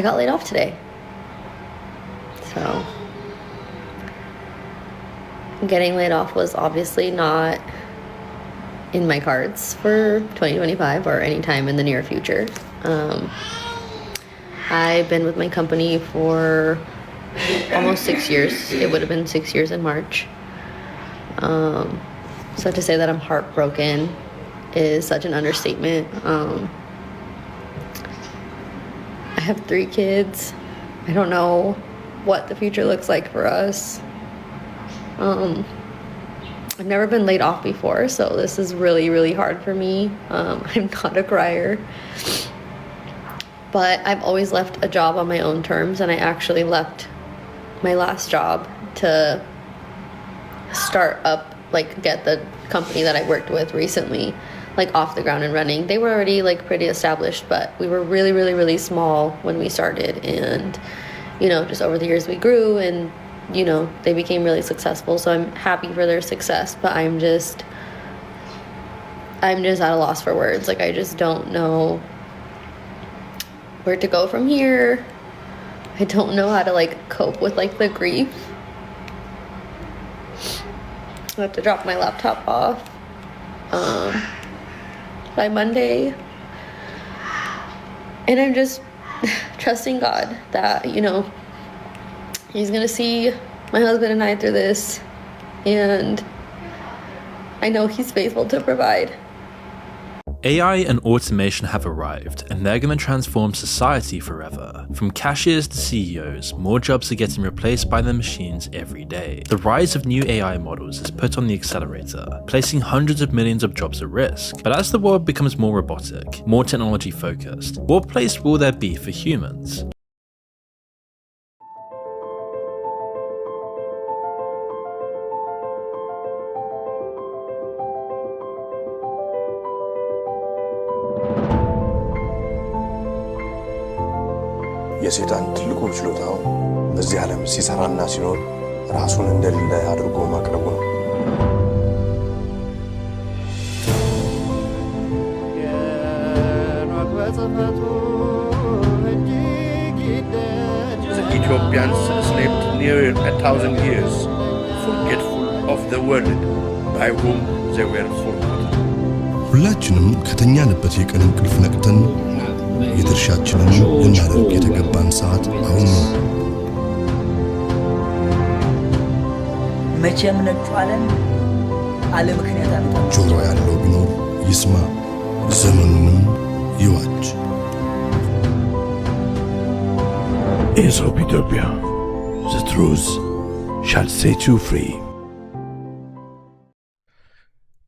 I got laid off today. So getting laid off was obviously not in my cards for 2025 or any time in the near future. I've been with my company for almost 6 years. It would have been 6 years in March. So to say that I'm heartbroken is such an understatement. I have 3 kids. I don't know what the future looks like for us. I've never been laid off before, so this is really, really hard for me. I'm not a crier. But I've always left a job on my own terms, and I actually left my last job to start up, like, get the company that I worked with recently, like, off the ground and running. They were already, like, pretty established, but we were really, really, really small when we started, and, you know, just over the years we grew, and, you know, they became really successful, so I'm happy for their success, but I'm just at a loss for words. Like, I just don't know where to go from here. I don't know how to, like, cope with, like, the grief. I have to drop my laptop off by Monday, and I'm just trusting God that, you know, He's gonna see my husband and I through this, and I know He's faithful to provide. AI and automation have arrived, and they're going to transform society forever. From cashiers to CEOs, more jobs are getting replaced by their machines every day. The rise of new AI models is put on the accelerator, placing hundreds of millions of jobs at risk. But as the world becomes more robotic, more technology focused, what place will there be for humans? የሰይጣን ትልቁ ችሎታው በዚህ ዓለም ሲሰራና ሲኖር ራሱን እንደሌለ አድርጎ ማቅረቡ ነው። The Ethiopians slept near 1,000 years, forgetful of the world by whom they were forgotten. ሁላችንም ከተኛንበት የቀን እንቅልፍ ነቅተን የድርሻችንን ልናደርግ የተገባን ሰዓት አሁን ነው። መቼም ነጩ ዓለም አለ ምክንያት አመጣ። ጆሮ ያለው ቢኖር ይስማ፣ ዘመኑንም ይዋጅ። Aesop Ethiopia, the truth shall set you free.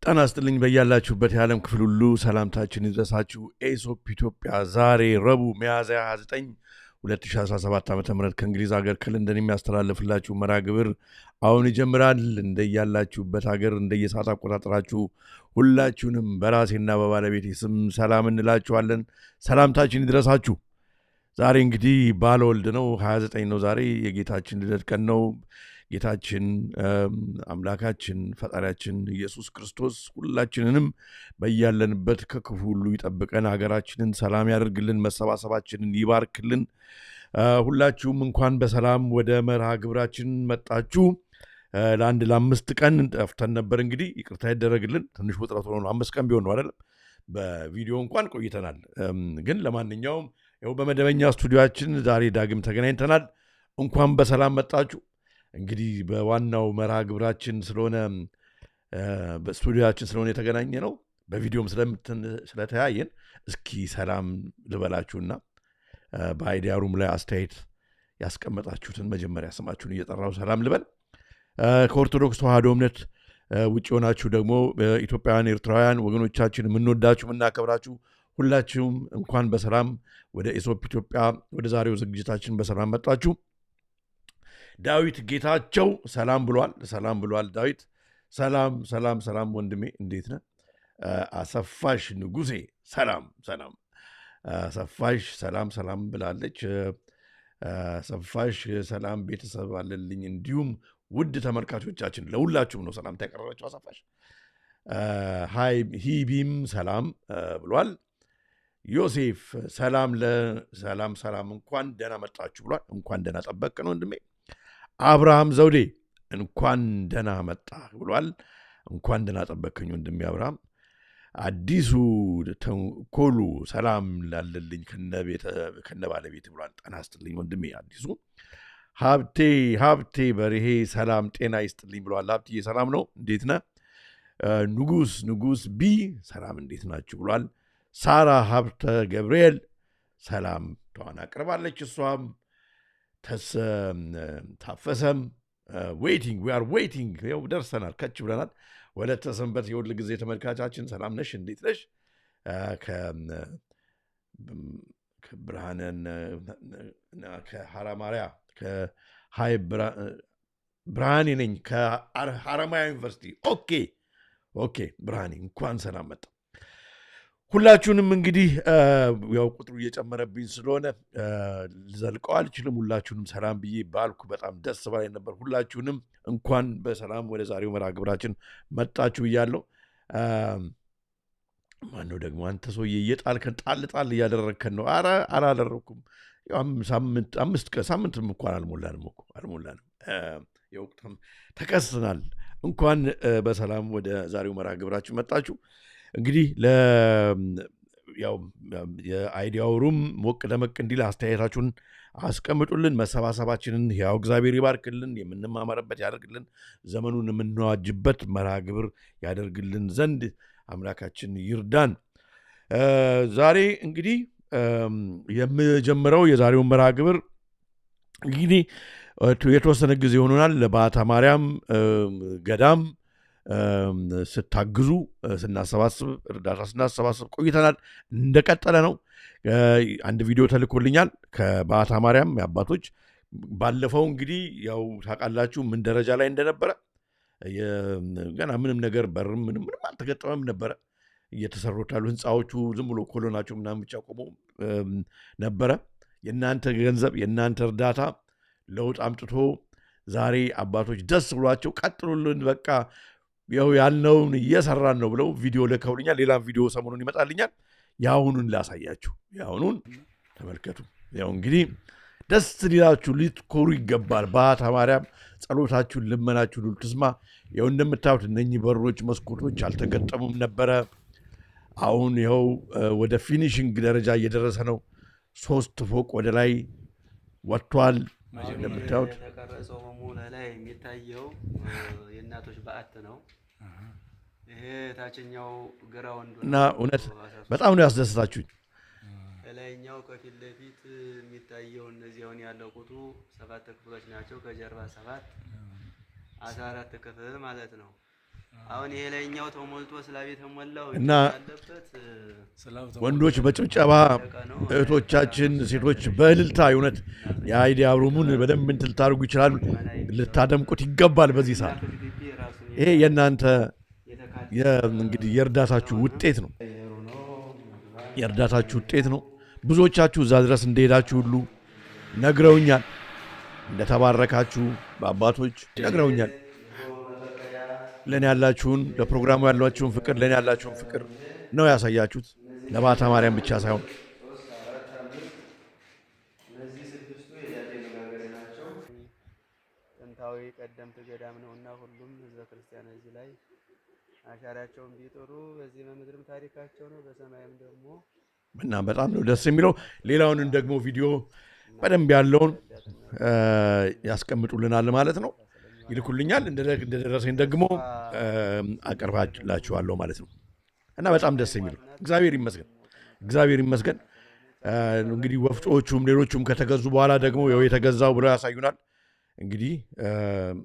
ጤና ይስጥልኝ በያላችሁበት የዓለም ክፍል ሁሉ ሰላምታችን ይድረሳችሁ። ኤሶፕ ኢትዮጵያ ዛሬ ረቡዕ ሚያዝያ 29 2017 ዓ.ም ከእንግሊዝ ሀገር ከለንደን የሚያስተላልፍላችሁ መርሃ ግብር አሁን ይጀምራል። እንደያላችሁበት ሀገር እንደየሰዓት አቆጣጠራችሁ ሁላችሁንም በራሴና በባለቤቴ ስም ሰላም እንላችኋለን። ሰላምታችን ይድረሳችሁ። ዛሬ እንግዲህ ባለወልድ ነው፣ 29 ነው። ዛሬ የጌታችን ልደት ቀን ነው። ጌታችን አምላካችን ፈጣሪያችን ኢየሱስ ክርስቶስ ሁላችንንም በያለንበት ከክፉ ሁሉ ይጠብቀን፣ ሀገራችንን ሰላም ያደርግልን፣ መሰባሰባችንን ይባርክልን። ሁላችሁም እንኳን በሰላም ወደ መርሃ ግብራችን መጣችሁ። ለ5 ቀን ጠፍተን ነበር። እንግዲህ ይቅርታ ይደረግልን፣ ትንሽ ውጥረት ሆኖ 5 ቀን ቢሆን ነው አይደለም። በቪዲዮ እንኳን ቆይተናል። ግን ለማንኛውም ያው በመደበኛ ስቱዲዮአችን ዛሬ ዳግም ተገናኝተናል። እንኳን በሰላም መጣችሁ። እንግዲህ በዋናው መርሃ ግብራችን ስለሆነ በስቱዲዮአችን ስለሆነ የተገናኘ ነው። በቪዲዮም ስለተያየን እስኪ ሰላም ልበላችሁና በአይዲያ ሩም ላይ አስተያየት ያስቀመጣችሁትን መጀመሪያ ስማችሁን እየጠራው ሰላም ልበል። ከኦርቶዶክስ ተዋህዶ እምነት ውጭ ሆናችሁ ደግሞ ኢትዮጵያውያን ኤርትራውያን ወገኖቻችን የምንወዳችሁ የምናከብራችሁ ሁላችሁም እንኳን በሰላም ወደ ኤሶፕ ኢትዮጵያ ወደ ዛሬው ዝግጅታችን በሰላም መጣችሁ። ዳዊት ጌታቸው ሰላም ብሏል። ዳዊት ሰላም ወንድሜ እንዴት ነህ? አሰፋሽ ንጉሴ ሰላም አሰፋሽ ሰላም ብላለች። አሰፋሽ ሰላም ቤተሰብ አለልኝ። እንዲሁም ውድ ተመልካቾቻችን ለሁላችሁም ነው ሰላምታ ያቀረበችው አሰፋሽ። ሂቢም ሰላም ብሏል። ዮሴፍ ሰላም እንኳን ደህና መጣችሁ ብሏል። እንኳን ደህና ጠበቅ ነው ወንድሜ። አብርሃም ዘውዴ እንኳን ደህና መጣ ብሏል። እንኳን ደህና ጠበቅኝ ወንድሜ አብርሃም። አዲሱ ኮሉ ሰላም ላለልኝ ከነ ባለቤት ብሏል። ጤና ይስጥልኝ ወንድሜ አዲሱ። ሀብቴ በርሄ ሰላም ጤና ይስጥልኝ ብሏል። ሀብትዬ ሰላም ነው፣ እንዴት ነህ? ንጉስ ቢ ሰላም እንዴት ናችሁ ብሏል። ሳራ ሀብተ ገብርኤል ሰላም ተዋን አቅርባለች። እሷም ታፈሰም ዌይቲንግ ያው ደርሰናል፣ ከች ብለናል። ወለተ ሰንበት የሁል ጊዜ ተመልካቻችን ሰላም ነሽ? እንዴት ነሽ? ከብርሃንን ከሐራማርያ ከሀይ ብርሃኔ ነኝ ከሐረማያ ዩኒቨርሲቲ። ኦኬ ብርሃኔ እንኳን ሰላም መጣ። ሁላችሁንም እንግዲህ ያው ቁጥሩ እየጨመረብኝ ስለሆነ ልዘልቀው አልችልም። ሁላችሁንም ሰላም ብዬ ባልኩ በጣም ደስ ባላይ ነበር። ሁላችሁንም እንኳን በሰላም ወደ ዛሬው መርሃ ግብራችን መጣችሁ ብያለሁ። ማነው ደግሞ አንተ ሰውዬ እየጣልከን ጣል እያደረግከን ነው? ኧረ አላደረኩም። ሳምንትም እንኳን አልሞላንም። የወቅትም ተከስናል። እንኳን በሰላም ወደ ዛሬው መርሃ ግብራችን መጣችሁ። እንግዲህ የአይዲያው ሩም ሞቅ ደመቅ እንዲል አስተያየታችሁን አስቀምጡልን። መሰባሰባችንን ያው እግዚአብሔር ይባርክልን፣ የምንማማርበት ያደርግልን፣ ዘመኑን የምንዋጅበት መርሃ ግብር ያደርግልን ዘንድ አምላካችን ይርዳን። ዛሬ እንግዲህ የምጀምረው የዛሬውን መርሃ ግብር እንግዲህ የተወሰነ ጊዜ ሆኖናል። ለባታ ማርያም ገዳም ስታግዙ እርዳታ ስናሰባስብ ቆይተናል። እንደቀጠለ ነው። አንድ ቪዲዮ ተልኮልኛል ከባታ ማርያም የአባቶች። ባለፈው እንግዲህ ያው ታውቃላችሁ ምን ደረጃ ላይ እንደነበረ። ገና ምንም ነገር በርም ምንም አልተገጠመም ነበረ። እየተሰሩት ያሉ ህንፃዎቹ ዝም ብሎ ኮሎናቸው ምናምን ብቻ ቆሞ ነበረ። የእናንተ ገንዘብ የእናንተ እርዳታ ለውጥ አምጥቶ ዛሬ አባቶች ደስ ብሏቸው ቀጥሉልን፣ በቃ ያው ያልነውን እየሰራን ነው ብለው ቪዲዮ ልከውልኛል። ሌላም ቪዲዮ ሰሞኑን ይመጣልኛል። የአሁኑን ላሳያችሁ። የአሁኑን ተመልከቱ። ያው እንግዲህ ደስ ሊላችሁ ልትኮሩ ይገባል። ባታ ማርያም ጸሎታችሁን ልመናችሁን ሁሉ ትስማ። ያው እንደምታዩት እነኚህ በሮች መስኮቶች አልተገጠሙም ነበረ። አሁን ይኸው ወደ ፊኒሽንግ ደረጃ እየደረሰ ነው። 3 ፎቅ ወደ ላይ ወጥቷል። እንደምታዩት የተቀረጸው ሙሉ ላይ የሚታየው የእናቶች በዓት ነው። ይሄ ታችኛው ግራውንዱ እና እውነት በጣም ነው ያስደስታችሁኝ። ላይኛው ከፊት ለፊት የሚታየው እነዚህ አሁን ያለቁቱ 7 ክፍሎች ናቸው። ከጀርባ 7 14 ክፍል ማለት ነው። አሁን ይሄ ላይኛው ተሞልቶ ስላብ የተሞላው እና ወንዶች በጭብጨባ እህቶቻችን ሴቶች በእልልታ እውነት የአይዲያ ሩሙን በደንብ እንትን ልታደርጉ ይችላሉ። ልታደምቁት ይገባል። በዚህ ሰዓት ይሄ የእናንተ እንግዲህ የእርዳታችሁ ውጤት ነው። ብዙዎቻችሁ እዛ ድረስ እንደሄዳችሁ ሁሉ ነግረውኛል። እንደተባረካችሁ በአባቶች ነግረውኛል። ለእኔ ያላችሁን ለፕሮግራሙ ያላችሁን ፍቅር ለእኔ ያላችሁን ፍቅር ነው ያሳያችሁት። ለባታ ማርያም ብቻ ሳይሆን እነዚህ 6ቱ የዳዴ መጋገሪያ ናቸው። ጥንታዊ ቀደምት ገዳም ነውና ሁሉም ህዝበ ክርስቲያን እዚህ ላይ አሻራቸውን ቢጥሩ በዚህ በምድርም ታሪካቸው ነው፣ በሰማይም ደግሞ እና በጣም ነው ደስ የሚለው። ሌላውን ደግሞ ቪዲዮ በደንብ ያለውን ያስቀምጡልናል ማለት ነው፣ ይልኩልኛል። እንደደረሰኝ ደግሞ አቀርባላችኋለሁ ማለት ነው። እና በጣም ደስ የሚለው እግዚአብሔር ይመስገን። እንግዲህ ወፍጮዎቹም ሌሎቹም ከተገዙ በኋላ ደግሞ ያው የተገዛው ብለው ያሳዩናል። እንግዲህ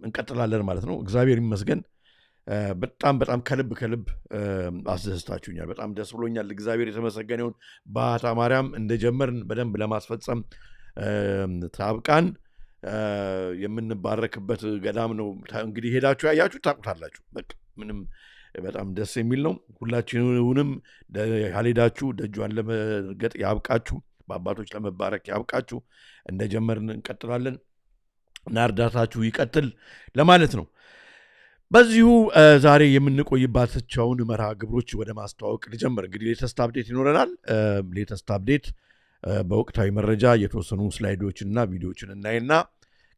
እንቀጥላለን ማለት ነው። እግዚአብሔር ይመስገን። በጣም ከልብ አስደስታችሁኛል። በጣም ደስ ብሎኛል። እግዚአብሔር የተመሰገነ ይሁን። ባታ ማርያም እንደጀመርን በደንብ ለማስፈጸም ታብቃን። የምንባረክበት ገዳም ነው። እንግዲህ ሄዳችሁ ያያችሁ ታውቁታላችሁ። በቃ ምንም በጣም ደስ የሚል ነው። ሁላችሁንም ያልሄዳችሁ ደጇን ለመርገጥ ያብቃችሁ፣ በአባቶች ለመባረክ ያብቃችሁ። እንደጀመርን እንቀጥላለን እና እርዳታችሁ ይቀጥል ለማለት ነው። በዚሁ ዛሬ የምንቆይባቸውን መርሃ ግብሮች ወደ ማስተዋወቅ ልጀምር። እንግዲህ ሌተስት አፕዴት ይኖረናል። ሌተስት አፕዴት በወቅታዊ መረጃ የተወሰኑ ስላይዶችንና ቪዲዮዎችን እናይና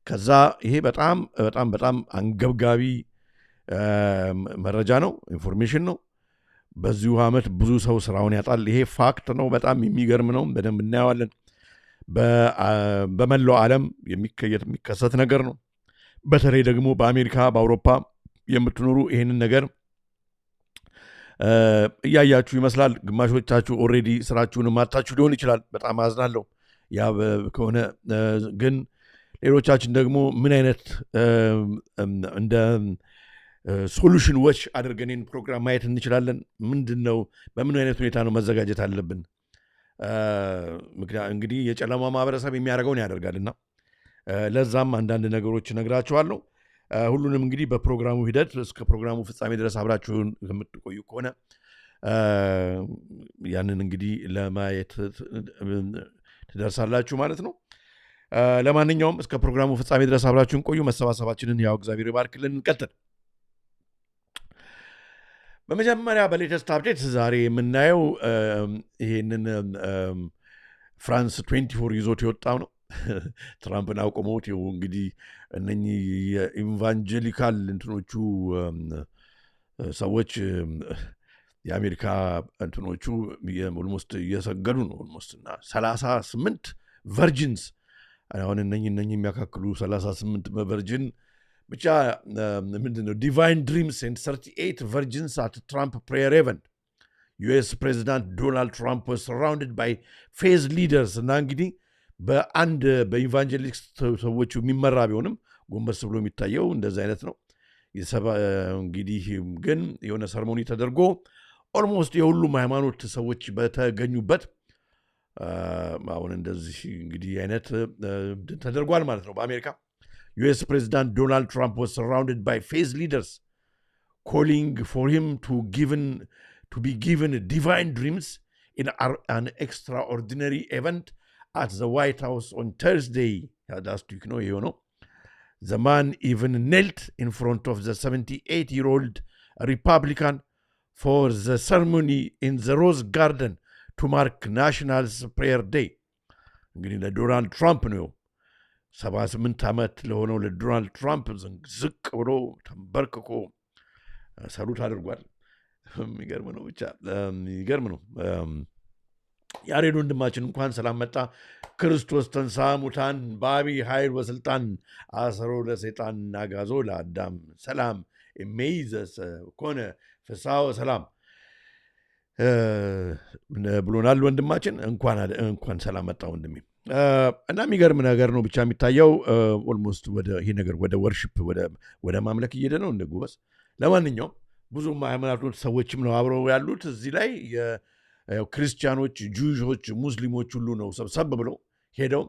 ከዛ ይሄ በጣም በጣም በጣም አንገብጋቢ መረጃ ነው፣ ኢንፎርሜሽን ነው። በዚሁ ዓመት ብዙ ሰው ስራውን ያጣል። ይሄ ፋክት ነው፣ በጣም የሚገርም ነው። በደንብ እናየዋለን። በመላው ዓለም የሚከሰት ነገር ነው። በተለይ ደግሞ በአሜሪካ በአውሮፓ የምትኖሩ ይሄንን ነገር እያያችሁ ይመስላል። ግማሾቻችሁ ኦልሬዲ ስራችሁን ማጣችሁ ሊሆን ይችላል። በጣም አዝናለሁ። ያ ከሆነ ግን ሌሎቻችን ደግሞ ምን አይነት እንደ ሶሉሽን ዎች አድርገን ይህን ፕሮግራም ማየት እንችላለን? ምንድን ነው? በምን አይነት ሁኔታ ነው መዘጋጀት አለብን? ምክንያት እንግዲህ የጨለማ ማህበረሰብ የሚያደርገውን ያደርጋልና ለዛም አንዳንድ ነገሮች እነግራችኋለሁ። ሁሉንም እንግዲህ በፕሮግራሙ ሂደት እስከ ፕሮግራሙ ፍጻሜ ድረስ አብራችሁን የምትቆዩ ከሆነ ያንን እንግዲህ ለማየት ትደርሳላችሁ ማለት ነው። ለማንኛውም እስከ ፕሮግራሙ ፍጻሜ ድረስ አብራችሁን ቆዩ። መሰባሰባችንን ያው እግዚአብሔር ይባርክልን። እንቀጥል። በመጀመሪያ በሌተስት አፕዴት ዛሬ የምናየው ይሄንን ፍራንስ 24 ይዞት የወጣው ነው። ትራምፕን አውቆመውት ይኸው እንግዲህ እነኚህ የኢቫንጀሊካል እንትኖቹ ሰዎች የአሜሪካ እንትኖቹ ኦልሞስት እየሰገዱ ነው። ኦልሞስት እና 38 ቨርጂንስ አሁን እነኚህ የሚያካክሉ 38 ቨርጂን ብቻ ምንድን ነው ዲቫይን ድሪምስ ኤንድ 38 ቨርጂንስ አት ትራምፕ ፕሬየር ኤቨንት ዩኤስ ፕሬዚዳንት ዶናልድ ትራምፕ was surrounded by faith leaders እና እንግዲህ በአንድ በኢቫንጀሊክስ ሰዎች የሚመራ ቢሆንም ጎንበስ ብሎ የሚታየው እንደዚህ አይነት ነው። እንግዲህ ግን የሆነ ሰርሞኒ ተደርጎ ኦልሞስት የሁሉም ሃይማኖት ሰዎች በተገኙበት አሁን እንደዚህ እንግዲህ አይነት ተደርጓል ማለት ነው በአሜሪካ። US President Donald Trump was surrounded by faith leaders calling for him to be given divine dreams in an extraordinary event at the White House on Thursday. Last week, you know. The man even knelt in front of the 78-year-old Republican for the ceremony in the Rose Garden to mark National Prayer Day. እንግዲህ ለዶናልድ ትራምፕ ነው 78 ዓመት ለሆነው ለዶናልድ ትራምፕ ዝቅ ብሎ ተንበርክኮ ሰሉት አድርጓል። የሚገርም ነው፣ ብቻ የሚገርም ነው። ያሬድ ወንድማችን እንኳን ሰላም መጣ። ክርስቶስ ተንሥአ እሙታን በአቢይ ኃይል ወስልጣን አሰሮ ለሰይጣን አግዓዞ ለአዳም ሰላም እምይእዜሰ ኮነ ፍስሐ ወሰላም ብሎናል ወንድማችን። እንኳን ሰላም መጣ ወንድሜ። እና የሚገርም ነገር ነው ብቻ የሚታየው። ኦልሞስት ይሄ ነገር ወደ ወርሺፕ ወደ ማምለክ እየሄደ ነው እንደ ጉበስ። ለማንኛውም ብዙም ሃይማኖት ሰዎችም ነው አብረው ያሉት እዚህ ላይ ክርስቲያኖች፣ ጁሾች፣ ሙስሊሞች ሁሉ ነው ሰብሰብ ብለው ሄደው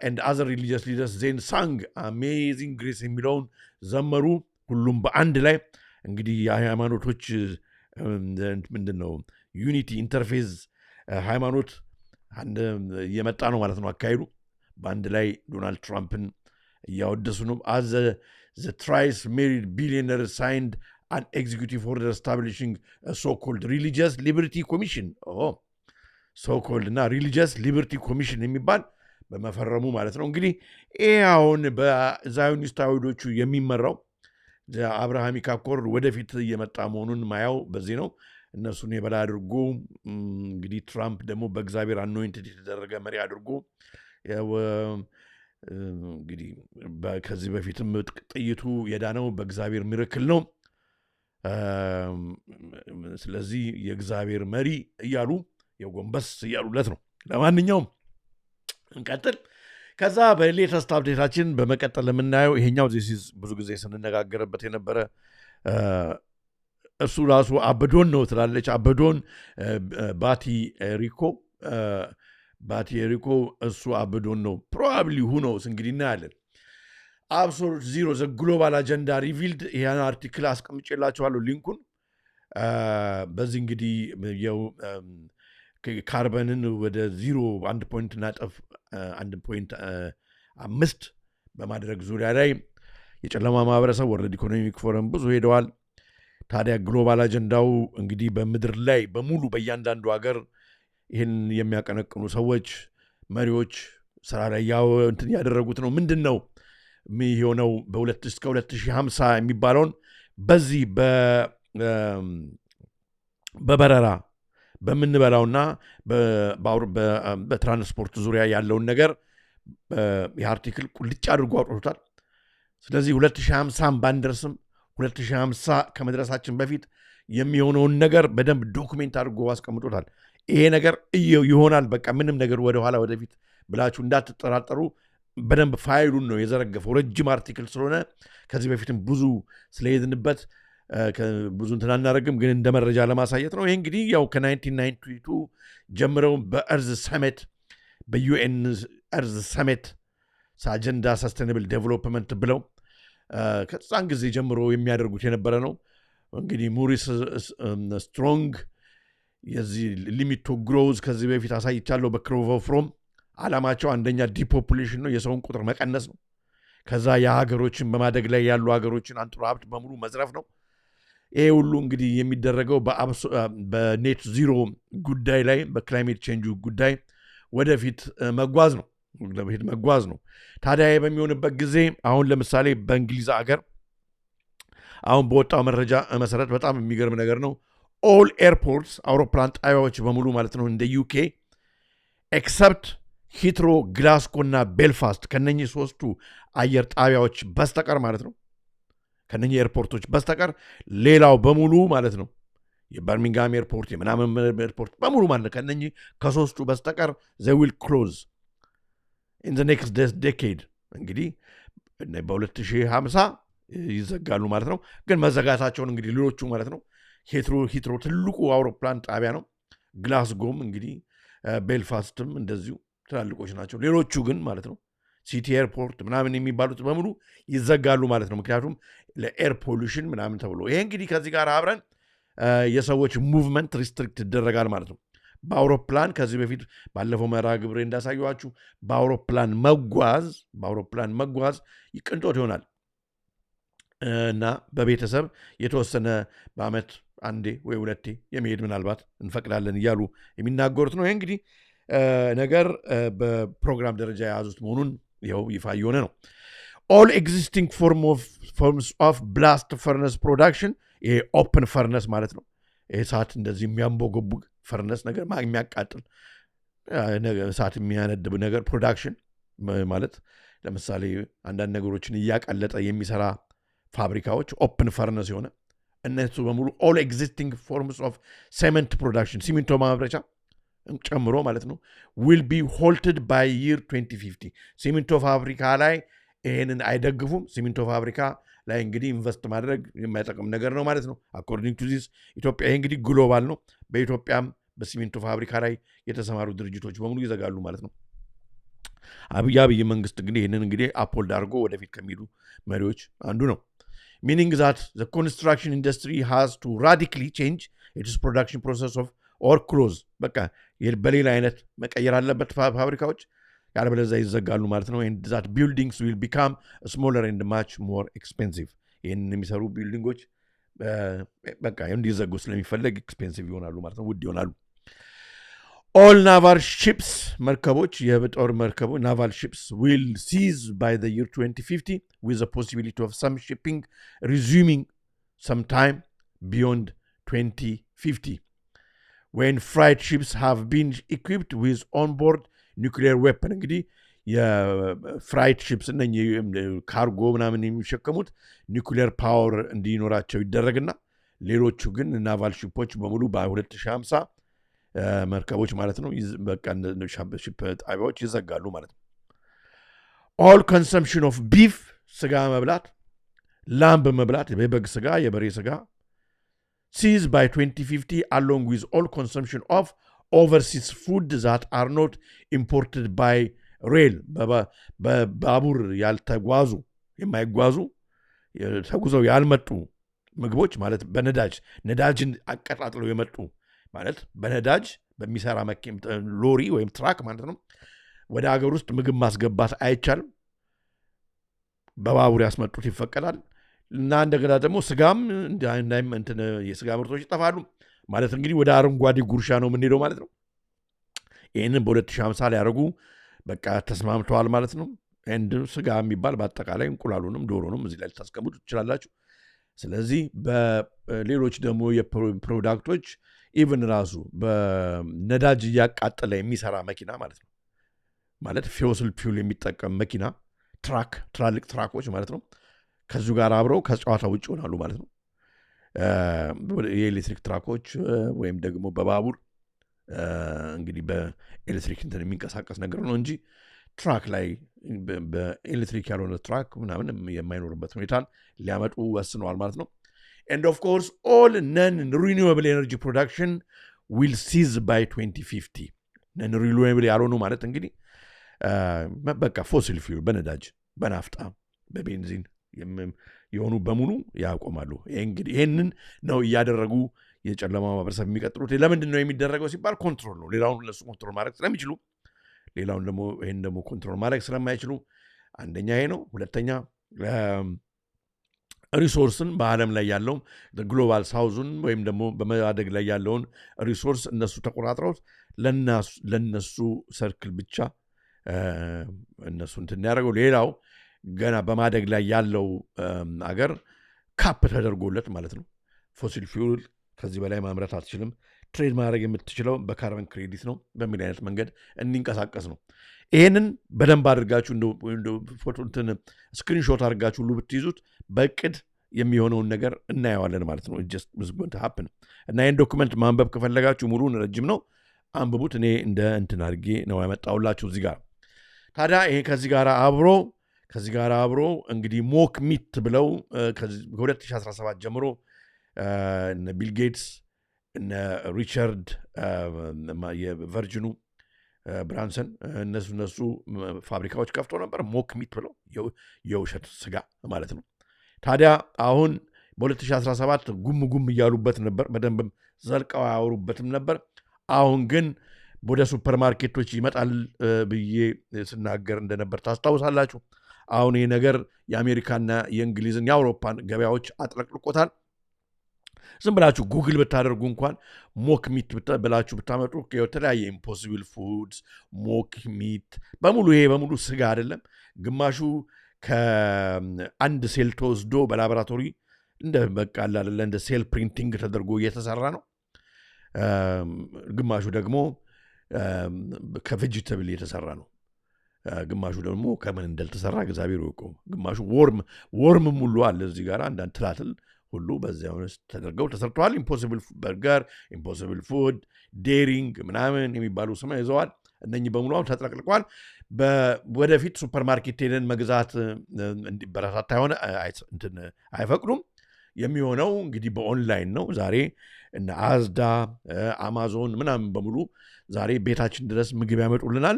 and other religious leaders then sang amazing grace የሚለውን ዘመሩ። ሁሉም በአንድ ላይ እንግዲህ የሃይማኖቶች ምንድን ነው ዩኒቲ ኢንተርፌዝ ሃይማኖት እየመጣ ነው ማለት ነው አካሄዱ። በአንድ ላይ ዶናልድ ትራምፕን እያወደሱ ነው። as the thrice married billionaire signed an executive order establishing a so-called religious liberty commission. so-called እና religious liberty commission የሚባል በመፈረሙ ማለት ነው። እንግዲህ ይሄ አሁን በዛዮኒስት አይሁዶቹ የሚመራው አብርሃሚክ አኮርድ ወደፊት እየመጣ መሆኑን ማያው በዚህ ነው። እነሱን የበላይ አድርጎ እንግዲህ ትራምፕ ደግሞ በእግዚአብሔር አኖይንትድ የተደረገ መሪ አድርጎ እንግዲህ ከዚህ በፊትም ጥይቱ የዳነው በእግዚአብሔር ሚራክል ነው። ስለዚህ የእግዚአብሔር መሪ እያሉ የጎንበስ እያሉለት ነው። ለማንኛውም እንቀጥል። ከዛ በሌተስት አፕዴታችን በመቀጠል የምናየው ይሄኛው ብዙ ጊዜ ስንነጋገርበት የነበረ እሱ ራሱ አበዶን ነው ትላለች። አበዶን ባቲ ኤሪኮ እሱ አበዶን ነው ፕሮባብሊ ሁኖስ እንግዲህ እናያለን። አብሶሉት ዚሮ ዘ ግሎባል አጀንዳ ሪቪልድ ይህን አርቲክል አስቀምጬላችኋለሁ ሊንኩን። በዚህ እንግዲህ ካርበንን ወደ 1.5 በማድረግ ዙሪያ ላይ የጨለማ ማህበረሰብ ወርልድ ኢኮኖሚክ ፎረም ብዙ ሄደዋል። ታዲያ ግሎባል አጀንዳው እንግዲህ በምድር ላይ በሙሉ በእያንዳንዱ ሀገር ይህን የሚያቀነቅኑ ሰዎች መሪዎች ስራ ላይ እንትን ያደረጉት ነው። ምንድን ነው የሚሆነው እስከ 2050 የሚባለውን በዚህ በበረራ በምንበላውና በትራንስፖርት ዙሪያ ያለውን ነገር የአርቲክል ቁልጭ አድርጎ አውጥቶታል። ስለዚህ 2050 ባንደርስም 2050 ከመድረሳችን በፊት የሚሆነውን ነገር በደንብ ዶኩሜንት አድርጎ አስቀምጦታል። ይሄ ነገር ይሆናል፣ በቃ ምንም ነገር ወደኋላ ወደፊት ብላችሁ እንዳትጠራጠሩ። በደንብ ፋይሉን ነው የዘረገፈው። ረጅም አርቲክል ስለሆነ ከዚህ በፊትም ብዙ ስለሄድንበት ብዙ እንትን አናደርግም፣ ግን እንደ መረጃ ለማሳየት ነው። ይህ እንግዲህ ያው ከ1992 ጀምረው በእርዝ ሰሜት በዩኤን እርዝ ሰሜት አጀንዳ ሰስቴናብል ዴቨሎፕመንት ብለው ከዛን ጊዜ ጀምሮ የሚያደርጉት የነበረ ነው። እንግዲህ ሙሪስ ስትሮንግ የዚህ ሊሚት ቱ ግሮዝ ከዚህ በፊት አሳይቻለሁ በክሮቮ ፍሮም። ዓላማቸው አንደኛ ዲፖፑሌሽን ነው፣ የሰውን ቁጥር መቀነስ ነው። ከዛ የሀገሮችን በማደግ ላይ ያሉ ሀገሮችን አንጥሮ ሀብት በሙሉ መዝረፍ ነው። ይሄ ሁሉ እንግዲህ የሚደረገው በኔት ዚሮ ጉዳይ ላይ በክላይሜት ቼንጁ ጉዳይ ወደፊት መጓዝ ነው። ታዲያ በሚሆንበት ጊዜ አሁን ለምሳሌ በእንግሊዝ ሀገር አሁን በወጣው መረጃ መሰረት በጣም የሚገርም ነገር ነው። ኦል ኤርፖርትስ አውሮፕላን ጣቢያዎች በሙሉ ማለት ነው እንደ ዩኬ ኤክሰፕት ሂትሮ፣ ግላስኮ እና ቤልፋስት ከነኚህ ሶስቱ አየር ጣቢያዎች በስተቀር ማለት ነው ከነኚህ ኤርፖርቶች በስተቀር ሌላው በሙሉ ማለት ነው የበርሚንጋም ኤርፖርት የምናምን ኤርፖርት በሙሉ ማለት ነው ከነኚህ ከሶስቱ በስተቀር they will close in the next decade እንግዲህ በ2050 ይዘጋሉ ማለት ነው። ግን መዘጋታቸውን እንግዲህ ሌሎቹ ማለት ነው ሂትሮ ትልቁ አውሮፕላን ጣቢያ ነው። ግላስጎም እንግዲህ ቤልፋስትም እንደዚሁ ትላልቆች ናቸው። ሌሎቹ ግን ማለት ነው ሲቲ ኤርፖርት ምናምን የሚባሉት በሙሉ ይዘጋሉ ማለት ነው። ምክንያቱም ለኤር ፖሉሽን ምናምን ተብሎ ይሄ እንግዲህ ከዚህ ጋር አብረን የሰዎች ሙቭመንት ሪስትሪክት ይደረጋል ማለት ነው። በአውሮፕላን ከዚህ በፊት ባለፈው መርሃ ግብሬ እንዳሳየኋችሁ በአውሮፕላን መጓዝ ቅንጦት ይሆናል እና በቤተሰብ የተወሰነ በአመት አንዴ ወይ ሁለቴ የሚሄድ ምናልባት እንፈቅዳለን እያሉ የሚናገሩት ነው። ይህ እንግዲህ ነገር በፕሮግራም ደረጃ የያዙት መሆኑን ይኸው ይፋ እየሆነ ነው። ኦል ኤግዚስቲንግ ፎርምስ ኦፍ ብላስት ፈርነስ ፕሮዳክሽን፣ ይሄ ኦፕን ፈርነስ ማለት ነው። ይሄ እሳት እንደዚህ የሚያንቦገቡግ ፈርነስ ነገር የሚያቃጥል እሳት የሚያነድብ ነገር ፕሮዳክሽን ማለት ለምሳሌ አንዳንድ ነገሮችን እያቀለጠ የሚሰራ ፋብሪካዎች ኦፕን ፈርነስ የሆነ እነሱ በሙሉ ኦል ኤግዚስቲንግ ፎርምስ ኦፍ ሴመንት ፕሮዳክሽን ሲሚንቶ ማምረቻ ጨምሮ ማለት ነው ዊል ቢ ሆልትድ ባይ ይር 2050። ሲሚንቶ ፋብሪካ ላይ ይህንን አይደግፉም። ሲሚንቶ ፋብሪካ ላይ እንግዲህ ኢንቨስት ማድረግ የማይጠቅም ነገር ነው ማለት ነው አኮርዲንግ ቱ ዚስ ኢትዮጵያ። ይህ እንግዲህ ግሎባል ነው። በኢትዮጵያም በሲሚንቶ ፋብሪካ ላይ የተሰማሩ ድርጅቶች በሙሉ ይዘጋሉ ማለት ነው። አብይ መንግስት እንግዲህ ይህንን እንግዲህ አፖልድ አድርጎ ወደፊት ከሚሄዱ መሪዎች አንዱ ነው። meaning that the construction industry has to radically change its production process of or close በቃ በሌላ አይነት መቀየር አለበት ፋብሪካዎች፣ ያለበለዚያ ይዘጋሉ ማለት ነው። and that buildings will become smaller and much more expensive። ይህንን የሚሰሩ ቢልዲንጎች በቃ እንዲዘጉ ስለሚፈለግ ኤክስፔንሲቭ ይሆናሉ ማለት ነው፣ ውድ ይሆናሉ። all naval ships መርከቦች የጦር መርከቦች naval ships will cease by the year 2050 with the possibility of some shipping resuming sometime beyond 2050 when freight ships have been equipped with onboard nuclear weapon። እንግዲህ የፍራይት ሺፕስ እና ካርጎ ምናምን የሚሸከሙት ኒኩሌር ፓወር እንዲኖራቸው ይደረግና ሌሎቹ ግን ናቫል ሺፖች በሙሉ በ2050 መርከቦች ማለት ነው በቃ ሺፕ ጣቢያዎች ይዘጋሉ ማለት ነው። all consumption of beef ስጋ መብላት፣ ላምብ መብላት፣ የበግ ስጋ፣ የበሬ ስጋ cease by 2050 along with all consumption of overseas food that are not imported by rail። በባቡር ያልተጓዙ የማይጓዙ ተጉዘው ያልመጡ ምግቦች ማለት ነዳጅን አቀጣጥለው የመጡ ማለት በነዳጅ በሚሰራ ሎሪ ወይም ትራክ ማለት ነው። ወደ ሀገር ውስጥ ምግብ ማስገባት አይቻልም። በባቡር ያስመጡት ይፈቀዳል እና እንደገና ደግሞ ስጋም እንዳይም እንትን የስጋ ምርቶች ይጠፋሉ ማለት እንግዲህ ወደ አረንጓዴ ጉርሻ ነው የምንሄደው ማለት ነው። ይህንን በ2050 ላይ ያደረጉ በቃ ተስማምተዋል ማለት ነው። ኤንድ ስጋ የሚባል በአጠቃላይ እንቁላሉንም ዶሮንም እዚህ ላይ ልታስቀምጡ ትችላላችሁ። ስለዚህ በሌሎች ደግሞ የፕሮዳክቶች ኢቭን ራሱ በነዳጅ እያቃጠለ የሚሰራ መኪና ማለት ነው ማለት ፎሲል ፊውል የሚጠቀም መኪና ትላልቅ ትራኮች ማለት ነው ከዚሁ ጋር አብረው ከጨዋታ ውጭ ይሆናሉ ማለት ነው። የኤሌክትሪክ ትራኮች ወይም ደግሞ በባቡር እንግዲህ በኤሌክትሪክ እንትን የሚንቀሳቀስ ነገር ነው እንጂ ትራክ ላይ በኤሌክትሪክ ያልሆነ ትራክ ምናምን የማይኖርበት ሁኔታን ሊያመጡ ወስነዋል ማለት ነው። And of course, all non-renewable energy production will cease by 2050. Non-renewable ያልሆኑ ማለት እንግዲህ በቃ ፎሲል ፊውል በነዳጅ በናፍጣ በቤንዚን የሆኑ በሙሉ ያቆማሉ። እንግዲህ ይህንን ነው እያደረጉ የጨለማ ማህበረሰብ የሚቀጥሉት። ለምንድን ነው የሚደረገው ሲባል ኮንትሮል ነው። ሌላውን እነሱ ኮንትሮል ማድረግ ስለሚችሉ ሌላውን ደግሞ ይህን ደግሞ ኮንትሮል ማድረግ ስለማይችሉ አንደኛ ይሄ ነው። ሁለተኛ ሪሶርስን በዓለም ላይ ያለውን ግሎባል ሳውዙን ወይም ደግሞ በማደግ ላይ ያለውን ሪሶርስ እነሱ ተቆጣጥረውት ለነሱ ሰርክል ብቻ እነሱ እንትን ያደርገው። ሌላው ገና በማደግ ላይ ያለው አገር ካፕ ተደርጎለት ማለት ነው። ፎሲል ፊውል ከዚህ በላይ ማምረት አትችልም፣ ትሬድ ማድረግ የምትችለው በካርበን ክሬዲት ነው በሚል አይነት መንገድ እንዲንቀሳቀስ ነው። ይህንን በደንብ አድርጋችሁ ፎቶንትን ስክሪንሾት አድርጋችሁ ሁሉ ብትይዙት በእቅድ የሚሆነውን ነገር እናየዋለን ማለት ነው። ሀፕን እና ይህን ዶክመንት ማንበብ ከፈለጋችሁ ሙሉን ረጅም ነው፣ አንብቡት። እኔ እንደ እንትን አድርጌ ነው ያመጣሁላችሁ እዚህ ጋር። ታዲያ ይሄ ከዚህ ጋር አብሮ እንግዲህ ሞክ ሚት ብለው ከ2017 ጀምሮ እነ ቢል ጌትስ እነ ሪቻርድ የቨርጅኑ ብራንሰን እነሱ ፋብሪካዎች ከፍቶ ነበር ሞክ ሚት ብለው የውሸት ስጋ ማለት ነው። ታዲያ አሁን በ2017 ጉም እያሉበት ነበር፣ በደንብም ዘልቀው አያወሩበትም ነበር። አሁን ግን ወደ ሱፐርማርኬቶች ይመጣል ብዬ ስናገር እንደነበር ታስታውሳላችሁ። አሁን ይህ ነገር የአሜሪካና የእንግሊዝን የአውሮፓን ገበያዎች አጥለቅልቆታል። ዝም ብላችሁ ጉግል ብታደርጉ እንኳን ሞክ ሚት ብላችሁ ብታመጡ የተለያየ ኢምፖሲብል ፉድስ ሞክ ሚት በሙሉ ይሄ በሙሉ ስጋ አይደለም። ግማሹ ከአንድ ሴል ተወስዶ በላቦራቶሪ እንደ በቃ አይደለ እንደ ሴል ፕሪንቲንግ ተደርጎ እየተሰራ ነው። ግማሹ ደግሞ ከቬጂተብል የተሰራ ነው። ግማሹ ደግሞ ከምን እንደተሰራ እግዚአብሔር ይወቀው። ግማሹ ወርምም ሁሉ አለ እዚህ ጋር አንዳንድ ትላትል ሁሉ በዚያ ውስጥ ተደርገው ተሰርተዋል። ኢምፖሲብል በርገር፣ ኢምፖሲብል ፉድ፣ ዴሪንግ ምናምን የሚባሉ ስም ይዘዋል። እነኚህ በሙሉ አሁን ተጠቅልቋል። ወደፊት ሱፐርማርኬት ሄደን መግዛት እንዲበረታታ የሆነ አይፈቅዱም። የሚሆነው እንግዲህ በኦንላይን ነው። ዛሬ እነ አዝዳ አማዞን ምናምን በሙሉ ዛሬ ቤታችን ድረስ ምግብ ያመጡልናል።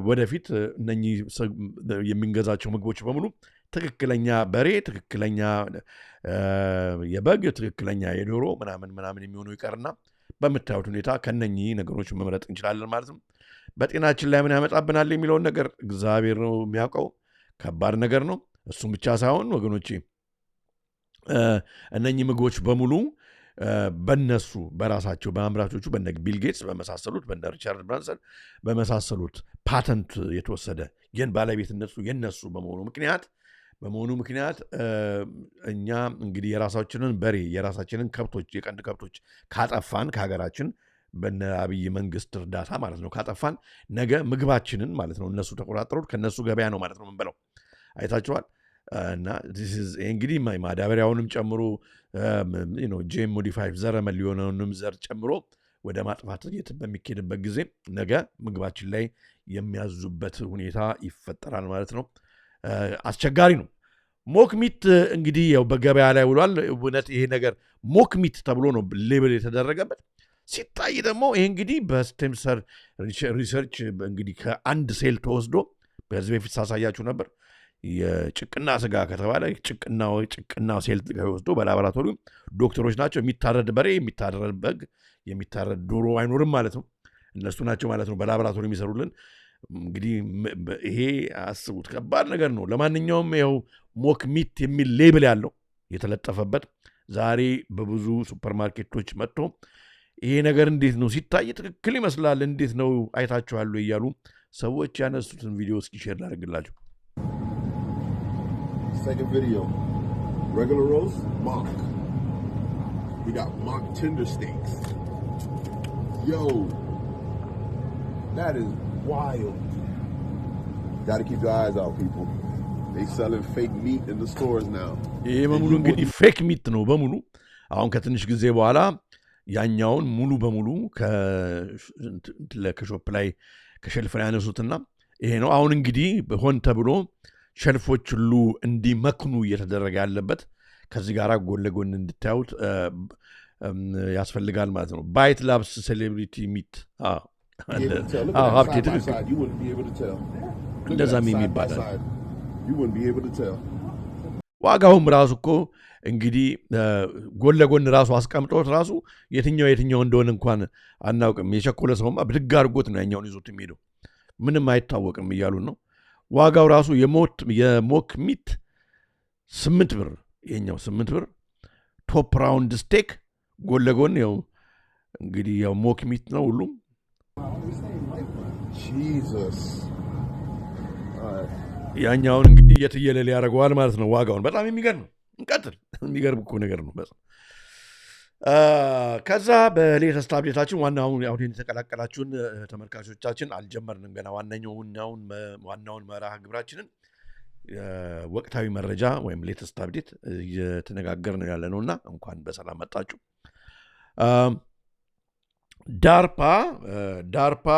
ወደፊት እነኚህ የሚንገዛቸው ምግቦች በሙሉ ትክክለኛ በሬ፣ ትክክለኛ የበግ፣ ትክክለኛ የዶሮ ምናምን የሚሆኑ ይቀርና በምታዩት ሁኔታ ከነኚህ ነገሮች መምረጥ እንችላለን ማለት ነው። በጤናችን ላይ ምን ያመጣብናል የሚለውን ነገር እግዚአብሔር ነው የሚያውቀው። ከባድ ነገር ነው። እሱም ብቻ ሳይሆን ወገኖቼ እነኚህ ምግቦች በሙሉ በነሱ በራሳቸው በአምራቾቹ በነ ቢል ጌትስ በመሳሰሉት በነ ሪቻርድ ብራንሰን በመሳሰሉት ፓተንት የተወሰደ ግን ባለቤትነቱ የነሱ በመሆኑ ምክንያት እኛ እንግዲህ የራሳችንን በሬ የራሳችንን ከብቶች የቀንድ ከብቶች ካጠፋን ከሀገራችን በነ አብይ መንግስት እርዳታ ማለት ነው ካጠፋን ነገ ምግባችንን ማለት ነው እነሱ ተቆጣጠሩት ከነሱ ገበያ ነው ማለት ነው የምንበላው። አይታችኋል። እና እንግዲህ ማዳበሪያውንም ጨምሮ ጄም ሞዲፋይድ ዘረመል ሊሆነውንም ዘር ጨምሮ ወደ ማጥፋት በሚኬድበት ጊዜ ነገ ምግባችን ላይ የሚያዙበት ሁኔታ ይፈጠራል ማለት ነው። አስቸጋሪ ነው። ሞክሚት እንግዲህ ያው በገበያ ላይ ውሏል። እውነት ይሄ ነገር ሞክሚት ተብሎ ነው ሌብል የተደረገበት። ሲታይ ደግሞ ይሄ እንግዲህ በስቴም ሰር ሪሰርች እንግዲህ ከአንድ ሴል ተወስዶ በዚህ በፊት ሳሳያችሁ ነበር። የጭቅና ስጋ ከተባለ ጭቅና ሴል ተወስዶ በላቦራቶሪ ዶክተሮች ናቸው የሚታረድ በሬ፣ የሚታረድ በግ፣ የሚታረድ ዶሮ አይኖርም ማለት ነው። እነሱ ናቸው ማለት ነው በላቦራቶሪ የሚሰሩልን። እንግዲህ ይሄ አስቡት ከባድ ነገር ነው። ለማንኛውም ይኸው ሞክ ሚት የሚል ሌብል ያለው የተለጠፈበት ዛሬ በብዙ ሱፐርማርኬቶች መጥቶ ይሄ ነገር እንዴት ነው ሲታይ ትክክል ይመስላል እንዴት ነው አይታችኋል እያሉ ሰዎች ያነሱትን ቪዲዮ እስኪ ሼር ላድርግላችሁ። Second video, regular roast, mock. We got mock tender steaks. Yo, that is wild. Gotta keep your eyes out, people. They selling fake meat in the stores now. ይሄ በሙሉ እንግዲህ ፌክ ሚት ነው በሙሉ። አሁን ከትንሽ ጊዜ በኋላ ያኛውን ሙሉ በሙሉ ከሾፕ ላይ ከሸልፍ ላይ ያነሱትና ይሄ ነው አሁን እንግዲህ ሆን ተብሎ ሸልፎች ሁሉ እንዲመክኑ እየተደረገ ያለበት ከዚህ ጋር ጎን ለጎን እንድታዩት ያስፈልጋል ማለት ነው። ባይት ላብስ ሴሌብሪቲ ሚት ሀብቴ ትክክል እንደዛም የሚባላል። ዋጋውም ራሱ እኮ እንግዲህ ጎን ለጎን ራሱ አስቀምጦት ራሱ የትኛው እንደሆነ እንኳን አናውቅም። የቸኮለ ሰውማ ብድግ አድርጎት ነው ያኛውን ይዞት የሚሄደው ምንም አይታወቅም እያሉን ነው። ዋጋው ራሱ የሞክ ሚት 8 ብር ይሄኛው 8 ብር ቶፕ ራውንድ ስቴክ ጎን ለጎን ያው እንግዲህ ያው ሞክ ሚት ነው ሁሉም። ያኛውን እንግዲህ የትየለል ያደርገዋል ማለት ነው ዋጋውን። በጣም የሚገርም ነው። እንቀጥል። የሚገርም እኮ ነገር ነው። ከዛ በሌተስት አፕዴታችን ዋናውን አውዲን የተቀላቀላችሁን ተመልካቾቻችን አልጀመርንም ገና ዋናውን መርሃ ግብራችንን ወቅታዊ መረጃ ወይም ሌተስት አፕዴት እየተነጋገርን ያለ ነውና እንኳን በሰላም መጣችሁ። ዳርፓ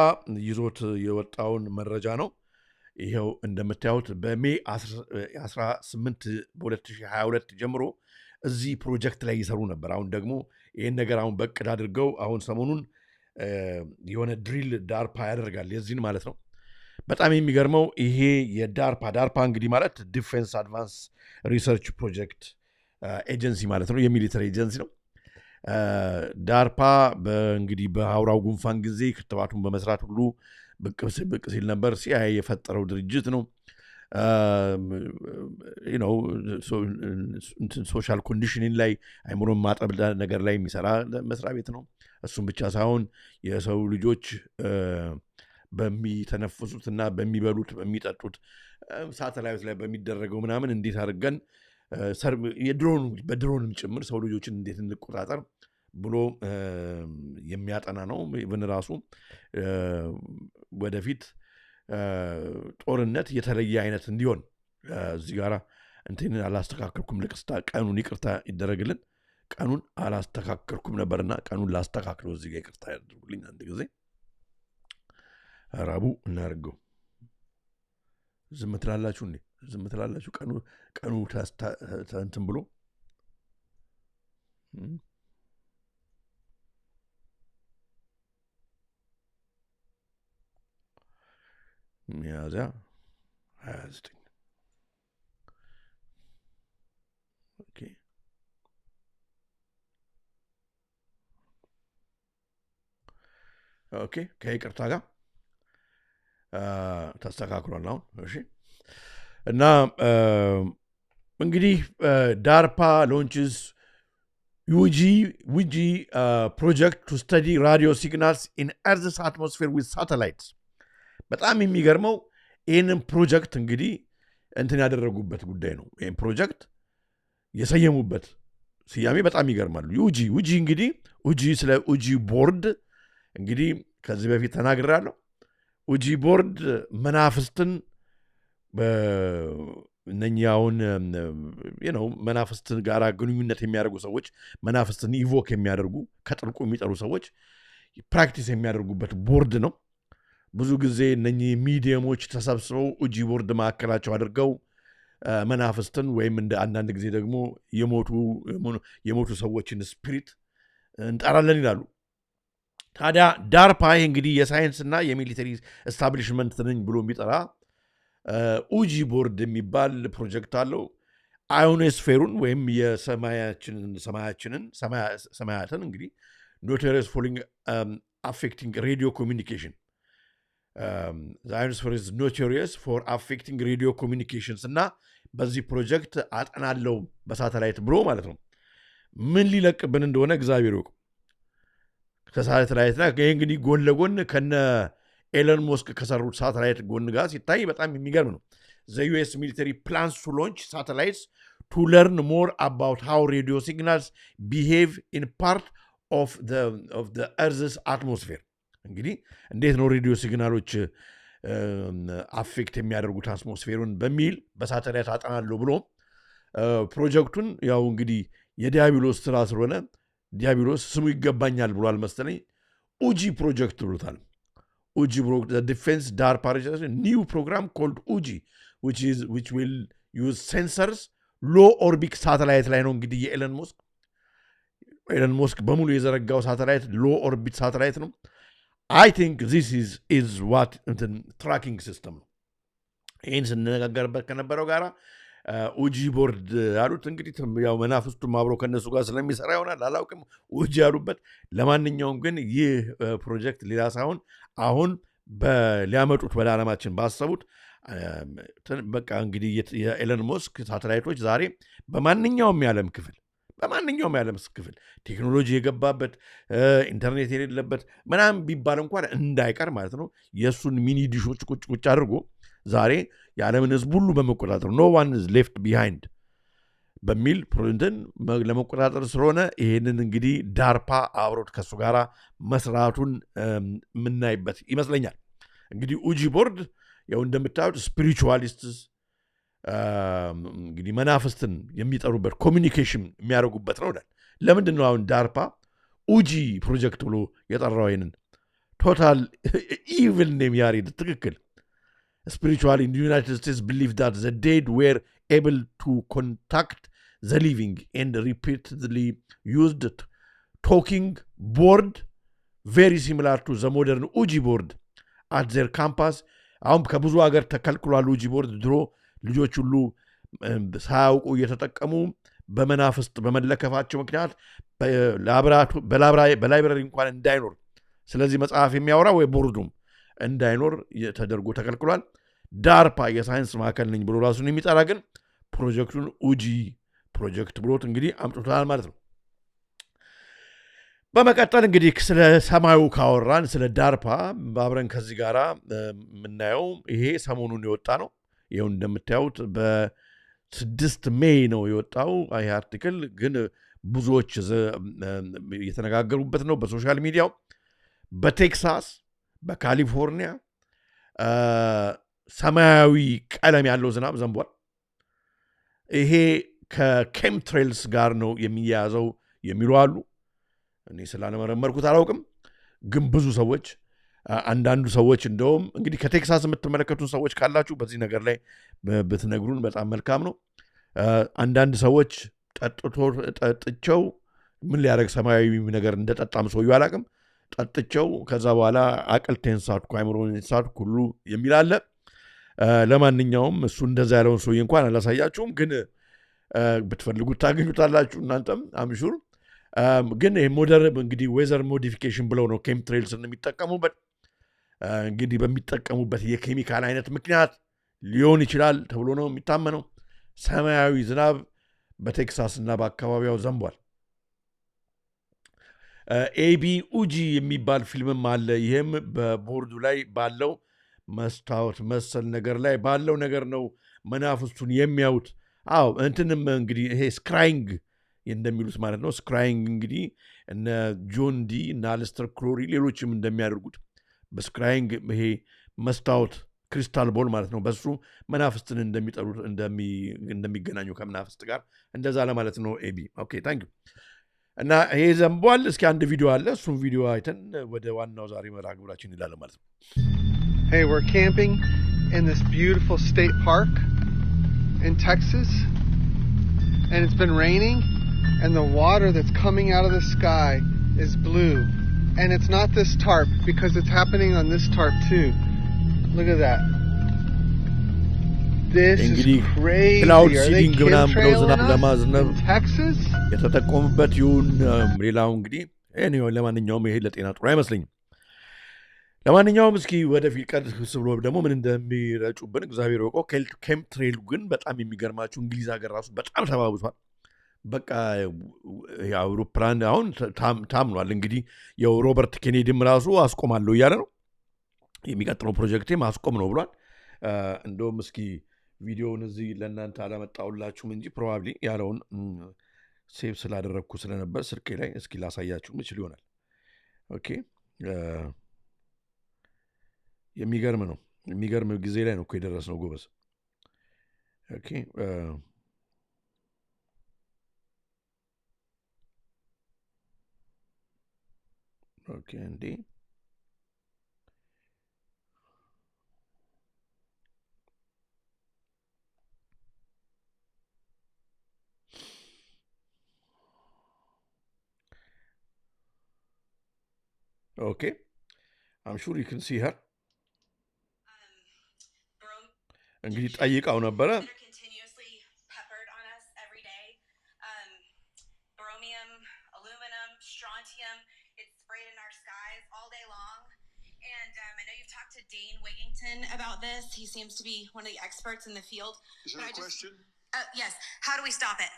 ይዞት የወጣውን መረጃ ነው። ይሄው እንደምታዩት በሜይ 18 በ2022 ጀምሮ እዚህ ፕሮጀክት ላይ ይሰሩ ነበር። አሁን ደግሞ ይህን ነገር አሁን በቅድ አድርገው አሁን ሰሞኑን የሆነ ድሪል ዳርፓ ያደርጋል የዚህን ማለት ነው። በጣም የሚገርመው ይሄ ዳርፓ እንግዲህ ማለት ዲፌንስ አድቫንስ ሪሰርች ፕሮጀክት ኤጀንሲ ማለት ነው። የሚሊተሪ ኤጀንሲ ነው። ዳርፓ እንግዲህ በአውራው ጉንፋን ጊዜ ክትባቱን በመስራት ሁሉ ብቅ ሲል ነበር። ሲአይኤ የፈጠረው ድርጅት ነው። ሶሻል ኮንዲሽኒንግ ላይ አይምሮን ማጠብ ነገር ላይ የሚሰራ መስሪያ ቤት ነው። እሱም ብቻ ሳይሆን የሰው ልጆች በሚተነፍሱትና በሚበሉት በሚጠጡት ሳተላይት ላይ በሚደረገው ምናምን እንዴት አድርገን በድሮንም ጭምር ሰው ልጆችን እንዴት እንቆጣጠር ብሎ የሚያጠና ነው። ብን ራሱ ወደፊት ጦርነት የተለየ አይነት እንዲሆን እዚህ ጋር እንትን አላስተካከልኩም ቀኑን ይቅርታ ይደረግልን። ቀኑን አላስተካከልኩም ነበርና ቀኑን ላስተካክለው እዚህ ጋር ይቅርታ ያደርጉልኝ አንድ ጊዜ ረቡ እናርገው። ዝም ትላላችሁ እንዴ? ዝም ትላላችሁ? ቀኑ እንትን ብሎ ሚያዝያ 29 ኦኬ። ከይቅርታ ጋር ተስተካክሏል አሁን። እሺ። እና እንግዲህ ዳርፓ ሎንችስ ዩጂ ፕሮጀክት ቱ ስተዲ ራዲዮ ሲግናልስ ኢን ኤርዝስ አትሞስፌር ዊዝ ሳተላይትስ። በጣም የሚገርመው ይህንን ፕሮጀክት እንግዲህ እንትን ያደረጉበት ጉዳይ ነው። ይህን ፕሮጀክት የሰየሙበት ስያሜ በጣም ይገርማሉ። ዩጂ እንግዲህ ስለ ኡጂ ቦርድ እንግዲህ ከዚህ በፊት ተናግሬያለሁ። ኡጂ ቦርድ መናፍስትን እነኛውን መናፍስትን ጋር ግንኙነት የሚያደርጉ ሰዎች መናፍስትን ኢቮክ የሚያደርጉ ከጥልቁ የሚጠሩ ሰዎች ፕራክቲስ የሚያደርጉበት ቦርድ ነው። ብዙ ጊዜ እነኚህ ሚዲየሞች ተሰብስበው ኡጂ ቦርድ ማዕከላቸው አድርገው መናፍስትን ወይም እንደ አንዳንድ ጊዜ ደግሞ የሞቱ ሰዎችን ስፒሪት እንጠራለን ይላሉ። ታዲያ ዳርፓ እንግዲህ የሳይንስና የሚሊተሪ ኤስታብሊሽመንት ነኝ ብሎ የሚጠራ ኡጂ ቦርድ የሚባል ፕሮጀክት አለው። አዮኖስፌሩን ወይም ሰማያትን እንግዲህ ኖቶሪየስ ፎሊንግ አፌክቲንግ ሬዲዮ ኮሚኒኬሽን the ionosphere is notorious for affecting radio communications እና በዚህ ፕሮጀክት አጠናለው በሳተላይት ብሎ ማለት ነው ምን ሊለቅብን እንደሆነ እግዚአብሔር ይወቅ ከሳተላይት ላይ እንግዲህ ጎን ለጎን ከነ ኤለን ሞስክ ከሰሩት ሳተላይት ጎን ጋር ሲታይ በጣም የሚገርም ነው the US military plans to launch satellites to learn more about how radio signals behave in part of the Earth's atmosphere እንግዲህ እንዴት ነው ሬዲዮ ሲግናሎች አፌክት የሚያደርጉት አትሞስፌሩን በሚል በሳተላይት አጠናለው ብሎ ፕሮጀክቱን ያው እንግዲህ የዲያብሎስ ስራ ስለሆነ ዲያብሎስ ስሙ ይገባኛል ብሏል መሰለኝ ኡጂ ፕሮጀክት ብሎታል ኡጂ the defense DARPA new program called UJI which will use sensors low orbit satellite ላይ ነው እንግዲህ የኤለን ሞስክ በሙሉ የዘረጋው ሳተላይት ሎ ኦርቢት ሳተላይት ነው I think this is what the tracking system ይህን ስንነጋገርበት ከነበረው ጋራ ኡጂ ቦርድ ያሉት እንግዲህ ያው መናፍስቱም አብሮ ከነሱ ጋር ስለሚሰራ ይሆናል አላውቅም ኡጂ ያሉበት ለማንኛውም ግን ይህ ፕሮጀክት ሌላ ሳይሆን አሁን ሊያመጡት በዓለማችን ባሰቡት በቃ እንግዲህ የኤለን ሞስክ ሳተላይቶች ዛሬ በማንኛውም የዓለም ክፍል ቴክኖሎጂ የገባበት ኢንተርኔት የሌለበት ምናምን ቢባል እንኳን እንዳይቀር ማለት ነው የሱን ሚኒ ዲሾች ቁጭ አድርጎ ዛሬ የዓለምን ህዝብ ሁሉ በመቆጣጠር no one is left behind በሚል ፕሮጀክትን ለመቆጣጠር ስለሆነ ይሄንን እንግዲህ ዳርፓ አብሮት ከሱ ጋራ መስራቱን ምናይበት ይመስለኛል እንግዲህ ኡጂ ቦርድ ያው እንደምታዩት ስፒሪቹዋሊስትስ እንግዲህ መናፍስትን የሚጠሩበት ኮሚኒኬሽን የሚያደርጉበት ነው ለምንድን ነው አሁን ዳርፓ ኡጂ ፕሮጀክት ብሎ የጠራው ይሄንን ቶታል ኢቪል ኔም ያሪድ ትክክል spiritually in the United States believe that the dead were able to contact the living and repeatedly used talking board very similar to the modern Ouija board at their campus አሁን ከብዙ ሀገር ተከልክሏል ኡጂ ቦርድ ድሮ ልጆች ሁሉ ሳያውቁ እየተጠቀሙ በመናፍስት በመለከፋቸው ምክንያት በላይብረሪ እንኳን እንዳይኖር ስለዚህ መጽሐፍ የሚያወራ ወይ ቦርዱም እንዳይኖር ተደርጎ ተከልክሏል ዳርፓ የሳይንስ ማዕከል ነኝ ብሎ ራሱን የሚጠራ ግን ፕሮጀክቱን ኡጂ ፕሮጀክት ብሎት እንግዲህ አምጥቷል ማለት ነው በመቀጠል እንግዲህ ስለ ሰማዩ ካወራን ስለ ዳርፓ ባብረን ከዚህ ጋራ ምናየው ይሄ ሰሞኑን የወጣ ነው ይሄው እንደምታዩት በ6 ሜይ ነው የወጣው ይሄ አርቲክል ግን ብዙዎች የተነጋገሩበት ነው በሶሻል ሚዲያው በቴክሳስ በካሊፎርኒያ ሰማያዊ ቀለም ያለው ዝናብ ዘንቧል ይሄ ከኬምትሬልስ ጋር ነው የሚያያዘው የሚሉ አሉ እኔ ስላልመረመርኩት አላውቅም ግን ብዙ ሰዎች አንዳንዱ ሰዎች እንደውም እንግዲህ ከቴክሳስ የምትመለከቱን ሰዎች ካላችሁ በዚህ ነገር ላይ ብትነግሩን በጣም መልካም ነው አንዳንድ ሰዎች ጠጥቸው ምን ሊያደርግ ሰማያዊ ነገር እንደጠጣም ሰው ያላቅም ጠጥቸው ከዛ በኋላ አቀልቴን ሳትኩ አይምሮን ሳትኩ ሁሉ የሚላለ ለማንኛውም እሱ እንደዛ ያለውን ሰው እንኳን አላሳያችሁም ግን ብትፈልጉት ታገኙታላችሁ እናንተም አምሹር ግን ሞደርን እንግዲህ ዌዘር ሞዲፊኬሽን ብለው ነው ኬምትሬልስን የሚጠቀሙበት እንግዲህ በሚጠቀሙበት የኬሚካል አይነት ምክንያት ሊሆን ይችላል ተብሎ ነው የሚታመነው ሰማያዊ ዝናብ በቴክሳስ እና በአካባቢው ዘንቧል ኤቢ ኡጂ የሚባል ፊልምም አለ ይሄም በቦርዱ ላይ ባለው መስታወት መሰል ነገር ላይ ባለው ነገር ነው መናፍስቱን የሚያዩት አዎ እንትንም እንግዲህ ይሄ ስክራይንግ እንደሚሉት ማለት ነው ስክራይንግ እንግዲህ እነ ጆን ዲ እና አልስተር ክሮሪ ሌሎችም እንደሚያደርጉት በስክራይንግ ይሄ መስታወት ክሪስታል ቦል ማለት ነው በሱ መናፍስትን እንደሚጠሩት እንደሚገናኙ ከመናፍስት ጋር እንደዛ ለማለት ነው ኤቢ ኦኬ ታንክ ዩ እና ይሄ ዘንቧል እስኪ አንድ ቪዲዮ አለ እሱን ቪዲዮ አይተን ወደ ዋናው ዛሬ መርሃ ግብራችን እንላለን ማለት ነው Hey, we're camping in this beautiful state park in Texas and it's been raining and the water that's coming out of the sky is blue and it's not this tarp because it's happening on this tarp too. Look at that. This is crazy. Cloud Are they seeding chemtrailing in Texas? የተጠቀሙበት ይሁን ሌላው እንግዲህ ለማንኛውም ይሄ ለጤና ጥሩ አይመስለኝም ለማንኛውም እስኪ ወደፊት ቀድስ ብሎ ደግሞ ምን እንደሚረጩብን እግዚአብሔር ያውቀው። ኬምትሬሉ ግን በጣም የሚገርማችሁ እንግሊዝ ሀገር ራሱ በጣም ተባብሷል። በቃ የአውሮፕላን አሁን ታምኗል። እንግዲህ ያው ሮበርት ኬኔዲም ራሱ አስቆማለሁ እያለ ነው። የሚቀጥለው ፕሮጀክቴ ማስቆም ነው ብሏል። እንደውም እስኪ ቪዲዮውን እዚህ ለእናንተ አላመጣሁላችሁም እንጂ ፕሮባብሊ ያለውን ሴቭ ስላደረግኩ ስለነበር ስልኬ ላይ እስኪ ላሳያችሁ ምችል ይሆናል። ኦኬ የሚገርም ነው። የሚገርም ጊዜ ላይ ነው እኮ የደረስነው ጎበዝ። ኦኬ ኦኬ እንዴ okay, I'm sure you can see her. እንግዲህ ጠይቃው ነበረ። To Dane Wigington about this. He seems to be one of the experts in the field. Is there a question? Yes. How do we stop it?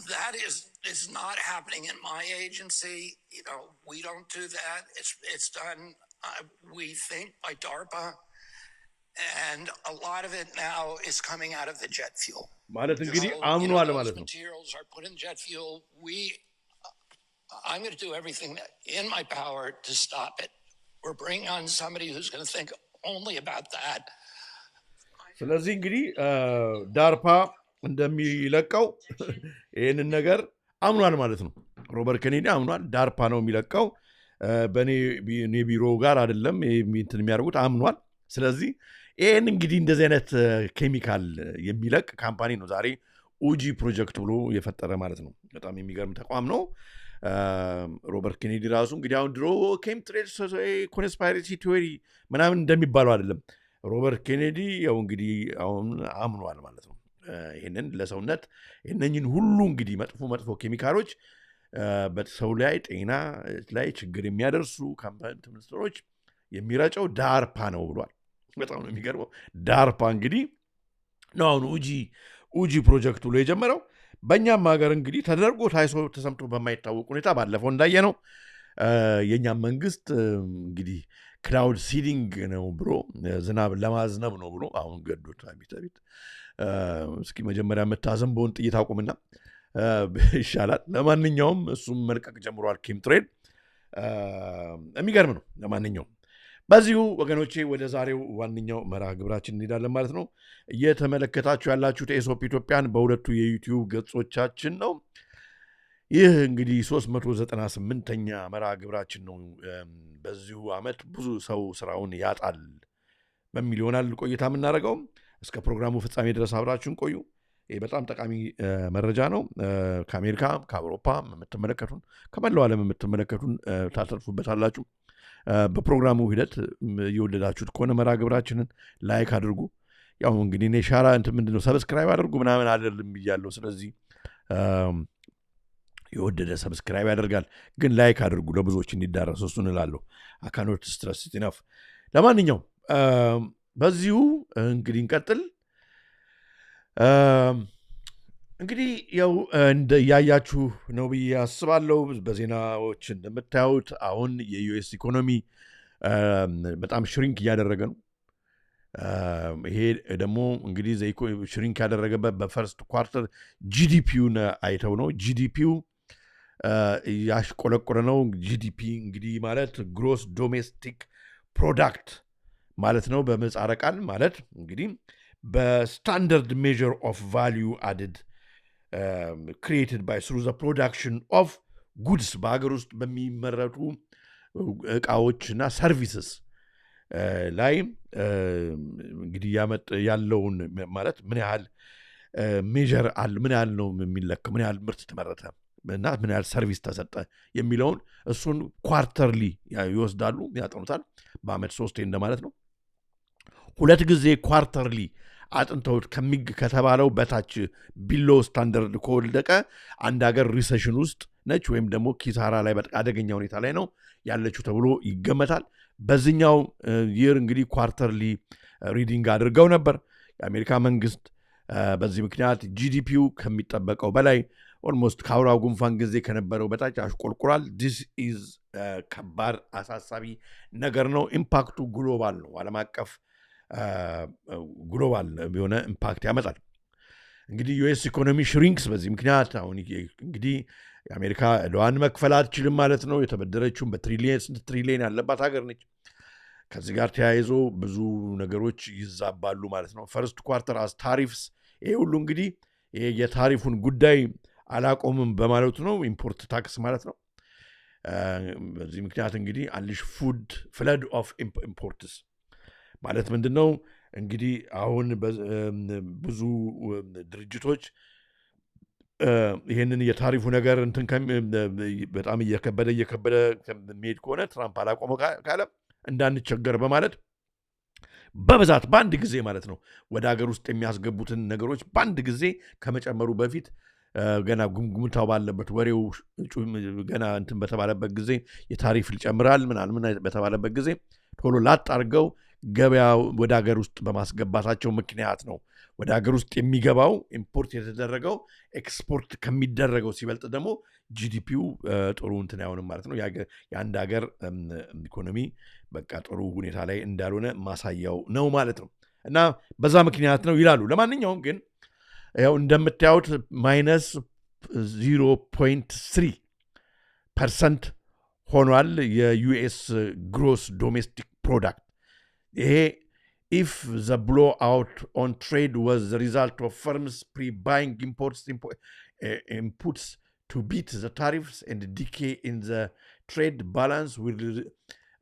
That is not happening in my agency. You know, we don't do that. It's done, we think, by DARPA, and a lot of it now is coming out of the jet fuel. Those materials are put in jet fuel. I'm going to do everything in my power to stop it. We're bringing on somebody who's going to think only about that. ስለዚህ እንግዲህ ዳርፓ እንደሚለቀው ይህንን ነገር አምኗል ማለት ነው። ሮበርት ኬኔዲ አምኗል። ዳርፓ ነው የሚለቀው፣ በኔ ቢሮ ጋር አይደለም እንትን የሚያደርጉት አምኗል። ስለዚህ ይህን እንግዲህ እንደዚህ አይነት ኬሚካል የሚለቅ ካምፓኒ ነው ዛሬ ኡጂ ፕሮጀክት ብሎ የፈጠረ ማለት ነው። በጣም የሚገርም ተቋም ነው። ሮበርት ኬኔዲ ራሱ እንግዲህ አሁን ድሮ ኬምትሬል ኮንስፓይረሲ ቲዎሪ ምናምን እንደሚባለው አይደለም። ሮበርት ኬኔዲ ያው እንግዲህ አሁን አምኗል ማለት ነው። ይህንን ለሰውነት እነኝን ሁሉ እንግዲህ መጥፎ ኬሚካሎች በሰው ላይ ጤና ላይ ችግር የሚያደርሱ ካምፓኒ ሚኒስትሮች የሚረጨው ዳርፓ ነው ብሏል። በጣም ነው የሚገርመው። ዳርፓ እንግዲህ ነው አሁን ኡጂ ፕሮጀክቱ ላይ የጀመረው። በእኛም ሀገር እንግዲህ ተደርጎ ታይቶ ተሰምቶ በማይታወቅ ሁኔታ ባለፈው እንዳየ ነው የእኛም መንግስት እንግዲህ ክላውድ ሲዲንግ ነው ብሎ ዝናብ ለማዝነብ ነው ብሎ አሁን ገዶት አቤት እስኪ መጀመሪያ የምታዘንበውን ጥይት አቁምና ይሻላል። ለማንኛውም እሱም መልቀቅ ጀምሯል ኬምትሬል። የሚገርም ነው። ለማንኛውም በዚሁ ወገኖቼ ወደ ዛሬው ዋነኛው መርሃ ግብራችን እንሄዳለን ማለት ነው። እየተመለከታችሁ ያላችሁት ኤሶፕ ኢትዮጵያን በሁለቱ የዩቲዩብ ገጾቻችን ነው። ይህ እንግዲህ 398ኛ መርሃ ግብራችን ነው። በዚሁ ዓመት ብዙ ሰው ስራውን ያጣል በሚል ይሆናል ቆይታ የምናደርገው። እስከ ፕሮግራሙ ፍጻሜ ድረስ አብራችሁን ቆዩ። ይህ በጣም ጠቃሚ መረጃ ነው። ከአሜሪካ ከአውሮፓ የምትመለከቱን ከመላው ዓለም የምትመለከቱን ታተርፉበታላችሁ። በፕሮግራሙ ሂደት እየወደዳችሁት ከሆነ መርሃ ግብራችንን ላይክ አድርጉ። ያው እንግዲህ እኔ ሻራ ምንድነው ሰብስክራይብ አድርጉ ምናምን አይደለም ብያለሁ። ስለዚህ የወደደ ሰብስክራይብ ያደርጋል፣ ግን ላይክ አድርጉ ለብዙዎች እንዲዳረሱ እሱን እላለሁ። አካኖት ስትረስ ኢናፍ። ለማንኛውም በዚሁ እንግዲህ እንቀጥል። እንግዲህ ያው ያያችሁ ነው ብዬ አስባለሁ። በዜናዎች እንደምታዩት አሁን የዩኤስ ኢኮኖሚ በጣም ሽሪንክ እያደረገ ነው። ይሄ ደግሞ እንግዲህ ሽሪንክ ያደረገበት በፈርስት ኳርተር ጂዲፒውን አይተው ነው። ጂዲፒው ያሽቆለቆለ ነው። ጂዲፒ እንግዲህ ማለት ግሮስ ዶሜስቲክ ፕሮዳክት ማለት ነው በምህጻረ ቃል። ማለት እንግዲህ በስታንዳርድ ሜዥር ኦፍ ቫሊዩ አድድ ክሪኤትድ ባይ ስሩ ዘ ፕሮዳክሽን ኦፍ ጉድስ በሀገር ውስጥ በሚመረቱ እቃዎችና ሰርቪስስ ላይ እንግዲህ ያለውን ማለት ምን ያህል ሜዥር አለ፣ ምን ያህል ነው የሚለክ፣ ምን ያህል ምርት ተመረተ እና ምን ያህል ሰርቪስ ተሰጠ የሚለውን እሱን ኳርተርሊ ይወስዳሉ፣ ያጠኑታል። በአመት 3 እንደማለት ነው። 2 ጊዜ ኳርተርሊ አጥንተውት ከተባለው በታች ቢሎ ስታንዳርድ ከወደቀ አንድ ሀገር ሪሴሽን ውስጥ ነች ወይም ደግሞ ኪሳራ ላይ በጣም አደገኛ ሁኔታ ላይ ነው ያለችው ተብሎ ይገመታል። በዚህኛው ይር እንግዲህ ኳርተርሊ ሪዲንግ አድርገው ነበር የአሜሪካ መንግስት። በዚህ ምክንያት ጂዲፒው ከሚጠበቀው በላይ ኦልሞስት ከአውራው ጉንፋን ጊዜ ከነበረው በታች አሽቆልቁሏል። ዲስ ኢዝ ከባድ አሳሳቢ ነገር ነው። ኢምፓክቱ ግሎባል ነው። ዓለም አቀፍ ግሎባል የሆነ ኢምፓክት ያመጣል። እንግዲህ ዩኤስ ኢኮኖሚ ሽሪንክስ በዚህ ምክንያት አሁን እንግዲህ የአሜሪካ ዕዳዋን መክፈል አትችልም ማለት ነው። የተበደረችውን በትሪሊየን ትሪሊየን ያለባት ሀገር ነች። ከዚህ ጋር ተያይዞ ብዙ ነገሮች ይዛባሉ ማለት ነው። ፈርስት ኳርተር አስ ታሪፍስ ይሄ ሁሉ እንግዲህ የታሪፉን ጉዳይ አላቆምም በማለቱ ነው። ኢምፖርት ታክስ ማለት ነው። በዚህ ምክንያት እንግዲህ አንሊሽ ፉድ ፍለድ ኦፍ ኢምፖርትስ ማለት ምንድን ነው? እንግዲህ አሁን ብዙ ድርጅቶች ይህንን የታሪፉ ነገር እንትን በጣም እየከበደ የሚሄድ ከሆነ ትራምፕ አላቆመ ካለ እንዳንቸገር በማለት በብዛት በአንድ ጊዜ ማለት ነው ወደ ሀገር ውስጥ የሚያስገቡትን ነገሮች በአንድ ጊዜ ከመጨመሩ በፊት ገና ጉምጉምታው ባለበት ወሬው ገና እንትን በተባለበት ጊዜ የታሪፍ ይጨምራል ምናምን በተባለበት ጊዜ ቶሎ ላጥ አድርገው ገበያ ወደ ሀገር ውስጥ በማስገባታቸው ምክንያት ነው ወደ ሀገር ውስጥ የሚገባው ኢምፖርት የተደረገው ኤክስፖርት ከሚደረገው ሲበልጥ ደግሞ ጂዲፒው ጥሩ እንትን አይሆንም ማለት ነው። የአንድ ሀገር ኢኮኖሚ በቃ ጥሩ ሁኔታ ላይ እንዳልሆነ ማሳያው ነው ማለት ነው። እና በዛ ምክንያት ነው ይላሉ። ለማንኛውም ግን ያው እንደምታዩት ማይነስ 0.3% ሆኗል የዩኤስ ግሮስ ዶሜስቲክ ፕሮዳክት። ይሄ if the blowout on trade was the result of firms pre-buying inputs to beat the tariffs and decay in the trade balance will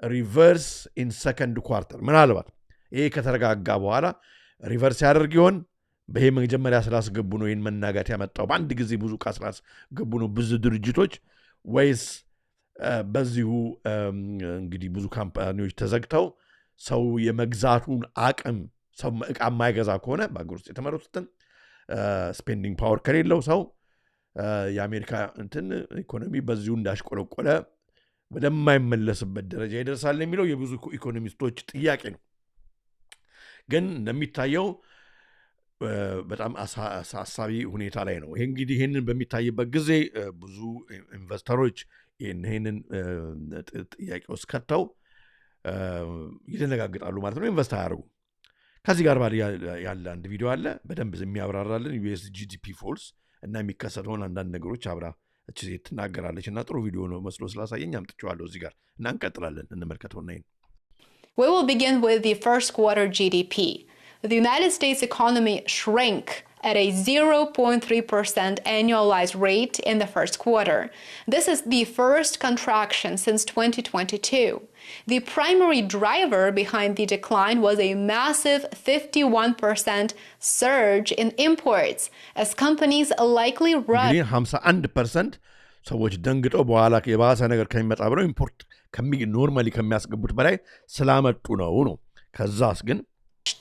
reverse in second quarter. ምናልባት ይሄ ከተረጋጋ በኋላ ሪቨርስ ያደርግ ይሆን? በይሄ መጀመሪያ ስላስገቡ ነው ይሄን መናጋት ያመጣው በአንድ ጊዜ ብዙ ስላስገቡ ነው ብዙ ድርጅቶች ወይስ በዚሁ እንግዲህ ብዙ ካምፓኒዎች ተዘግተው ሰው የመግዛቱን አቅም ሰው ዕቃ የማይገዛ ከሆነ በአገር ውስጥ የተመረቱትን ስፔንዲንግ ፓወር ከሌለው ሰው የአሜሪካ እንትን ኢኮኖሚ በዚሁ እንዳሽቆለቆለ ወደማይመለስበት ደረጃ ይደርሳል የሚለው የብዙ ኢኮኖሚስቶች ጥያቄ ነው። ግን እንደሚታየው በጣም አሳሳቢ ሁኔታ ላይ ነው። ይሄ እንግዲህ ይሄንን በሚታይበት ጊዜ ብዙ ኢንቨስተሮች ይሄንን ጥያቄ ውስጥ ከተው ይደነጋግጣሉ ማለት ነው። ኢንቨስት አያደርጉ። ከዚህ ጋር ያለ አንድ ቪዲዮ አለ በደንብ የሚያብራራልን ዩኤስ ጂዲፒ ፎልስ እና የሚከሰተውን አንዳንድ ነገሮች አብራ እቺ ሴት ትናገራለች እና ጥሩ ቪዲዮ ነው መስሎ ስላሳየኝ አምጥቼዋለሁ እዚህ ጋር እና እንቀጥላለን እንመልከተውና ይሄን We will begin with the first quarter GDP. The United States economy shrank at a 0.3% annualized rate in the first quarter. This is the first contraction since 2022. The primary driver behind the decline was a massive 51% surge in imports, as companies likely run 51% ሰዎች ደንግጠው በኋላ የባሰ ነገር ከሚመጣ ብለው ኢምፖርት ኖርማሊ ከሚያስገቡት በላይ ስላመጡ ነው። ከዛስ ግን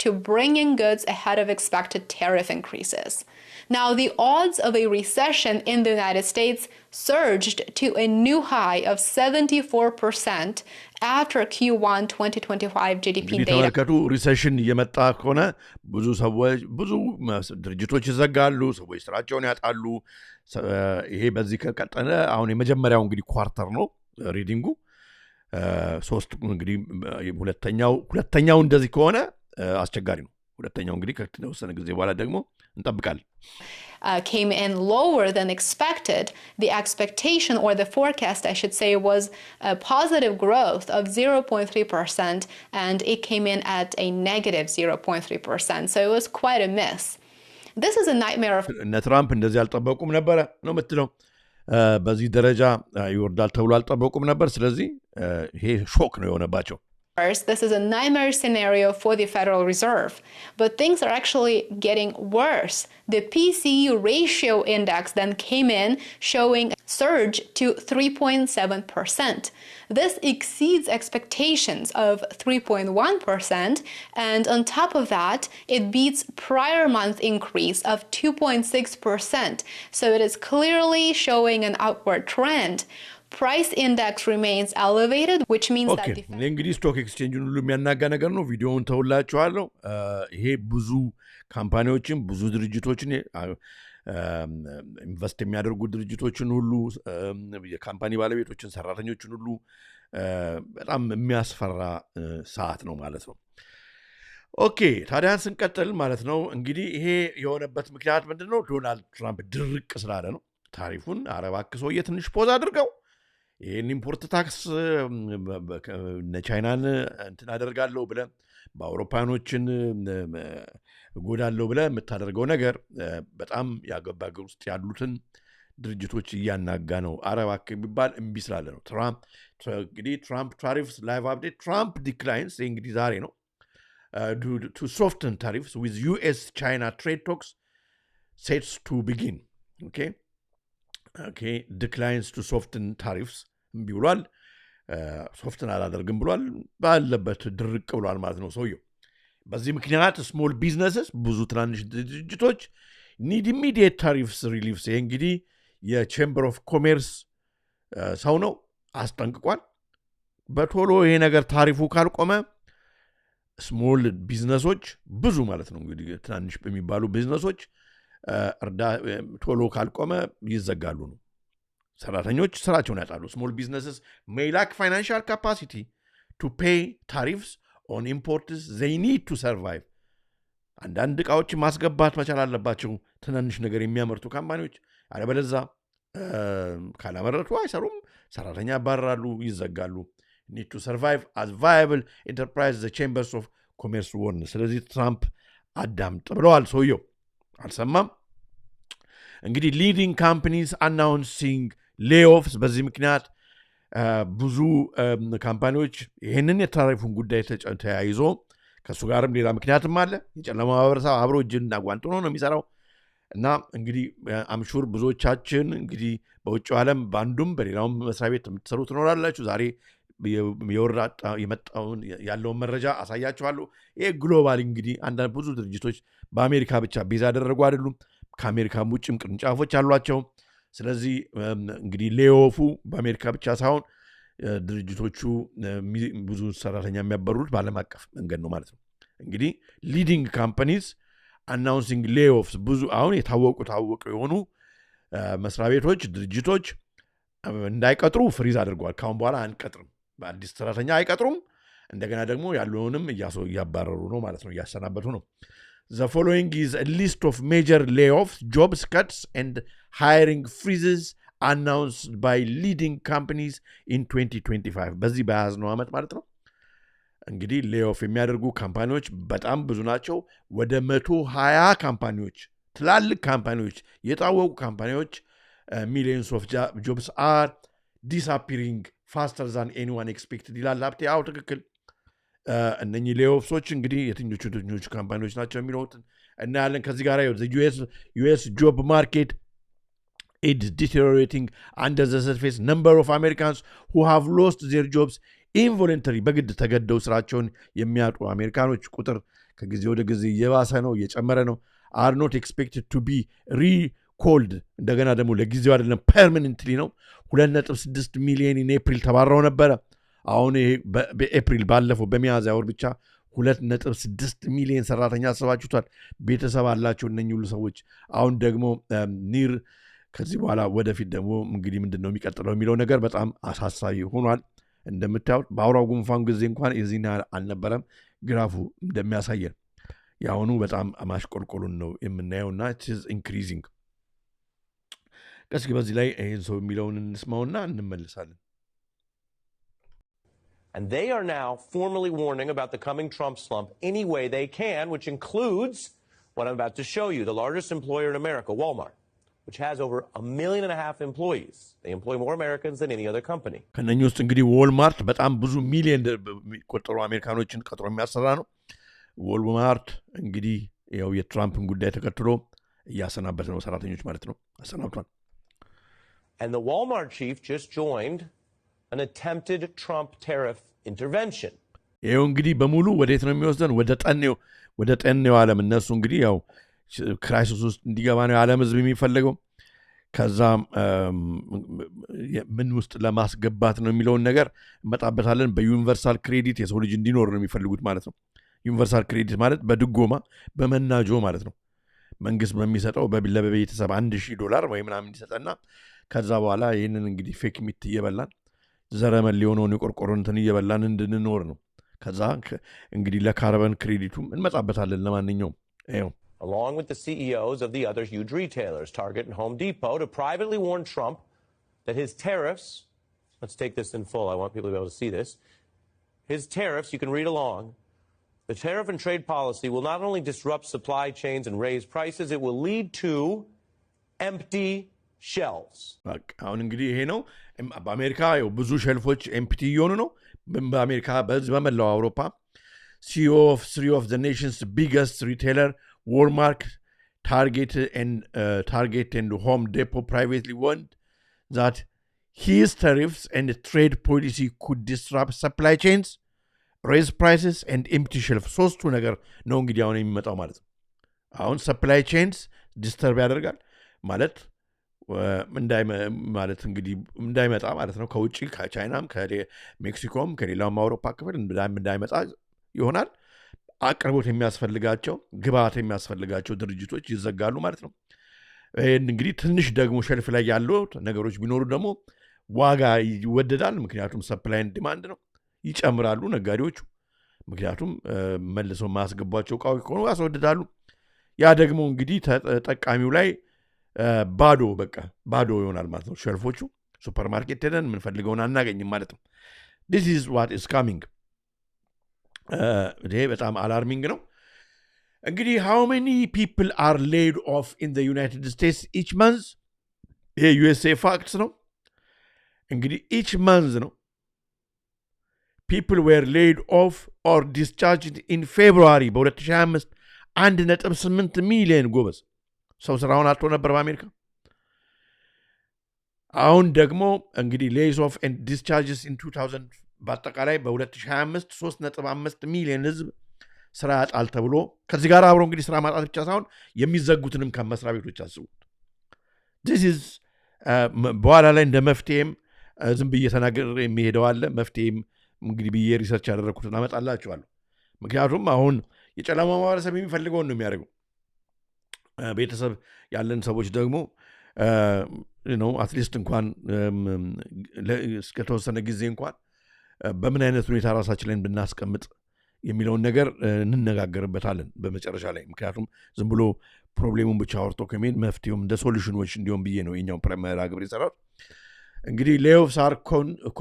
to bring in goods ahead of expected tariff increases. Now, the odds of a recession in the United States surged to a new high of 74% after Q1 2025 GDP data. ተመልከቱ ሪሴሽን እየመጣ ከሆነ ብዙ ድርጅቶች ይዘጋሉ፣ ሰዎች ስራቸውን ያጣሉ። ይሄ በዚህ ከቀጠለ አሁን የመጀመሪያው እንግዲህ ኳርተር ነው ሪዲንጉ ሶስት እንግዲህ ሁለተኛው እንደዚህ ከሆነ አስቸጋሪ ነው። ሁለተኛው እንግዲህ ከተወሰነ ጊዜ በኋላ ደግሞ እንጠብቃለን። Came in lower than expected. The expectation or the forecast, I should say, was a positive growth of 0.3%, and it came in at a negative 0.3%. So it was quite a miss. This is a nightmare of... ትራምፕ እንደዚህ አልጠበቁም ነበረ ነው የምትለው። በዚህ ደረጃ ይወርዳል ተብሎ አልጠበቁም ነበር። ስለዚህ ይሄ ሾክ ነው የሆነባቸው። This is a nightmare scenario for the Federal Reserve, but things are actually getting worse. The PCE ratio index then came in showing a surge to 3.7%. This exceeds expectations of 3.1%, and on top of that, it beats prior month increase of 2.6%, so it is clearly showing an upward trend. Price index remains elevated, which means that እንግዲህ ስቶክ ኤክስቼንጅን ሁሉ የሚያናጋ ነገር ነው። ቪዲዮውን ተውላችኋለሁ። ይሄ ብዙ ካምፓኒዎችን ብዙ ድርጅቶችን ኢንቨስት የሚያደርጉ ድርጅቶችን ሁሉ የካምፓኒ ባለቤቶችን ሰራተኞችን ሁሉ በጣም የሚያስፈራ ሰዓት ነው ማለት ነው። ኦኬ ታዲያ ስንቀጥል ማለት ነው እንግዲህ ይሄ የሆነበት ምክንያት ምንድነው? ዶናልድ ትራምፕ ድርቅ ስላለ ነው። ታሪፉን አረባክሶ የትንሽ ፖዝ አድርገው ይህን ኢምፖርት ታክስ ቻይናን እንትን አደርጋለሁ ብለ በአውሮፓኖችን ጎዳለሁ ብለ የምታደርገው ነገር በጣም ያገባ ሀገር ውስጥ ያሉትን ድርጅቶች እያናጋ ነው። አረባክ የሚባል እምቢ ስላለ ነው። እንግዲህ ትራምፕ ታሪፍስ ላይቭ አፕዴት ትራምፕ ዲክላይንስ እንግዲህ ዛሬ ነው to soften tariffs with US-China trade talks sets to begin. Okay, declines to soften tariffs ብሏል። ሶፍትን አላደርግም ብሏል። ባለበት ድርቅ ብሏል ማለት ነው ሰውየው። በዚህ ምክንያት ስሞል ቢዝነስስ ብዙ ትናንሽ ድርጅቶች ኒድ ኢሚዲየት ታሪፍስ ሪሊፍስ። ይሄ እንግዲህ የቼምበር ኦፍ ኮሜርስ ሰው ነው አስጠንቅቋል። በቶሎ ይሄ ነገር ታሪፉ ካልቆመ ስሞል ቢዝነሶች ብዙ ማለት ነው እንግዲህ ትናንሽ በሚባሉ ቢዝነሶች ቶሎ ካልቆመ ይዘጋሉ ነው። ሰራተኞች ስራቸውን ያጣሉ። ስሞል ቢዝነስስ may lack financial capacity to pay tariffs on imports they need to survive. አንዳንድ ዕቃዎች ማስገባት መቻል አለባቸው ትናንሽ ነገር የሚያመርቱ ካምፓኒዎች። አለበለዚያ ካላመረቱ አይሰሩም፣ ሰራተኛ ያባራሉ፣ ይዘጋሉ። need to survive as viable enterprise the chambers of commerce warn. ስለዚህ ትራምፕ አዳምጥ ብለዋል ሰውየው። አልሰማም። እንግዲህ ሊዲንግ ካምፓኒስ አናውንሲንግ ሌኦፍስ። በዚህ ምክንያት ብዙ ካምፓኒዎች ይህንን የታሪፉን ጉዳይ ተያይዞ ከእሱ ጋርም ሌላ ምክንያትም አለ። የጨለማ ማህበረሰብ አብሮ እጅና ጓንት ሆኖ ነው የሚሰራው እና እንግዲህ አምሹር ብዙዎቻችን እንግዲህ በውጭው ዓለም በአንዱም በሌላውም መስሪያ ቤት የምትሰሩ ትኖራላችሁ። ዛሬ የመጣውን ያለውን መረጃ አሳያችኋለሁ። ይሄ ግሎባል እንግዲህ አንዳንድ ብዙ ድርጅቶች በአሜሪካ ብቻ ቤዝ ያደረጉ አይደሉም። ከአሜሪካም ውጭም ቅርንጫፎች አሏቸው። ስለዚህ እንግዲህ ሌኦፉ በአሜሪካ ብቻ ሳይሆን ድርጅቶቹ ብዙ ሰራተኛ የሚያበሩት በዓለም አቀፍ መንገድ ነው ማለት ነው። እንግዲህ ሊዲንግ ካምፓኒስ አናውንሲንግ ሌኦፍስ ብዙ አሁን የታወቁ የሆኑ መስሪያ ቤቶች ድርጅቶች እንዳይቀጥሩ ፍሪዝ አድርገዋል። ካሁን በኋላ አንቀጥርም፣ በአዲስ ሰራተኛ አይቀጥሩም። እንደገና ደግሞ ያለውንም እያባረሩ ነው ማለት ነው፣ እያሰናበቱ ነው። The following is a list of major layoffs, jobs cuts and hiring freezes announced by leading companies in 2025. በዚህ በያዝነው ዓመት ማለት ነው። እንግዲህ ሌኦፍ የሚያደርጉ ካምፓኒዎች በጣም ብዙ ናቸው። ወደ 120 ካምፓኒዎች፣ ትላልቅ ካምፓኒዎች፣ የታወቁ ካምፓኒዎች millions of jobs are disappearing faster than anyone expected ይላል ሀብቴ። አዎ ትክክል። እነኚህ ሌኦፍሶች እንግዲህ የትኞቹ ካምፓኒዎች ናቸው የሚለውትን እናያለን። ከዚህ ጋር ዩኤስ ጆብ ማርኬት is deteriorating under the surface. Number of Americans who have lost their jobs involuntarily በግድ ተገደው ስራቸውን የሚያጡ አሜሪካኖች ቁጥር ከጊዜ ወደ ጊዜ እየባሰ ነው፣ እየጨመረ ነው። are not expected to be recalled እንደገና ደግሞ ለጊዜው አይደለም permanently ነው። 2.6 ሚሊዮን ኤፕሪል ተባረው ነበረ። አሁን ይሄ በኤፕሪል ባለፈው በሚያዝያ ወር ብቻ 2.6 ሚሊዮን ሰራተኛ አሰባችሁታል። ቤተሰብ አላቸው እነኚህ ሁሉ ሰዎች። አሁን ደግሞ ኒር ከዚህ በኋላ ወደፊት ደግሞ እንግዲህ ምንድነው የሚቀጥለው የሚለው ነገር በጣም አሳሳቢ ሆኗል። እንደምታዩት በአውራው ጉንፋን ጊዜ እንኳን የዚህን አልነበረም ግራፉ እንደሚያሳየን። የአሁኑ በጣም ማሽቆልቆሉን ነው የምናየውና it is increasing። እስኪ በዚህ ላይ ይሄን ሰው የሚለውን እንስማውና እንመልሳለን። And they are now formally warning about the coming Trump slump any way they can, which includes what I'm about to show you, the largest employer in America, Walmart. which has over 1.5 million employees. They employ more Americans than any other company. ከነኚህ ውስጥ እንግዲህ ዎልማርት በጣም ብዙ ሚሊዮን የሚቆጠሩ አሜሪካኖችን ቀጥሮ የሚያሰራ ነው። ዎልማርት እንግዲህ ያው የትራምፕን ጉዳይ ተከትሎ እያሰናበተ ነው ሰራተኞች ማለት ነው። አሰናብቷል። And the Walmart chief just joined an attempted Trump tariff intervention. ይሄው እንግዲህ በሙሉ ወዴት ነው የሚወስደን? ወደ ጠኔው ዓለም። እነሱ እንግዲህ ያው ክራይሲስ ውስጥ እንዲገባ ነው የዓለም ህዝብ የሚፈልገው። ከዛም ምን ውስጥ ለማስገባት ነው የሚለውን ነገር እንመጣበታለን። በዩኒቨርሳል ክሬዲት የሰው ልጅ እንዲኖር ነው የሚፈልጉት ማለት ነው። ዩኒቨርሳል ክሬዲት ማለት በድጎማ በመናጆ ማለት ነው። መንግስት በሚሰጠው ለቤተሰብ $1,000 ወይ ምናምን ይሰጠና ከዛ በኋላ ይህንን እንግዲህ ፌክ ሚት እየበላን ዘረመል ሊሆነውን የቆርቆሮን እንትን እየበላን እንድንኖር ነው። ከዛ እንግዲህ ለካርበን ክሬዲቱም እንመጣበታለን። ለማንኛውም ይኸው along with the CEOs of the other huge retailers, Target and Home Depot, to privately warn Trump that his tariffs, let's take this in full, I want people to be able to see this, his tariffs, you can read along, the tariff and trade policy will not only disrupt supply chains and raise prices, it will lead to empty shelves. አሁን እንግዲህ ይሄ ነው። በአሜሪካ ብዙ ሸልፎች ኤምፕቲ እየሆኑ ነው። በአሜሪካ በመላው አውሮፓ CEO of 3 of the nation's biggest retailer, Walmart, Target and Home Depot privately warned that his tariffs and trade policy could disrupt supply chains, raise prices and empty shelves. ሶስቱ ነገር ነው እንግዲህ አሁን የሚመጣው ማለት ነው። አሁን supply chains disturb ያደርጋል ማለት ማለት እንግዲህ እንዳይመጣ ማለት ነው። ከውጪ ከቻይናም ከሜክሲኮም ከሌላውም አውሮፓ ክፍል እንዳይመጣ ይሆናል። አቅርቦት የሚያስፈልጋቸው ግብአት የሚያስፈልጋቸው ድርጅቶች ይዘጋሉ ማለት ነው። እንግዲህ ትንሽ ደግሞ ሸልፍ ላይ ያለው ነገሮች ቢኖሩ ደግሞ ዋጋ ይወደዳል። ምክንያቱም ሰፕላይ ኤንድ ዲማንድ ነው። ይጨምራሉ ነጋዴዎቹ። ምክንያቱም መልሰው ማስገባቸው እቃዎች ከሆኑ ያስወድዳሉ። ያ ደግሞ እንግዲህ ተጠቃሚው ላይ ባዶ ይሆናል ማለት ነው። ሸልፎቹ ሱፐርማርኬት ሄደን የምንፈልገውን አናገኝም ማለት ነው። this is what is coming. ይሄ በጣም አላርሚንግ ነው። እንግዲህ how many people are laid off in the United States each month? ይሄ USA facts ነው። እንግዲህ each month ነው people were laid off or discharged in February በ2025 1.8 ሚሊዮን ጎበዝ ሰው ስራውን አጥቶ ነበር በአሜሪካ። አሁን ደግሞ እንግዲህ lays off and discharges in 2000 በአጠቃላይ በ2025 3.5 ሚሊዮን ህዝብ ስራ ያጣል ተብሎ ከዚህ ጋር አብሮ እንግዲህ ስራ ማጣት ብቻ ሳይሆን የሚዘጉትንም ከመስሪያ ቤቶች አስቡት። this is በኋላ ላይ እንደ መፍትሄም ዝም ብዬ ተናገር የሚሄደው አለ። መፍትሄም እንግዲህ ብዬ ሪሰርች ያደረኩትን አመጣላችኋለሁ። ምክንያቱም አሁን የጨለማ ማህበረሰብ የሚፈልገውን ነው የሚያደርገው። ቤተሰብ ያለን ሰዎች ደግሞ አትሊስት እንኳን እስከተወሰነ ጊዜ እንኳን በምን አይነት ሁኔታ ራሳችን ላይ ብናስቀምጥ የሚለውን ነገር እንነጋገርበታለን በመጨረሻ ላይ። ምክንያቱም ዝም ብሎ ፕሮብሌሙን ብቻ አውርቶ ከመሄድ መፍትሄውም እንደ ሶሉሽኖች እንዲሆን ብዬ ነው የኛውን ፕራይመሪ ግብር ይሰራል። እንግዲህ layoffs are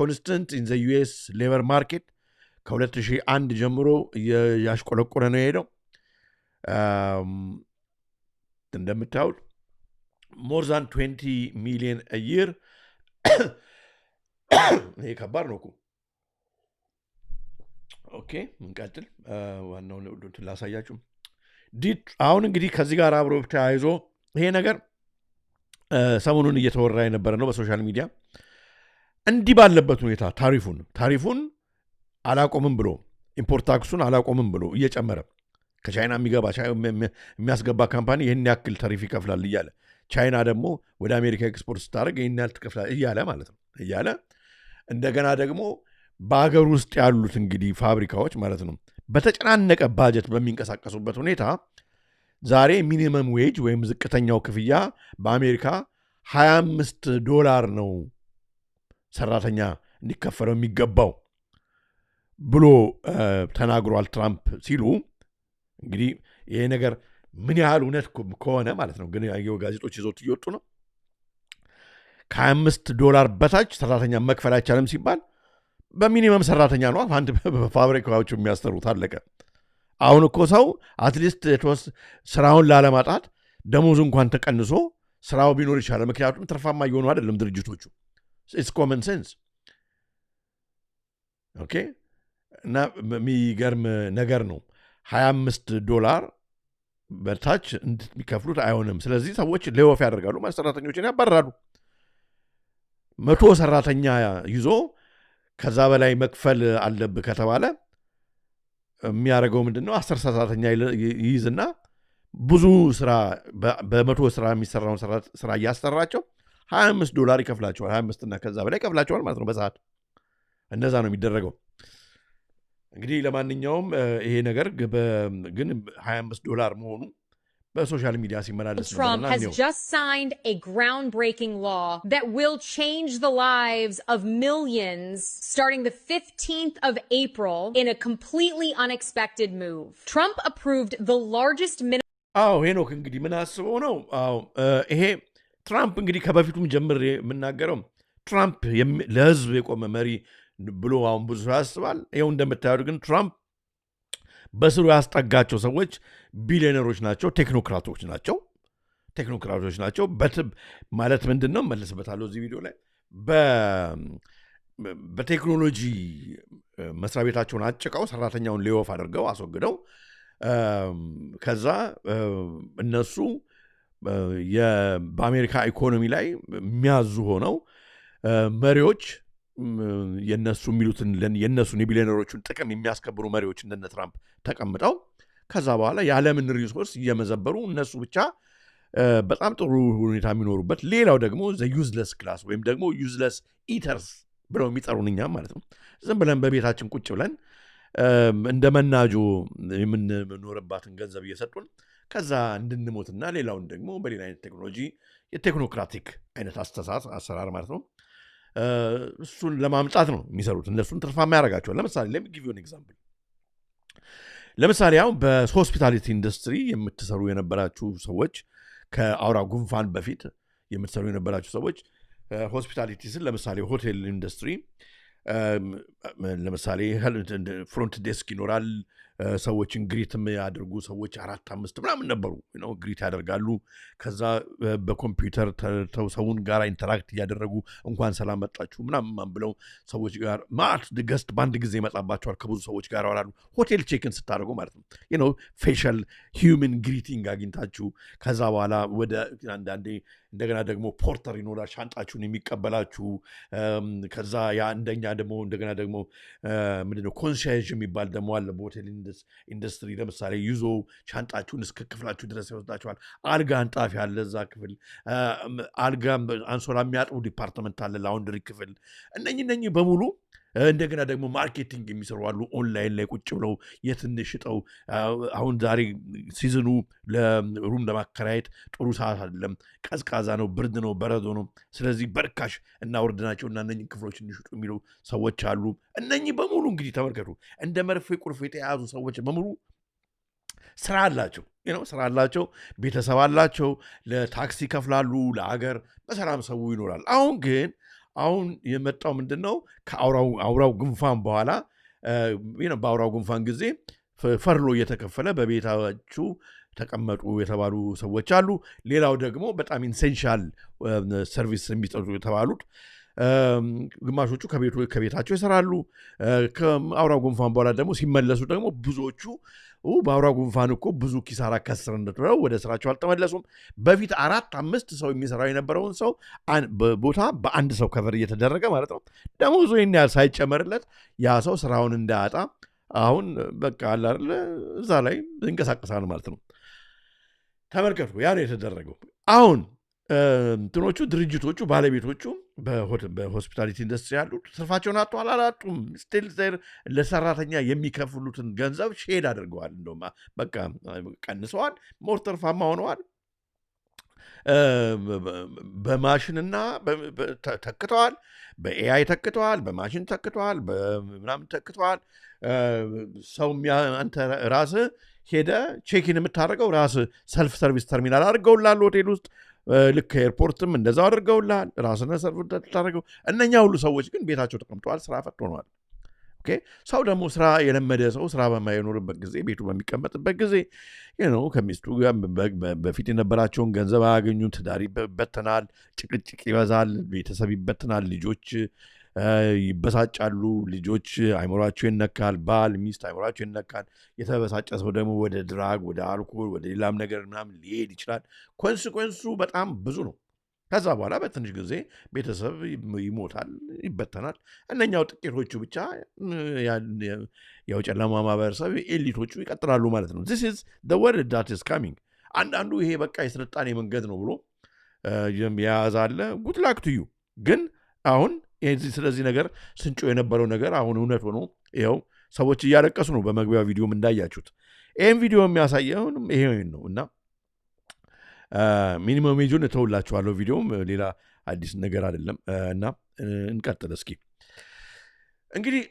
constant in the US labor market ከ2001 ጀምሮ ያሽቆለቆለ ነው የሄደው። እንደምታዩት more than 20 million a year ይሄ ከባድ ነው እኮ። ኦኬ እንቀጥል። ዋናው ነው ላሳያችሁ። አሁን እንግዲህ ከዚህ ጋር አብሮ ተያይዞ ይሄ ነገር ሰሞኑን እየተወራ የነበረ ነው በሶሻል ሚዲያ። እንዲህ ባለበት ሁኔታ ታሪፉን አላቆምም ብሎ ኢምፖርት ታክሱን አላቆምም ብሎ እየጨመረ ከቻይና የሚያስገባ ካምፓኒ ይህን ያክል ታሪፍ ይከፍላል እያለ ቻይና ደግሞ ወደ አሜሪካ ኤክስፖርት ስታደርግ ይህን ያህል ትከፍላል እያለ ማለት ነው እያለ እንደገና ደግሞ በአገር ውስጥ ያሉት እንግዲህ ፋብሪካዎች ማለት ነው በተጨናነቀ ባጀት በሚንቀሳቀሱበት ሁኔታ ዛሬ ሚኒመም ዌጅ ወይም ዝቅተኛው ክፍያ በአሜሪካ $25 ነው ሰራተኛ እንዲከፈለው የሚገባው ብሎ ተናግሯል ትራምፕ ሲሉ እንግዲህ ይሄ ነገር ምን ያህል እውነት ከሆነ ማለት ነው ግን ጋዜጦች ይዞት እየወጡ ነው። $25 በታች ሰራተኛ መክፈል አይቻልም ሲባል በሚኒመም ሰራተኛ ነው አንድ ፋብሪካዎቹ የሚያስተሩት አለቀ። አሁን እኮ ሰው አትሊስት ስራውን ላለማጣት ደሞዙ እንኳን ተቀንሶ ስራው ቢኖር ይችላል ምክንያቱም ትርፋማ እየሆኑ አይደለም ድርጅቶቹ it's common sense ኦኬ እና የሚገርም ነገር ነው $25 በታች እንድትከፍሉት አይሆንም ስለዚህ ሰዎች ሌኦፍ ያደርጋሉ ማለት ሰራተኞችን ያባራሉ 100 ሰራተኛ ይዞ ከዛ በላይ መክፈል አለበት ከተባለ የሚያደርገው ምንድነው 10 ሰራተኛ ይይዝና ብዙ ስራ በ100 ስራ የሚሰራውን ስራ ያሰራቸው $25 ይከፍላቸዋል 25 እና ከዛ በላይ ይከፍላቸዋል ማለት ነው በሰዓት እንደዛ ነው የሚደረገው እንግዲህ ለማንኛውም ይሄ ነገር ግን $25 መሆኑ በሶሻል ሚዲያ ሲመላለስ ነው Trump has just signed a groundbreaking law that will change the lives of millions starting the 15th of April in a completely unexpected move. Trump approved the largest ሄኖክ እንግዲህ ምን አስበው ነው ይሄ ትራምፕ እንግዲህ ከበፊቱም ጀምር የምናገረው ትራምፕ ለህዝብ የቆመ መሪ ብሎ አሁን ብዙ ያስባል ይሄው እንደምታዩት ግን ትራምፕ በስሩ ያስጠጋቸው ሰዎች ቢሊዮነሮች ናቸው ቴክኖክራቶች ናቸው ማለት ምንድነው መለስበታለሁ እዚህ ቪዲዮ ላይ በቴክኖሎጂ መስሪያ ቤታቸውን አጭቀው ሰራተኛውን ሌኦፍ አድርገው አስወግደው ከዛ እነሱ በአሜሪካ ኢኮኖሚ ላይ የሚያዙ ሆነው መሪዎች የነሱ የሚሉትን የነሱን የቢሊዮነሮቹን ጥቅም የሚያስከብሩ መሪዎች እንደነ ትራምፕ ተቀምጠው ከዛ በኋላ የዓለምን ሪሶርስ እየመዘበሩ እነሱ ብቻ በጣም ጥሩ ሁኔታ የሚኖሩበት ሌላው ደግሞ ዩዝለስ ክላስ ወይም ደግሞ ዩዝለስ ኢተርስ ብለው የሚጠሩን እኛም ማለት ነው ዝም ብለን በቤታችን ቁጭ ብለን እንደመናጆ የምንኖርባትን ገንዘብ እየሰጡን ከዛ እንድንሞትና ሌላውን ደግሞ በሌላ አይነት ቴክኖሎጂ የቴክኖክራቲክ አይነት አሰራር ማለት ነው እሱን ለማምጣት ነው የሚሰሩት እነሱን ትርፋማ ያደርጋቸዋል ለምሳሌ let me give you an example ለምሳሌ አሁን በሆስፒታሊቲ ኢንዱስትሪ የምትሰሩ የነበራችሁ ሰዎች ከአውራ ጉንፋን በፊት የምትሰሩ የነበራችሁ ሰዎች ሆስፒታሊቲ ስል ለምሳሌ ሆቴል ኢንዱስትሪ ለምሳሌ ፍሮንት ዴስክ ይኖራል ሰዎችን ግሪት ያደርጉ ሰዎች 4-5 ምናምን ነበሩ ግሪት ያደርጋሉ ከዛ በኮምፒውተር ሰውን ጋር ኢንተራክት ያደረጉ እንኳን ሰላም መጣችሁ ምናምን ብለው ሰዎች ጋር ማት ገስት ባንድ ጊዜ መጣባቸዋል ከብዙ ሰዎች ጋር ያወራሉ ሆቴል ቼክን ስታደርጉ ማለት ነው ፌሻል ሂዩመን ግሪቲንግ አግኝታችሁ ከዛ በኋላ ወደ አንዳንዴ እንደገና ደግሞ ፖርተር ይኖራል ሻንጣችሁን የሚቀበላችሁ ከዛ ያ እንደገና ደግሞ ምንድነው ኮንሻይዥ የሚባል ደግሞ አለ በሆቴል ኢንዱስትሪ ለምሳሌ ይዞ ሻንጣችሁን እስከ ክፍላችሁ ድረስ ይወስዳችኋል አልጋ አንጣፊ አለ እዛ ክፍል አልጋ አንሶላ የሚያጥቡ ዲፓርትመንት አለ ላውንደሪ ክፍል እነኚህ በሙሉ እንደገና ደግሞ ማርኬቲንግ የሚሰሩ አሉ ኦንላይን ላይ ቁጭ ብለው የትንሽ ሽጠው አሁን ዛሬ ሲዝኑ ለሩም ለማከራየት ጥሩ ሰዓት አይደለም ቀዝቃዛ ነው ብርድ ነው በረዶ ነው ስለዚህ በርካሽ እናወርድናቸውና እነኚህ ክፍሎች እንሽጡ የሚሉ ሰዎች አሉ እነኚህ በሙሉ እንግዲህ ተመልከቱ እንደ መርፌ ቁልፍ የተያዙ ሰዎች በሙሉ ስራ አላቸው ቤተሰብ አላቸው ለታክሲ ይከፍላሉ ለአገር በሰላም ሰው ይኖራል አሁን የመጣው ምንድነው ከአውራው ጉንፋን በኋላ በአውራው ጉንፋን ጊዜ ፈርሎ እየተከፈለ በቤታችሁ ተቀመጡ የተባሉ ሰዎች አሉ ሌላው ደግሞ በጣም ኢንሴንሻል ሰርቪስ የሚጠሩ የተባሉት ግማሾቹ ከቤታቸው ይሰራሉ ከአውራው ጉንፋን በኋላ ደግሞ ሲመለሱ ደግሞ ብዙዎቹ በአውራ ጉንፋን እኮ ብዙ ኪሳራ ከስረን ነው ወደ ስራቸው አልተመለሱም በፊት 4-5 ሰው የሚሰራው የነበረውን ሰው ቦታ በአንድ ሰው ከቨር እየተደረገ ማለት ነው ደሞዙ ያህል ሳይጨመርለት ያ ሰው ስራውን እንዳያጣ አሁን በቃ አለ አይደል እዛ ላይ እንቀሳቀሳል ማለት ነው ተመልከቱ ያ ነው የተደረገው አሁን እንትኖቹ ድርጅቶቹ ባለቤቶቹ በሆስፒታሊቲ ኢንዱስትሪ ያሉ ትርፋቸውን አላጡም ስቲል ዘር ለሰራተኛ የሚከፍሉትን ገንዘብ ሼድ አድርገዋል እንደውም በቃ ቀንሰዋል ሞር ትርፋማ ሆነዋል በማሽንና ተክተዋል በኤአይ ተክተዋል በማሽን ተክተዋል በምናምን ተክተዋል ሰው አንተ ራስህ ሄደ ቼኪን የምታደርገው ራስህ ሰልፍ ሰርቪስ ተርሚናል አድርገውልሃል ሆቴል ውስጥ ልክ ኤርፖርትም እንደዛው አድርገውልሃል ራስህን ሰርቭ ታደርገው እነኛ ሁሉ ሰዎች ግን ቤታቸው ተቀምጠዋል ስራ ፈት ሆነዋል ኦኬ ኦኬ ሰው ደግሞ ስራ የለመደ ሰው ስራ በማይኖርበት ጊዜ ቤቱ በሚቀመጥበት ጊዜ ከሚስቱ ጋር በፊት የነበራቸውን ገንዘብ አያገኙም ትዳር ይበተናል ጭቅጭቅ ይበዛል ቤተሰብ ይበተናል ልጆች ይበሳጫሉ ልጆች አይምሯቸው ይነካል ባል ሚስት አይምሯቸው ይነካል የተበሳጨ ሰው ደግሞ ወደ ድራግ ወደ አልኮል ወደ ሌላም ነገር ምናምን ሊሄድ ይችላል ኮንሲኩዌንሱ በጣም ብዙ ነው ከዛ በኋላ በትንሽ ጊዜ ቤተሰብ ይሞታል ይበተናል እነኛው ጥቂቶቹ ብቻ ያው ጨለማ ማህበረሰብ ኤሊቶቹ ይቀጥላሉ ማለት ነው this is the word that is coming አንዳንዱ ይሄ በቃ የስልጣኔ መንገድ ነው ብሎ ያዛለ good luck to you ግን አሁን ስለዚህ ነገር ስንጮ የነበረው ነገር አሁን እውነት ሆኖ ይሄው ሰዎች እያለቀሱ ነው በመግቢያ ቪዲዮም እንዳያችሁት ይሄን ቪዲዮ የሚያሳየው ይሄ ነው እና ሚኒመም ዌጁን ተውላችኋለሁ ቪዲዮም ሌላ አዲስ ነገር አይደለም እና እንቀጥል እስኪ እንግዲህ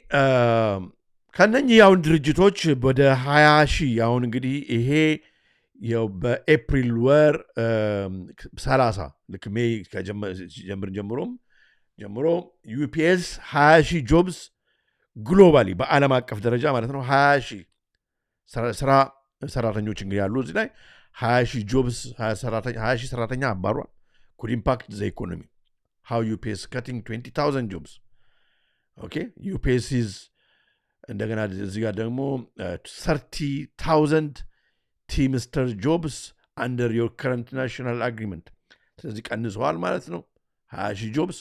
ከነኚህ ያው ድርጅቶች ወደ 20,000 አሁን እንግዲህ ይሄ ያው በኤፕሪል ወር 30 ልክ ሜይ ጀምሮ UPS 20,000 ጆብስ ግሎባሊ በዓለም አቀፍ ደረጃ ማለት ነው 20,000 ሰራተኞች እንግዲህ ያሉ እዚህ ላይ 20,000 ጆብስ 20,000 ሰራተኛ አባሯል could impact the economy how UPS cutting 20,000 jobs okay UPS is እንደገና እዚህ ጋር ደግሞ 30,000 Teamster jobs under your current national agreement ስለዚህ ቀንሰዋል ማለት ነው 20,000 ጆብስ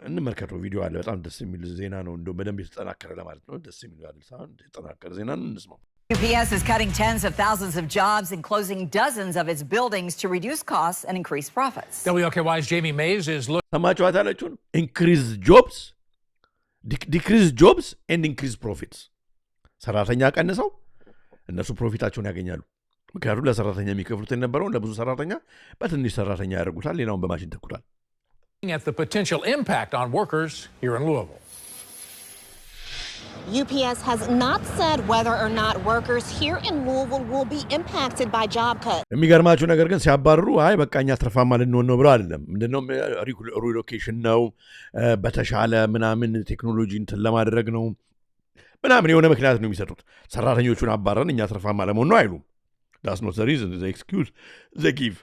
እንመልከተው ቪዲዮ አለ በጣም ደስ የሚል ዜና ነው እንደው በደንብ የተጠናከረ ለማለት ነው ደስ የሚል አይደል ሳውንድ የተጠናከረ ዜና ነው እንስማው UPS is cutting tens of thousands of jobs and closing dozens of its buildings to reduce costs and increase profits. WLKY's Jamie Mays is looking ሰማችኋት አለችውን increase jobs decrease jobs and increase profits ሰራተኛ ቀንሰው እነሱ ፕሮፊታቸውን ያገኛሉ ምክንያቱም ለሰራተኛ የሚከፍሉት የነበረው ለብዙ ሰራተኛ በትንሽ ሰራተኛ ያደርጉታል ሌላውን በማሽን ተኩታል at the potential impact on workers here in Louisville. UPS has not said whether or not workers here in Louisville will be impacted by job cuts. የሚገርማችሁ ነገር ግን ሲያባርሩ አይ በቃኛ ትርፋማ ልንሆን ነው ብለው አይደለም ምንድነው ሪሎኬሽን ነው በተሻለ ምናምን ቴክኖሎጂ እንትን ለማድረግ ነው ምናምን የሆነ ምክንያት ነው የሚሰጡት ሰራተኞቹን አባረን እኛ ትርፋማ ለመሆን ነው አይሉም that's not the reason the excuse they give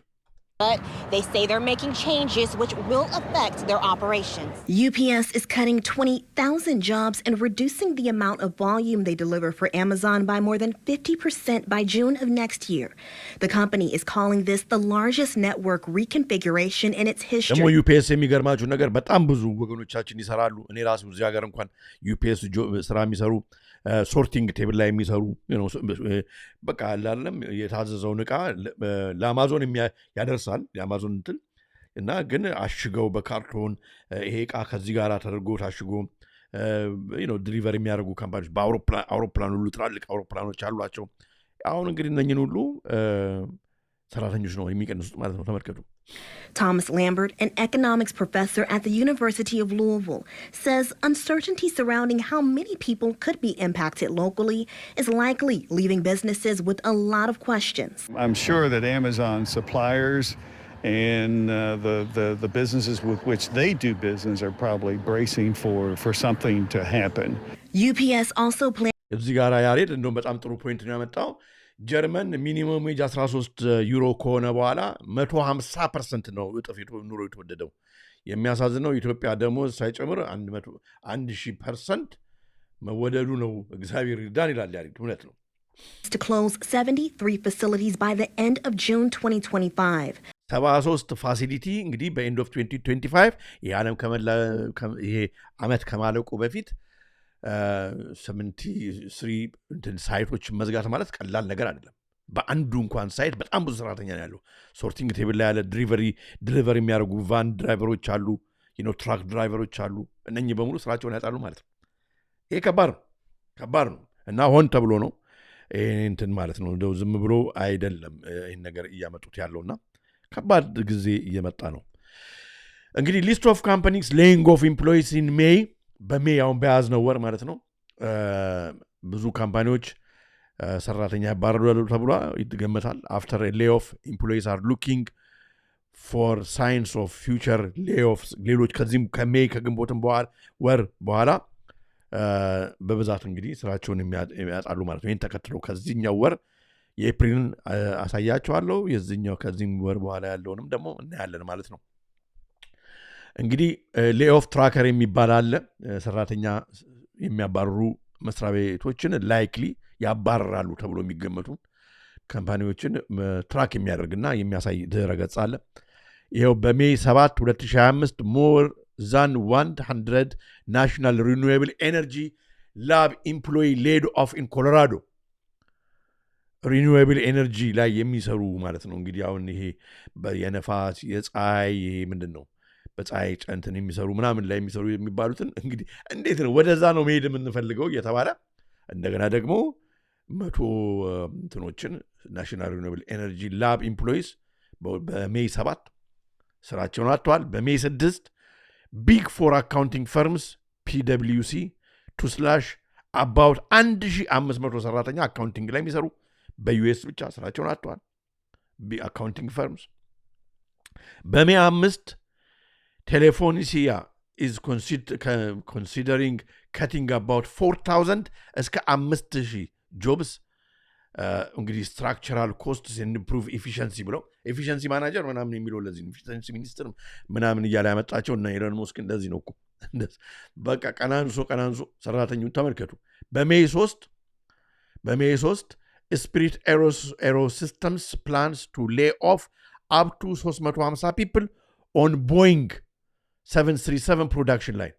But they say they're making changes which will affect their operations. UPS is cutting 20,000 jobs and reducing the amount of volume they deliver for Amazon by more than 50% by June of next year. The company is calling this the largest network reconfiguration in its history. ደግሞ UPS የሚገርማችሁ ነገር በጣም ብዙ ወገኖቻችን ይሰራሉ እኔ ራሱ እዚህ ሀገር እንኳን UPS ስራ የሚሰሩ ሶርቲንግ ቴብል ላይ የሚሰሩ በቃ አላለም የታዘዘውን ዕቃ ለአማዞን ያደርሳል የአማዞን እንትን እና ግን አሽገው በካርቶን ይሄ ዕቃ ከዚህ ጋር ተደርጎ ታሽጎ ዲሊቨሪ የሚያደርጉ ካምፓኒዎች በአውሮፕላን ሁሉ ትላልቅ አውሮፕላኖች አሏቸው አሁን እንግዲህ እነኝን ሁሉ ሰራተኞች ነው የሚቀንሱት ማለት ነው ተመልከቱ Thomas Lambert, an economics professor at the University of Louisville, says uncertainty surrounding how many people could be impacted locally is likely leaving businesses with a lot of questions. I'm sure that Amazon suppliers and the businesses with which they do business are probably bracing for something to happen. UPS also plans እዚህ ጋር ያሬድ እንደውም በጣም ጥሩ ፖይንት ነው ያመጣው ጀርመን ሚኒመም ዌጅ 13 ዩሮ ከሆነ በኋላ 150% ነው እጥፍ ኑሮ የተወደደው የሚያሳዝነው ኢትዮጵያ ደሞዝ ሳይጨምር 100% መወደዱ ነው እግዚአብሔር ይርዳን ይላል ያሬድ እውነት ነው to close 73 facilities by the end of June 2025. 73 ፋሲሊቲ እንግዲህ በኤንድ ኦፍ 2025 የዓለም ይሄ ዓመት ከማለቁ በፊት 73 እንትን ሳይቶች መዝጋት ማለት ቀላል ነገር አይደለም በአንዱ እንኳን ሳይት በጣም ብዙ ሰራተኛ ነው ያለው ሶርቲንግ ቴብል ላይ ያለ ዲሊቨሪ የሚያደርጉ ቫን ድራይቨሮች አሉ ትራክ ድራይቨሮች አሉ እነኚህ በሙሉ ስራቸውን ያጣሉ ማለት ነው ይሄ ከባድ ነው እና ሆን ተብሎ ነው እንትን ማለት ነው እንደው ዝም ብሎ አይደለም ይሄን ነገር እያመጡት ያለውና ከባድ ጊዜ እየመጣ ነው እንግዲህ ሊስት ኦፍ ካምፓኒስ ሌይንግ ኦፍ ኤምፕሎይስ ኢን ሜይ በሜይ አሁን በያዝነው ወር ማለት ነው ብዙ ካምፓኒዎች ሰራተኛ ያባረሩ ተብሎ ይገመታል after a layoff employees are looking for signs of future layoffs ሌሎች ከዚህም ከሜይ ከግንቦትም በኋላ በብዛት እንግዲህ ስራቸውን የሚያጣሉ ማለት ነው። ይሄን ተከትሎ ከዚህኛው ወር የኤፕሪልን አሳያቸዋለሁ። የዚህኛው ከዚህም ወር በኋላ ያለውንም ደግሞ እናያለን ማለት ነው። እንግዲህ ሌኦፍ ትራከር የሚባል አለ። ሰራተኛ የሚያባርሩ መስሪያ ቤቶችን ላይክሊ ያባርራሉ ተብሎ የሚገመቱ ካምፓኒዎችን ትራክ የሚያደርግና የሚያሳይ ድረገጽ አለ። ይኸው በሜይ 7 2025 ሞር ዛን 100 ናሽናል ሪኒዌብል ኤነርጂ ላብ ኢምፕሎይ ሌድ ኦፍ ኢን ኮሎራዶ ሪኒዌብል ኤነርጂ ላይ የሚሰሩ ማለት ነው። እንግዲህ አሁን ይሄ የነፋስ የፀሐይ ይሄ ምንድን ነው በፀሐይ ጨንትን የሚሰሩ ምናምን ላይ የሚሰሩ የሚባሉትን እንግዲህ እንዴት ነው ወደዛ ነው መሄድ የምንፈልገው እየተባለ እንደገና ደግሞ 100 እንትኖችን ናሽናል ሪኒዌብል ኤነርጂ ላብ ኢምፕሎይስ በሜይ 7 ስራቸውን አጥተዋል። በሜይ 6 ቢግ ፎር አካውንቲንግ ፈርምስ PwC about 1500 ሰራተኛ አካውንቲንግ ላይ የሚሰሩ በዩኤስ ብቻ ስራቸውን አጥተዋል። አካውንቲንግ ፈርምስ በሜይ 5 ቴሌፎኒሲያ is considering cutting about 4000 እስከ 5000 jobs እንግዲህ structural costs and improve efficiency ብለው efficiency manager ምናምን የሚለው ለዚህ efficiency minister ምናምን እያለ ያመጣቸው እና ኢረን ሞስክ እንደዚህ ነው እኮ በቃ ቀናንሶ ሰራተኞች ተመልከቱ። በሜይ 3 Spirit Aerosystems plans to lay off up to 350 people on Boeing 737 production line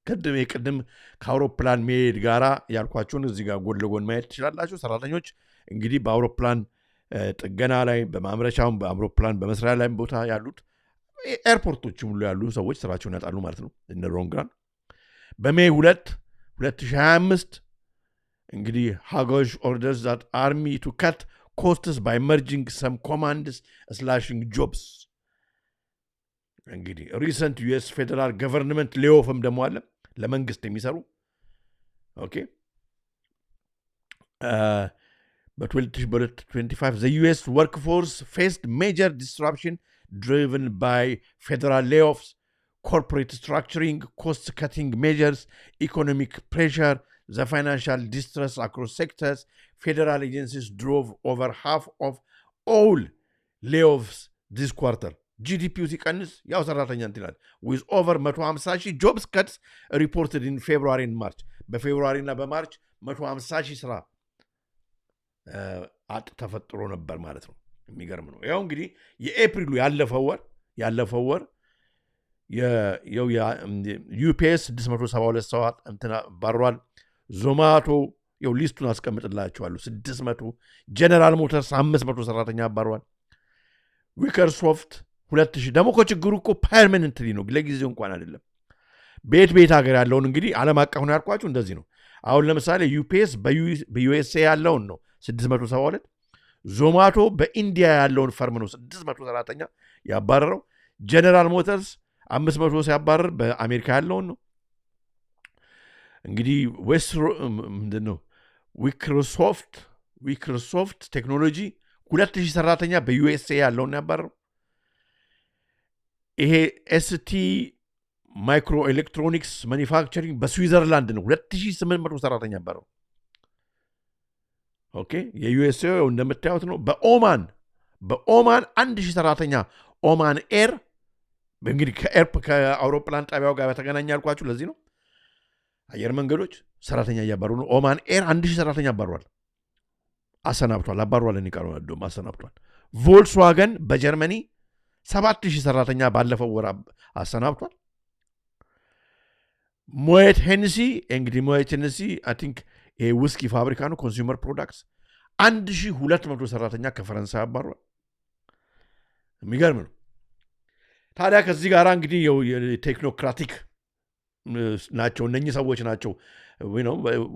ቅድም ከአውሮፕላን መሄድ ጋራ ያልኳቸውን እዚህ ጋር ጎን ለጎን ማየት ትችላላችሁ። ሰራተኞች እንግዲህ በአውሮፕላን ጥገና ላይ በማምረቻውም በአውሮፕላን በመስሪያ ላይ ቦታ ያሉት ኤርፖርቶችም ሁሉ ያሉ ሰዎች ስራቸውን ያጣሉ ማለት ነው። እነ ሮንግራን በሜይ 2 2025 እንግዲህ Hagosh orders that army to cut costs by merging some commands slashing jobs እንግዲህ recent US federal government layoffም ደግሞ አለ ለመንግስት የሚሰሩ ኦኬ በ2025 the US workforce faced major disruption driven by federal layoffs, corporate structuring, cost-cutting measures, economic pressure, the financial distress across sectors. Federal agencies drove over half of all layoffs this quarter. GDP ሲቀንስ ያው ሰራተኛ እንትላል with over 150,000 jobs cuts reported in February and March. በፌብሩዋሪ እና በማርች 150,000 ስራ ተፈጥሮ ነበር ማለት ነው። የሚገርም ነው። ያው እንግዲህ የኤፕሪሉ ያለፈው ወር ዩፒኤስ 672 ሰው እንትና ባሯል። ዞማቶ ያው ሊስቱን አስቀምጥላችኋለሁ 600 ጀነራል ሞተርስ 500 ሰራተኛ ባሯል። ዊከርሶፍት 2000 ደግሞ ችግሩ እኮ ፐርማነንትሊ ነው ለጊዜው እንኳን አይደለም። ቤት ሀገር ያለውን እንግዲህ ዓለም አቀፍ ነው ያልኳችሁ እንደዚህ ነው። አሁን ለምሳሌ ዩፒኤስ በዩኤስኤ ያለውን ነው 672 ዞማቶ በኢንዲያ ያለውን ፈርም ነው 600 ሰራተኛ ያባረረው። ጀነራል ሞተርስ 500 ሲያባረር በአሜሪካ ያለውን ነው። እንግዲህ ምንድነው ዊክሮሶፍት ቴክኖሎጂ 2000 ሰራተኛ በዩኤስኤ ያለውን ያባረረው። ይሄ ኤስቲ ማይክሮ ኤሌክትሮኒክስ ማኒፋክቸሪንግ በስዊዘርላንድ ነው 2800 ሰራተኛ ያባረረው። ኦኬ የዩኤስኤ እንደምታዩት ነው። በኦማን 1000 ሰራተኛ ኦማን ኤር እንግዲህ ከአውሮፕላን ጣቢያው ጋር በተገናኘ ያልኳችሁ ለዚህ ነው። አየር መንገዶች ሰራተኛ እያባሩ ነው። ኦማን ኤር 1000 ሰራተኛ አባሯል፣ አባሯል አሰናብቷል። ቮልክስዋገን በጀርመኒ 7000 ሰራተኛ ባለፈው ወር አሰናብቷል። ሞየት ሄንሲ አይ ቲንክ ውስኪ ፋብሪካ ነው ኮንሱመር ፕሮዳክትስ 1200 ሰራተኛ ከፈረንሳይ አባሯል። የሚገርም ነው። ታዲያ ከዚህ ጋር እንግዲህ ቴክኖክራቲክ ናቸው እነኚህ ሰዎች ናቸው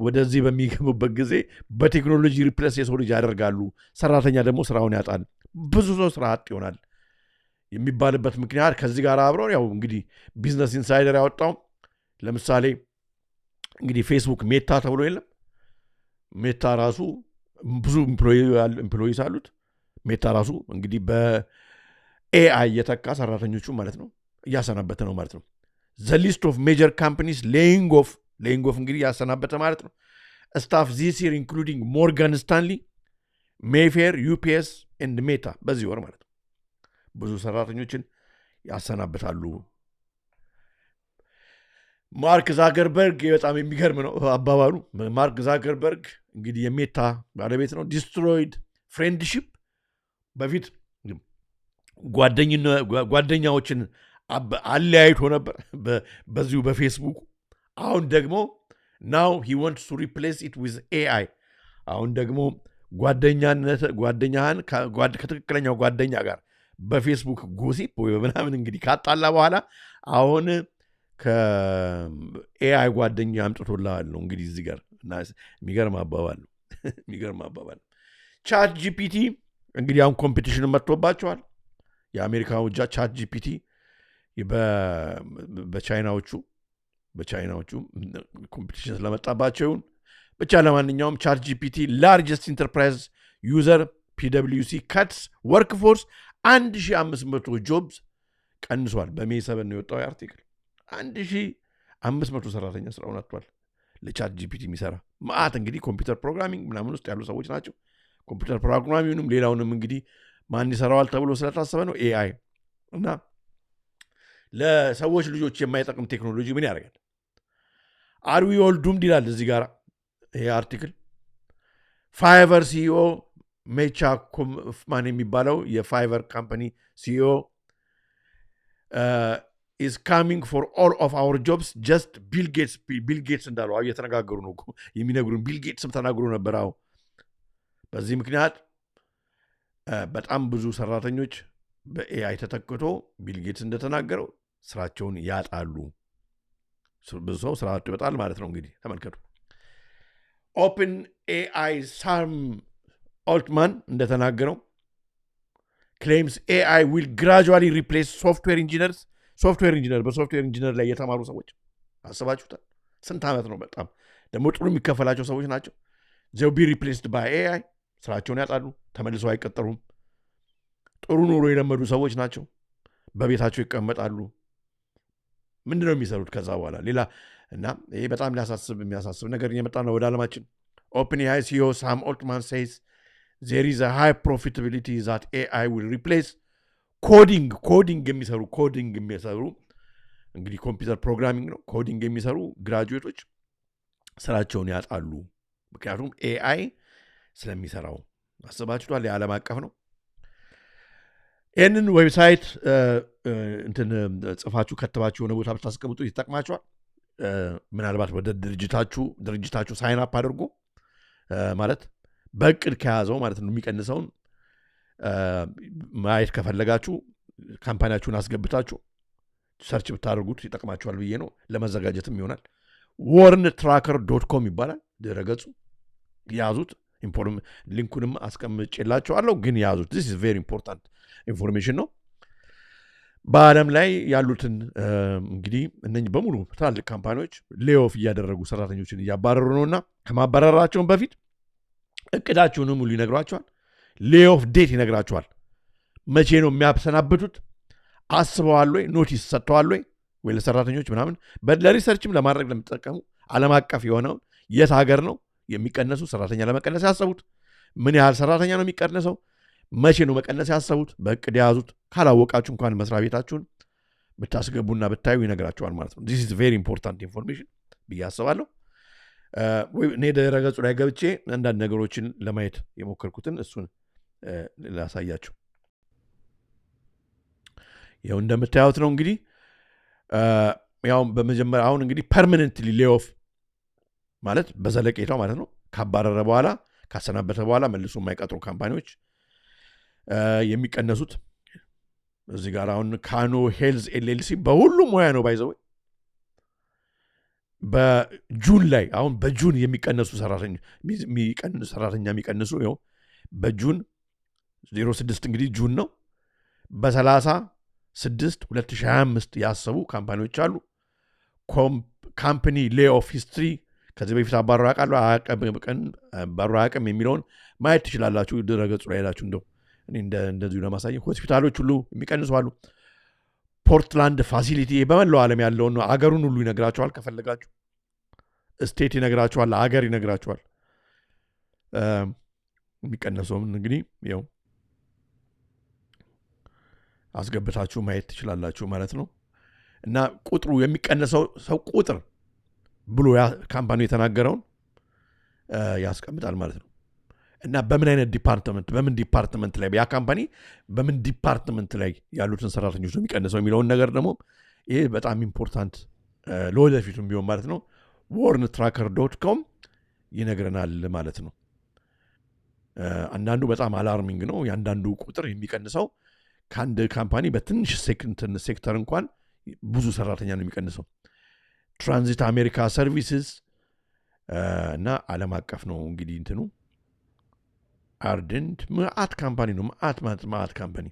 ወደዚህ በሚገቡበት ጊዜ በቴክኖሎጂ ሪፕሌስ የሰው ልጅ ያደርጋሉ። ሰራተኛ ደግሞ ስራውን ያጣል፣ ብዙ ሰው ስራ አጥ ይሆናል የሚባልበት ምክንያት ከዚህ ጋር አብረው ያው እንግዲህ ቢዝነስ ኢንሳይደር ያወጣው ለምሳሌ እንግዲህ ፌስቡክ ሜታ ተብሎ የለም ሜታ ራሱ ብዙ ኤምፕሎይስ አሉት። ሜታ ራሱ እንግዲህ በኤአይ የተካ ሰራተኞቹ ማለት ነው እያሰናበተ ነው ማለት ነው። the list of major companies laying off ሌይንግ ኦፍ እንግዲህ ያሰናበተ ማለት ነው ስታፍ ዚስ ይር ኢንክሉዲንግ ሞርጋን ስታንሊ ሜፌር ዩፒኤስ ኤንድ ሜታ በዚህ ወር ማለት ነው ብዙ ሰራተኞችን ያሰናበታሉ ማርክ ዛከርበርግ በጣም የሚገርም ነው አባባሉ ማርክ ዛከርበርግ እንግዲህ የሜታ ባለቤት ነው ዲስትሮይድ ፍሬንድሺፕ በፊት ጓደኛዎችን አለያይቶ ነበር በዚሁ በፌስቡክ አሁን ደግሞ now he wants to replace it with AI አሁን ደግሞ ጓደኛህን ከትክክለኛው ጓደኛ ጋር በፌስቡክ ጎሲፕ ወይ ምናምን እንግዲህ ካጣላ በኋላ አሁን ከኤአይ ጓደኛ አምጥቶልሃል ነው እንግዲህ እዚህ ጋር የሚገርም አባባል ቻት ጂፒቲ እንግዲህ አሁን ኮምፒቲሽን መጥቶባቸዋል የአሜሪካው ቻት ጂፒቲ በቻይናዎቹ ኮምፒቲሽን ስለመጣባቸው ብቻ ለማንኛውም ቻት ጂፒቲ ላርጀስት ኢንተርፕራይዝ ዩዘር PwC cuts workforce 1500 ጆብስ ቀንሷል በሜይ 7 ነው የወጣው አርቲክል 1500 ሰራተኛ ስራውን አጥቷል ለቻት ጂፒቲ የሚሰራ ማአት እንግዲህ ኮምፒውተር ፕሮግራሚንግ ምናምን ውስጥ ያሉ ሰዎች ናቸው ኮምፒውተር ፕሮግራሚንግንም ሌላውንም እንግዲህ ማን ይሰራዋል ተብሎ ስለታሰበ ነው ኤአይ እና ለሰዎች ልጆች የማይጠቅም ቴክኖሎጂ ምን ያደርጋል are we all doomed ይላል እዚህ ጋር ይሄ አርቲክል ፋይቨር ሲኢኦ ሜቻ ኮፍማን የሚባለው የፋይቨር ካምፓኒ ሲኢኦ is coming for all of our jobs just Bill Gates እንዳለው እየተነጋገሩ ነው የሚነግሩን ቢል ጌትስም ተናግሮ ነበር አው በዚህ ምክንያት በጣም ብዙ ሰራተኞች በኤአይ ተተክቶ ቢል ጌትስ እንደተናገረው ስራቸውን ያጣሉ ብዙ ሰው ስራው ይወጣል ማለት ነው እንግዲህ ተመልከቱ ኦፕን ኤአይ ሳም ኦልትማን እንደተናገረው claims AI will gradually replace software engineers በሶፍትዌር ኢንጂነር ላይ የተማሩ ሰዎች አስባችሁታል ስንት ዓመት ነው በጣም ደግሞ ጥሩ የሚከፈላቸው ሰዎች ናቸው they'll be replaced by AI ስራቸውን ያጣሉ ተመልሰው አይቀጠሩም ጥሩ ኑሮ የለመዱ ሰዎች ናቸው በቤታቸው ይቀመጣሉ ምንድነው የሚሰሩት ከዛ በኋላ ሌላ እና ይሄ በጣም የሚያሳስብ ነገር እየመጣ ነው ወደ ዓለማችን OpenAI CEO Sam Altman says there is a high profitability that AI will replace ኮዲንግ የሚሰሩ እንግዲህ ኮምፒውተር ፕሮግራሚንግ ነው ኮዲንግ የሚሰሩ ግራጁዌቶች ስራቸውን ያጣሉ ምክንያቱም ኤአይ ስለሚሰራው አስባችሁታል የዓለም አቀፍ ነው ይህንን ዌብሳይት እንትን ጽፋችሁ ከተባችሁ የሆነ ቦታ ብታስቀምጡ ይጠቅማችኋል ምናልባት ወደ ድርጅታችሁ ሳይን አፕ አድርጎ ማለት በእቅድ ከያዘው ማለት ነው የሚቀንሰውን ማየት ከፈለጋችሁ ካምፓኒያችሁን አስገብታችሁ ሰርች ብታደርጉት ይጠቅማችኋል ብዬ ነው ለመዘጋጀትም ይሆናል warntracker.com ይባላል ድረገጹ ያዙት ሊንኩንም አስቀምጬላችኋለሁ ግን ያዙት this is very important information ነው በዓለም ላይ ያሉትን እንግዲህ እነኚህ በሙሉ ትላልቅ ካምፓኒዎች ሌኦፍ እያደረጉ ሰራተኞችን እያባረሩ ነውና ከማባረራቸውን በፊት እቅዳቸውን ሙሉ ይነግሯቸዋል ሌኦፍ ዴት ይነግራቸዋል መቼ ነው የሚያሰናብቱት አስበዋል ወይ ኖቲስ ሰጥተዋል ወይ ለሰራተኞች ምናምን ለሪሰርችም ለማድረግ ለምትጠቀሙ ዓለም አቀፍ የሆነው የት ሀገር ነው የሚቀነሱ ሰራተኛ ለመቀነስ ያሰቡት ምን ያህል ሰራተኛ ነው የሚቀነሰው መቼ ነው መቀነስ ያሰቡት በእቅድ ያዙት ካላወቃችሁ እንኳን መስሪያ ቤታችሁን ብታስገቡና ብታዩ ይነግራቸዋል ማለት ነው this is very important information ብዬ አስባለሁ እኔ ድረገጹ ላይ ገብቼ አንዳንድ ነገሮችን ለማየት የሞከርኩትን እሱን ላሳያችሁ ያው እንደምታዩት ነው እንግዲህ ያው በመጀመሪያ አሁን እንግዲህ ፐርማነንትሊ ሌኦፍ ማለት በዘለቄታው ማለት ነው ካባረረ በኋላ ካሰናበተ በኋላ መልሶ የማይቀጥሩ ካምፓኒዎች የሚቀነሱት እዚህ ጋር አሁን ካኖ ሄልዝ ኤልኤልሲ በሁሉም ሙያ ነው ባይዘው በጁን ላይ አሁን በጁን የሚቀነሱ ሰራተኛ የሚቀንሱ ነው በጁን 06 እንግዲህ ጁን ነው በ36 2025 ያሰቡ ካምፓኒዎች አሉ ካምፓኒ ሌኦፍ ሂስትሪ ከዚህ በፊት አባረው ያውቃሉ የሚለውን ማየት ትችላላችሁ ድረገጹ ላይ ሄዳችሁ እንደዚሁ ለማሳየት ሆስፒታሎች ሁሉ የሚቀንሱ አሉ ፖርትላንድ ፋሲሊቲ በመላው ዓለም ያለውን አገሩን ሁሉ ይነግራቸዋል ከፈለጋችሁ ስቴት ይነግራችኋል አገር ይነግራችኋል የሚቀነሰውም እንግዲህ ያው አስገብታችሁ ማየት ትችላላችሁ ማለት ነው እና ቁጥሩ የሚቀነሰው ሰው ቁጥር ብሎ ካምፓኒው የተናገረውን ያስቀምጣል ማለት ነው እና በምን አይነት ዲፓርትመንት ላይ ያ ካምፓኒ በምን ዲፓርትመንት ላይ ያሉትን ሰራተኞች ነው የሚቀንሰው የሚለውን ነገር ደግሞ ይሄ በጣም ኢምፖርታንት ለወደፊቱም ቢሆን ማለት ነው warntracker.com ይነግረናል ማለት ነው አንዳንዱ በጣም አላርሚንግ ነው ያንዳንዱ ቁጥር የሚቀንሰው ከአንድ ካምፓኒ በትንሽ ሴክተር እንኳን ብዙ ሰራተኛ ነው የሚቀንሰው ትራንዚት አሜሪካ ሰርቪስስ እና ዓለም አቀፍ ነው እንግዲህ እንትኑ አርደንት ማአት ካምፓኒ ነው ማአት ካምፓኒ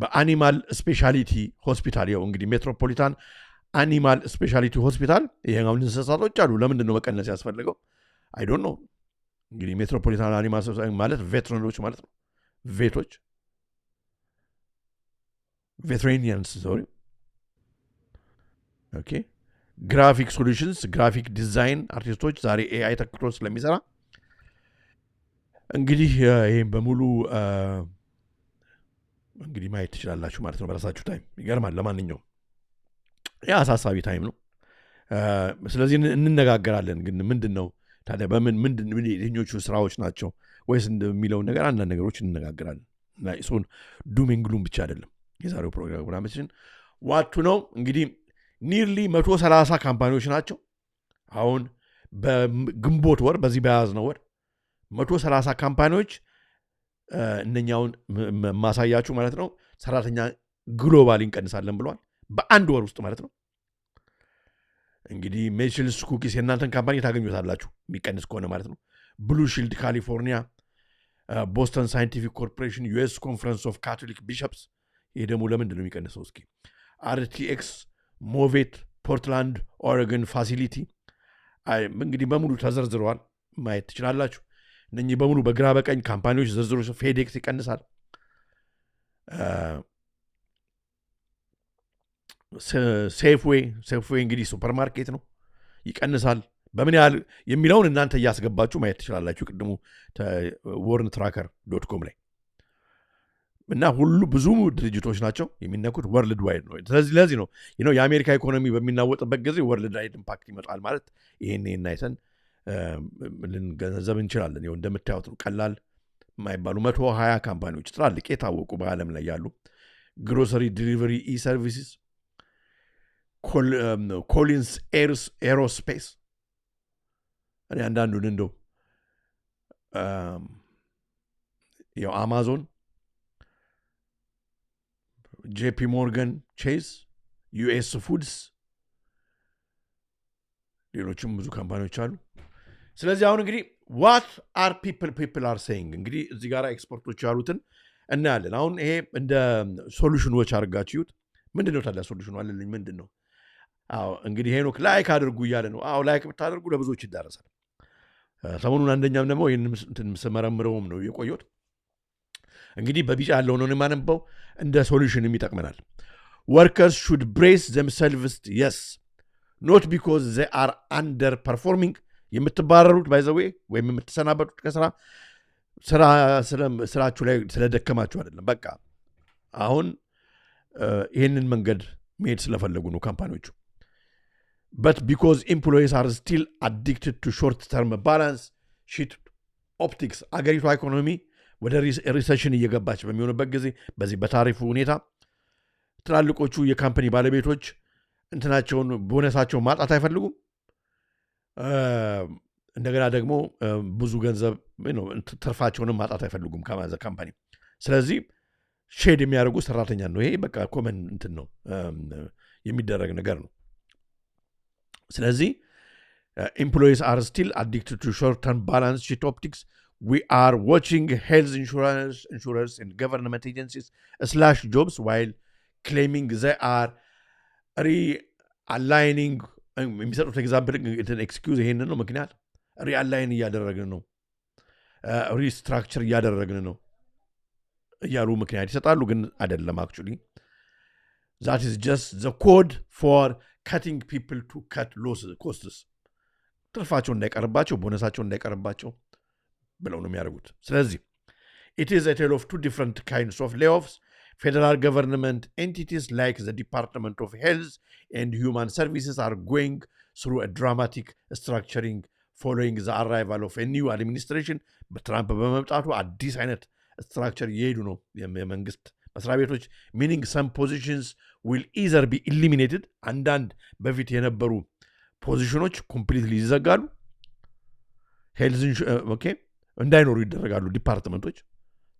በአኒማል ስፔሻሊቲ ሆስፒታል ያው እንግዲህ ሜትሮፖሊታን አኒማል ስፔሻሊቲ ሆስፒታል ይሄኛው እንስሳቶች አሉ ለምንድን ነው መቀነስ ያስፈልገው አይ ዶንት ኖ እንግዲህ ሜትሮፖሊታን አኒማል ማለት ቬተሪነሪዎች ማለት ነው ቬተሪኒያንስ ሶሪ ኦኬ ግራፊክ ሶሉሽንስ ግራፊክ ዲዛይን አርቲስቶች ዛሬ ኤአይ ተክቶ ስለሚሰራ እንግዲህ ይሄን በሙሉ እንግዲህ ማየት ትችላላችሁ ማለት ነው በራሳችሁ ታይም ይገርማል ለማንኛውም ያ አሳሳቢ ታይም ነው ስለዚህ እንነጋገራለን ግን ምንድነው ታዲያ ምንድን የትኞቹ ስራዎች ናቸው ወይስ እንደሚለው ነገር አንዳንድ ነገሮች እንነጋገራለን እና እሱን ዱሚንግሉም ብቻ አይደለም የዛሬው ፕሮግራማችን ዋቱ ነው እንግዲህ ኒርሊ 130 ካምፓኒዎች ናቸው አሁን በግንቦት ወር በዚህ በያዝነው ወር 130 ካምፓኒዎች እነኛውን ማሳያችሁ ማለት ነው ሰራተኛ ግሎባል እንቀንሳለን ብለዋል በአንድ ወር ውስጥ ማለት ነው እንግዲህ ሜችልስ ኩኪስ የእናንተን ካምፓኒ ታገኙታላችሁ የሚቀንስ ከሆነ ማለት ነው ብሉ ሺልድ ካሊፎርኒያ ቦስተን ሳይንቲፊክ ኮርፖሬሽን ዩኤስ ኮንፈረንስ ኦፍ ካቶሊክ ቢሾፕስ ይሄ ደግሞ ለምንድን ነው የሚቀንሰው እስኪ አርቲኤክስ ሞቬት ፖርትላንድ ኦሬገን ፋሲሊቲ እንግዲህ በሙሉ ተዘርዝረዋል ማየት ትችላላችሁ እነኚህ በሙሉ በግራ በቀኝ ካምፓኒዎች ዝርዝሮች ፌዴክስ ይቀንሳል ሴፍዌይ እንግዲህ ሱፐርማርኬት ነው ይቀንሳል በምን ያህል የሚለውን እናንተ እያስገባችሁ ማየት ትችላላችሁ ቅድሙ warntracker.com ላይ እና ሁሉ ብዙ ድርጅቶች ናቸው የሚነኩት ወርልድ ዋይድ ነው ስለዚህ ነው የአሜሪካ ኢኮኖሚ በሚናወጥበት ጊዜ ወርልድ ዋይድ ኢምፓክት ይመጣል ማለት ይሄን አይተን ልንገነዘብ እንችላለን ይኸው እንደምታዩት ነው ቀላል የማይባሉ 120 ካምፓኒዎች ትላልቅ የታወቁ በዓለም ላይ ያሉ ግሮሰሪ ዲሊቨሪ ሰርቪስስ ኮሊንስ ኤሮስፔስ እኔ አንዳንዱን እንደው ያው አማዞን ጄፒ ሞርጋን ቼዝ ዩኤስ ፉድስ ሌሎችም ብዙ ካምፓኒዎች አሉ ስለዚህ አሁን እንግዲህ what are people are saying እንግዲህ እዚህ ጋር ኤክስፐርቶች ያሉትን እናያለን አሁን ይሄ እንደ ሶሉሽኖች አድርጋችሁት ምንድነው ታዲያ ሶሉሽኑ አለልኝ ምንድነው አዎ እንግዲህ ሄኖክ ላይክ አድርጉ እያለ ነው አዎ ላይክ ብታደርጉ ለብዙዎች ይዳረሳል ሰሞኑን አንደኛም ደግሞ ይህንን ስመረምረውም ነው የቆየሁት እንግዲህ በቢጫ ያለው ነው የማነበው እንደ ሶሉሽንም ይጠቅመናል workers should brace themselves yes not because they are underperforming የምትባረሩት ባይዘዌ ወይም የምትሰናበቱት ከስራ ስራችሁ ላይ ስለደከማችሁ አይደለም በቃ አሁን ይህንን መንገድ መሄድ ስለፈለጉ ነው ካምፓኒዎቹ but because employees are still addicted to short-term balance sheet optics አገሪቷ ኢኮኖሚ ወደ ሪሴሽን እየገባች በሚሆንበት ጊዜ በዚህ በታሪፉ ሁኔታ ትላልቆቹ የካምፓኒ ባለቤቶች እንትናቸውን ቦነሳቸውን ማጣት አይፈልጉም እንደገና ደግሞ ብዙ ገንዘብ ትርፋቸውንም ማጣት አይፈልጉም ካምፓኒ ስለዚህ ሼድ የሚያደርጉ ሰራተኛ ነው ይሄ በቃ ኮመን እንትን ነው የሚደረግ ነገር ነው ስለዚህ employees are still addicted to short-term balance sheet optics we are watching health insurers and government agencies slash jobs while claiming they are realigning የሚሰጡት ኤግዛምፕል ኤክስኪውዝ ይሄንን ነው ምክንያት ሪአላይን እያደረግን ነው ሪስትራክቸር እያደረግን ነው እያሉ ምክንያት ይሰጣሉ ግን አይደለም actually that is just the code for cutting people to cut costs ትርፋቸው እንዳይቀርባቸው ቦነሳቸው እንዳይቀርባቸው ብለው ነው የሚያደርጉት ስለዚህ it is a tale of two different kinds of layoffs federal government entities like the Department of Health and Human Services are going through a dramatic structuring following the arrival of a new administration በትራምፕ በመምጣቱ አዲስ አይነት structure እየሄዱ ነው የመንግስት መስሪያ ቤቶች meaning some positions will either be eliminated አንዳንድ በፊት የነበሩ ፖዚሽኖች ኮምፕሊትሊ ይዘጋሉ ሄልዝ ኦኬ እንዳይኖሩ ይደረጋሉ ዲፓርትመንቶች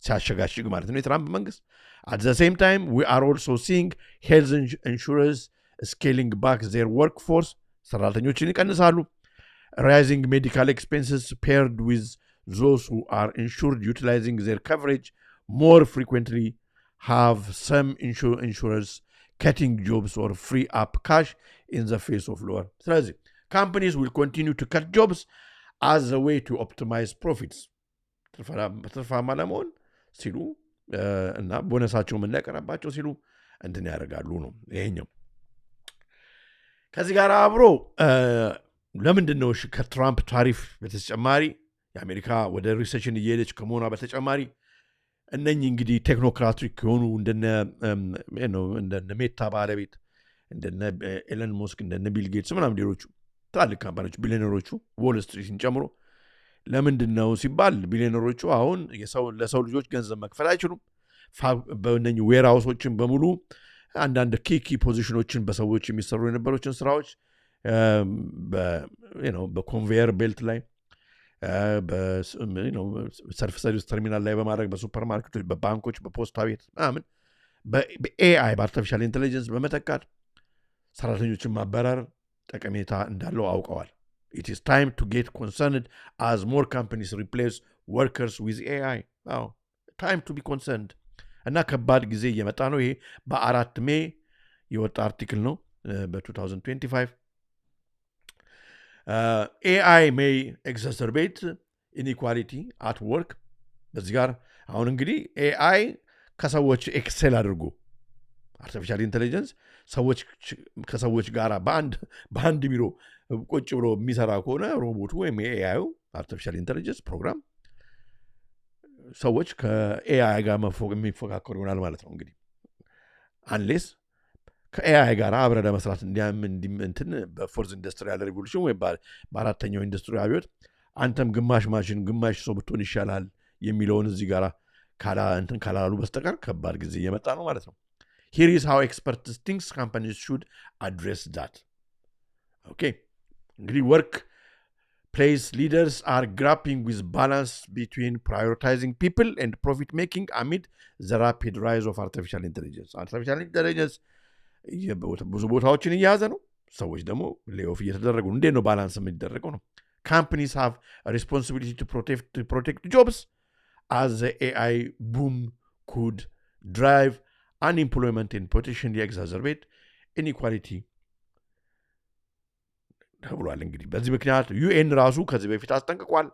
ሲያሸጋሽግ ማለት ነው የትራምፕ መንግስት at the same time we are also seeing health insurers scaling back their workforce ሰራተኞችን ይቀንሳሉ rising medical expenses paired with those who are insured utilizing their coverage more frequently have some insurers cutting jobs or free up cash in the face of lower. So, companies will continue to cut jobs as a way to optimize profits. ትርፋማ ለመሆን ሲሉ እና ቦነሳቸውን እንዳይቀርባቸው ሲሉ እንትን ያደርጋሉ ነው ይሄኛው ከዚህ ጋር አብሮ ለምንድን ነው ከትራምፕ ታሪፍ በተጨማሪ የአሜሪካ ወደ ሪሴሽን እየሄደች ከመሆኗ በተጨማሪ እነኚህ እንግዲህ ቴክኖክራቲክ የሆኑ እንደነ ሜታ ባለቤት እንደነ ኤለን ሞስክ እንደነ ቢል ጌትስ ምናምን ሌሎቹ ትላልቅ ካምፓኒዎች ቢሊዮነሮቹ ዎል ስትሪትን ጨምሮ ለምንድን ነው ሲባል ቢሊዮነሮቹ አሁን ለሰው ልጆች ገንዘብ መክፈል አይችሉም በእነኚህ ዌርሃውሶችን በሙሉ አንዳንድ ኪኪ ፖዚሽኖችን በሰዎች የሚሰሩ የነበሮችን ስራዎች በኮንቬየር ቤልት ላይ በሰርፍ ሰርቪስ ተርሚናል ላይ በማድረግ በሱፐርማርኬቶች በባንኮች በፖስታ ቤት ምናምን በኤአይ በአርቲፊሻል ኢንቴሊጀንስ በመተካት ሰራተኞችን ማበረር ጠቀሜታ እንዳለው አውቀዋል it is time to get concerned as more companies replace workers with AI time to be concerned እና ከባድ ጊዜ እየመጣ ነው ይሄ በ4 ሜይ የወጣ አርቲክል ነው በ2025 AI may exacerbate inequality at work በዚህ ጋር አሁን እንግዲህ AI ከሰዎች ኤክሴል አድርጎ አርቲፊሻል ኢንቴሊጀንስ ከሰዎች ጋር በአንድ ቢሮ ቁጭ ብሎ የሚሰራ ከሆነ ሮቦቱ ወይም AI አርቲፊሻል ኢንቴሊጀንስ ፕሮግራም ሰዎች ከኤአይ ጋር የሚፎካከሩ ይሆናል ማለት ነው እንግዲህ አንሌስ ከኤአይ ጋር አብረ ለመስራት እንትን በፎርዝ ኢንዱስትሪያል ሪቮሉሽን ወይ በአራተኛው ኢንዱስትሪ አብዮት አንተም ግማሽ ማሽን ግማሽ ሰው ብትሆን ይሻላል የሚለውን እዚህ ጋር ካላሉ በስተቀር ከባድ ጊዜ እየመጣ ነው ማለት ነው here is how experts think companies should address that okay እንግዲህ work place leaders are grappling with balance between prioritizing people and profit making amid the rapid rise of artificial intelligence ብዙ ቦታዎችን እየያዘ ነው ሰዎች ደግሞ ሌኦፍ እየተደረጉ እንዴት ነው ባላንስ የሚደረገው ነው companies have a responsibility to protect jobs as the AI boom could drive unemployment and potentially exacerbate inequality ተብሏል እንግዲህ በዚህ ምክንያት ዩኤን ራሱ ከዚህ በፊት አስጠንቅቋል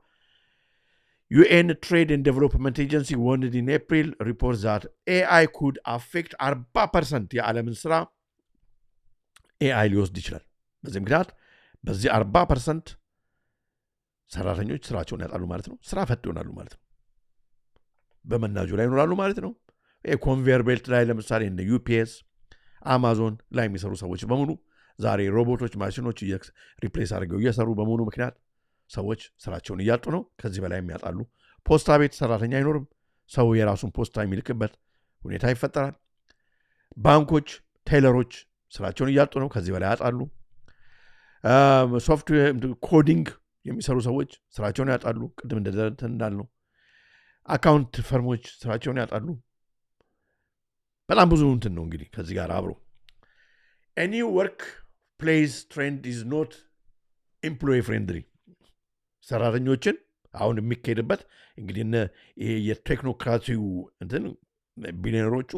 UN Trade and Development Agency warned in April reports that AI could affect 40% የዓለምን ስራ AI ሊወስድ ይችላል በዚህ ምክንያት በዚህ 40% ሰራተኞች ስራቸውን ያጣሉ ማለት ነው ስራ ፈት ይሆናሉ ማለት ነው በመናጁ ላይ ይኖራሉ ማለት ነው ኮንቬየር ቤልት ላይ ለምሳሌ እንደ UPS አማዞን ላይ የሚሰሩ ሰዎች በሙሉ ዛሬ ሮቦቶች ማሽኖች ሪፕሌስ አድርገው እየሰሩ በመሆኑ ምክንያት ሰዎች ስራቸውን እያጡ ነው ከዚህ በላይ የሚያጣሉ ፖስታ ቤት ሰራተኛ አይኖርም ሰው የራሱን ፖስታ የሚልክበት ሁኔታ ይፈጠራል ባንኮች ቴይለሮች ስራቸውን እያጡ ነው ከዚህ በላይ ያጣሉ ሶፍትዌር ኮዲንግ የሚሰሩ ሰዎች ስራቸውን ያጣሉ ቅድም እንዳልነው አካውንት ፈርሞች ስራቸውን ያጣሉ በጣም ብዙ እንትን ነው እንግዲህ ከዚህ ጋር አብሮ any workplace trend is not employee friendly ሰራተኞችን አሁን የሚካሄድበት እንግዲህ የቴክኖክራሲው እንትን ቢሊዮነሮቹ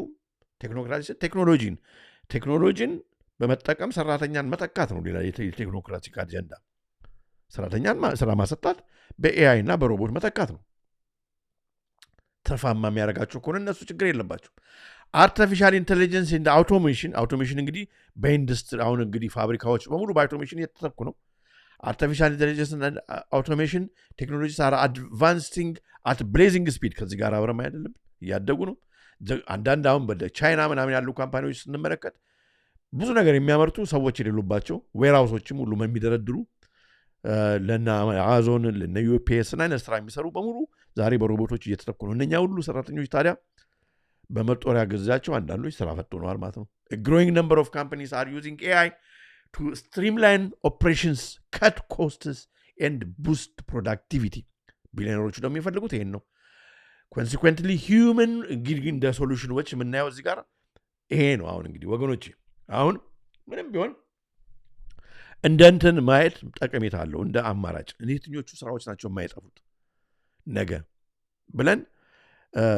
ቴክኖሎጂን በመጠቀም ሰራተኛን መተካት ነው ሌላ የቴክኖክራቲክ አጀንዳ ሰራተኛን ስራ ማሰጣት በኤአይ እና በሮቦት መተካት ነው ተፋማ የሚያደርጋቸው ከሆነ እነሱ ችግር የለባቸው አርቲፊሻል ኢንቴሊጀንስ እና አውቶሜሽን እንግዲህ በኢንዱስትሪ አሁን እንግዲህ ፋብሪካዎች በሙሉ በአውቶሜሽን እየተተኩ ነው artificial intelligence and automation technologies are advancing at blazing speed ከዚህ ጋር አብረን አይደለም ያደጉ ነው አንዳንድ አሁን በቻይና ምናምን ያሉ ካምፓኒዎች ስንመለከት ብዙ ነገር የሚያመርቱ ሰዎች የሌሉባቸው ዌርሃውሶችም ሁሉ የሚደረድሩ ለና አማዞን ለና ዩፒኤስ እና ስራ የሚሰሩ በሙሉ ዛሬ በሮቦቶች እየተተኩ ነው እነኛ ሁሉ ሰራተኞች ታዲያ በመጦሪያ ገዛቸው አንዳንዶች ስራ ፈት ሆነዋል ማለት ነው a growing number of companies are using AI to streamline operations cut costs and boost productivity ቢሊዮነሮቹ ደግሞ የሚፈልጉት ይሄን ነው consequently human እንግዲህ እንደ ሶሉሽኖች የምናየው እዚህ ጋር ይሄ ነው አሁን እንግዲህ ወገኖች አሁን ምንም ቢሆን እንደንተን ማየት ጠቀሜታ አለው እንደ አማራጭ የትኞቹ ስራዎች ናቸው የማይጠፉት ነገ ብለን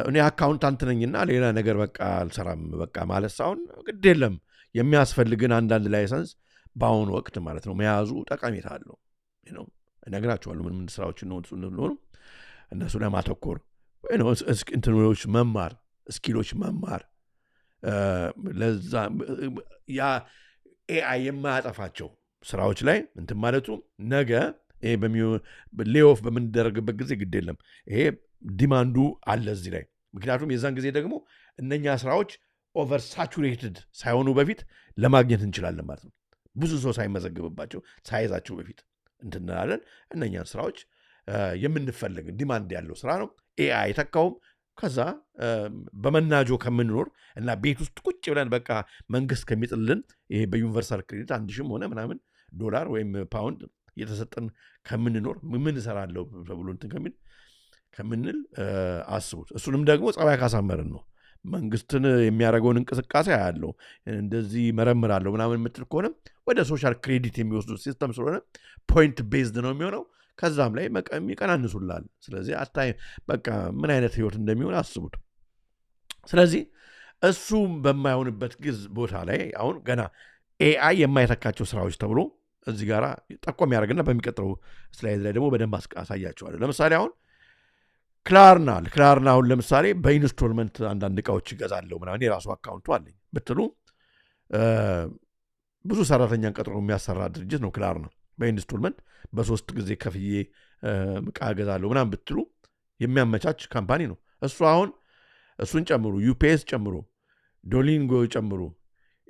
እኔ አካውንታንት ነኝና ሌላ ነገር በቃ አልሰራም በቃ ማለት ሳይሆን ግድ የለም የሚያስፈልግን አንዳንድ ላይሰንስ በአሁኑ ወቅት ማለት ነው መያዙ ጠቀሜታ አለው ነው እነግራችኋለሁ ምን ስራዎች ነው እነሱ ላይ ማተኮር ነው እንትኖች መማር ስኪሎች መማር ለዛ ያ ኤአይ የማያጠፋቸው ስራዎች ላይ እንትን ማለቱ ነገ ይሄ ሌኦፍ በምንደረግበት ጊዜ ግድ የለም ይሄ ዲማንዱ አለ እዚህ ላይ ምክንያቱም የዛን ጊዜ ደግሞ እነኛ ስራዎች ኦቨር ሳቹሬትድ ሳይሆኑ በፊት ለማግኘት እንችላለን ማለት ነው ብዙ ሰው ሳይመዘግብባቸው ሳይዛቸው በፊት እንትናለን እነኛን ስራዎች የምንፈልግ ዲማንድ ያለው ስራ ነው ኤአይ ተካውም ከዛ በመናጆ ከምንኖር እና ቤት ውስጥ ቁጭ ብለን በቃ መንግስት ከሚጥልን ይሄ በዩኒቨርሳል ክሬዲት 1000 ሆነ ምናምን ዶላር ወይም ፓውንድ የተሰጠን ከምንኖር ምን እሰራለሁ ተብሎ እንትን ከምንል አስቡት እሱንም ደግሞ ጸባይ ካሳመረን ነው መንግስትን የሚያደርገውን እንቅስቃሴ ያለው እንደዚህ መረምራለሁ ምናምን የምትል ከሆነ ወደ ሶሻል ክሬዲት የሚወስዱ ሲስተም ስለሆነ ፖይንት ቤዝድ ነው የሚሆነው ከዛም ላይ ይቀናንሱላል ስለዚህ አታይ በቃ ምን አይነት ህይወት እንደሚሆን አስቡት ስለዚህ እሱ በማይሆንበት ቦታ ላይ አሁን ገና ኤአይ የማይተካቸው ስራዎች ተብሎ እዚህ ጋራ ጠቆም ያደርግና በሚቀጥለው ስላይድ ላይ ደግሞ በደንብ አሳያቸዋለሁ ለምሳሌ አሁን ክላርና አሁን ለምሳሌ በኢንስቶልመንት አንዳንድ እቃዎች ይገዛለሁ ምናምን የራሱ አካውንቱ አለኝ ብትሉ ብዙ ሰራተኛን ቀጥሮ የሚያሰራ ድርጅት ነው ክላርና በኢንስቶልመንት በሶስት ጊዜ ከፍዬ እቃ ገዛለሁ ምናምን ብትሉ የሚያመቻች ካምፓኒ ነው እሱ አሁን እሱን ጨምሩ ዩፒኤስ ጨምሩ ዶሊንጎ ጨምሩ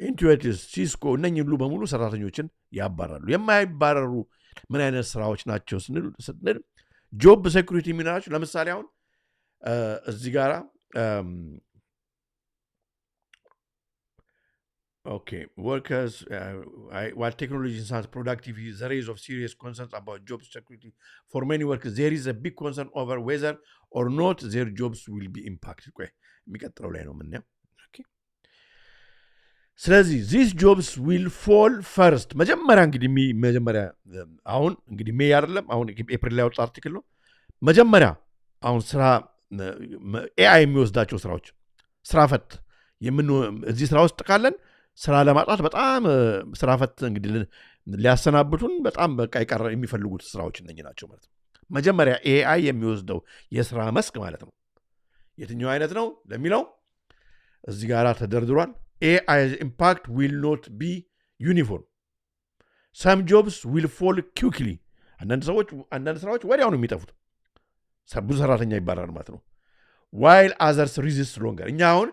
ኢንቱዊቲቭ ሲስኮ እነኚህ ሁሉ በሙሉ ሰራተኞችን ያባራሉ የማይባረሩ ምን አይነት ስራዎች ናቸው ስንል ጆብ ሴኩሪቲ የሚናቸው ለምሳሌ አሁን እዚህ ጋራ okay workers while technology enhances productivity there is of serious concerns about job security for many workers there is a big concern over whether or not their jobs will be impacted የሚቀጥለው ላይ ነው ምንያ okay ስለዚህ these jobs will fall first መጀመሪያ እንግዲህ መጀመሪያ አሁን እንግዲህ ሜይ አይደለም አሁን ኤፕሪል ላይ ወጣ አርቲክል ነው መጀመሪያ አሁን ስራ ኤአይ የሚወስዳቸው ስራዎች ስራ ፈት እዚህ ስራ ውስጥ ካለን ስራ ለማጣት በጣም ስራ ፈት እንግዲህ ሊያሰናብቱን በጣም በቃ ይቀር የሚፈልጉት ስራዎች እነኚህ ናቸው ማለት ነው መጀመሪያ ኤአይ የሚወስደው የስራ መስክ ማለት ነው የትኛው አይነት ነው ለሚለው እዚህ ጋራ ተደርድሯል AI's impact will not be uniform some jobs will fall quickly አንዳንድ ስራዎች ወዲያው ነው የሚጠፉት ብዙ ሰራተኛ ይባላል ማለት ነው while others resist longer እኛ አሁን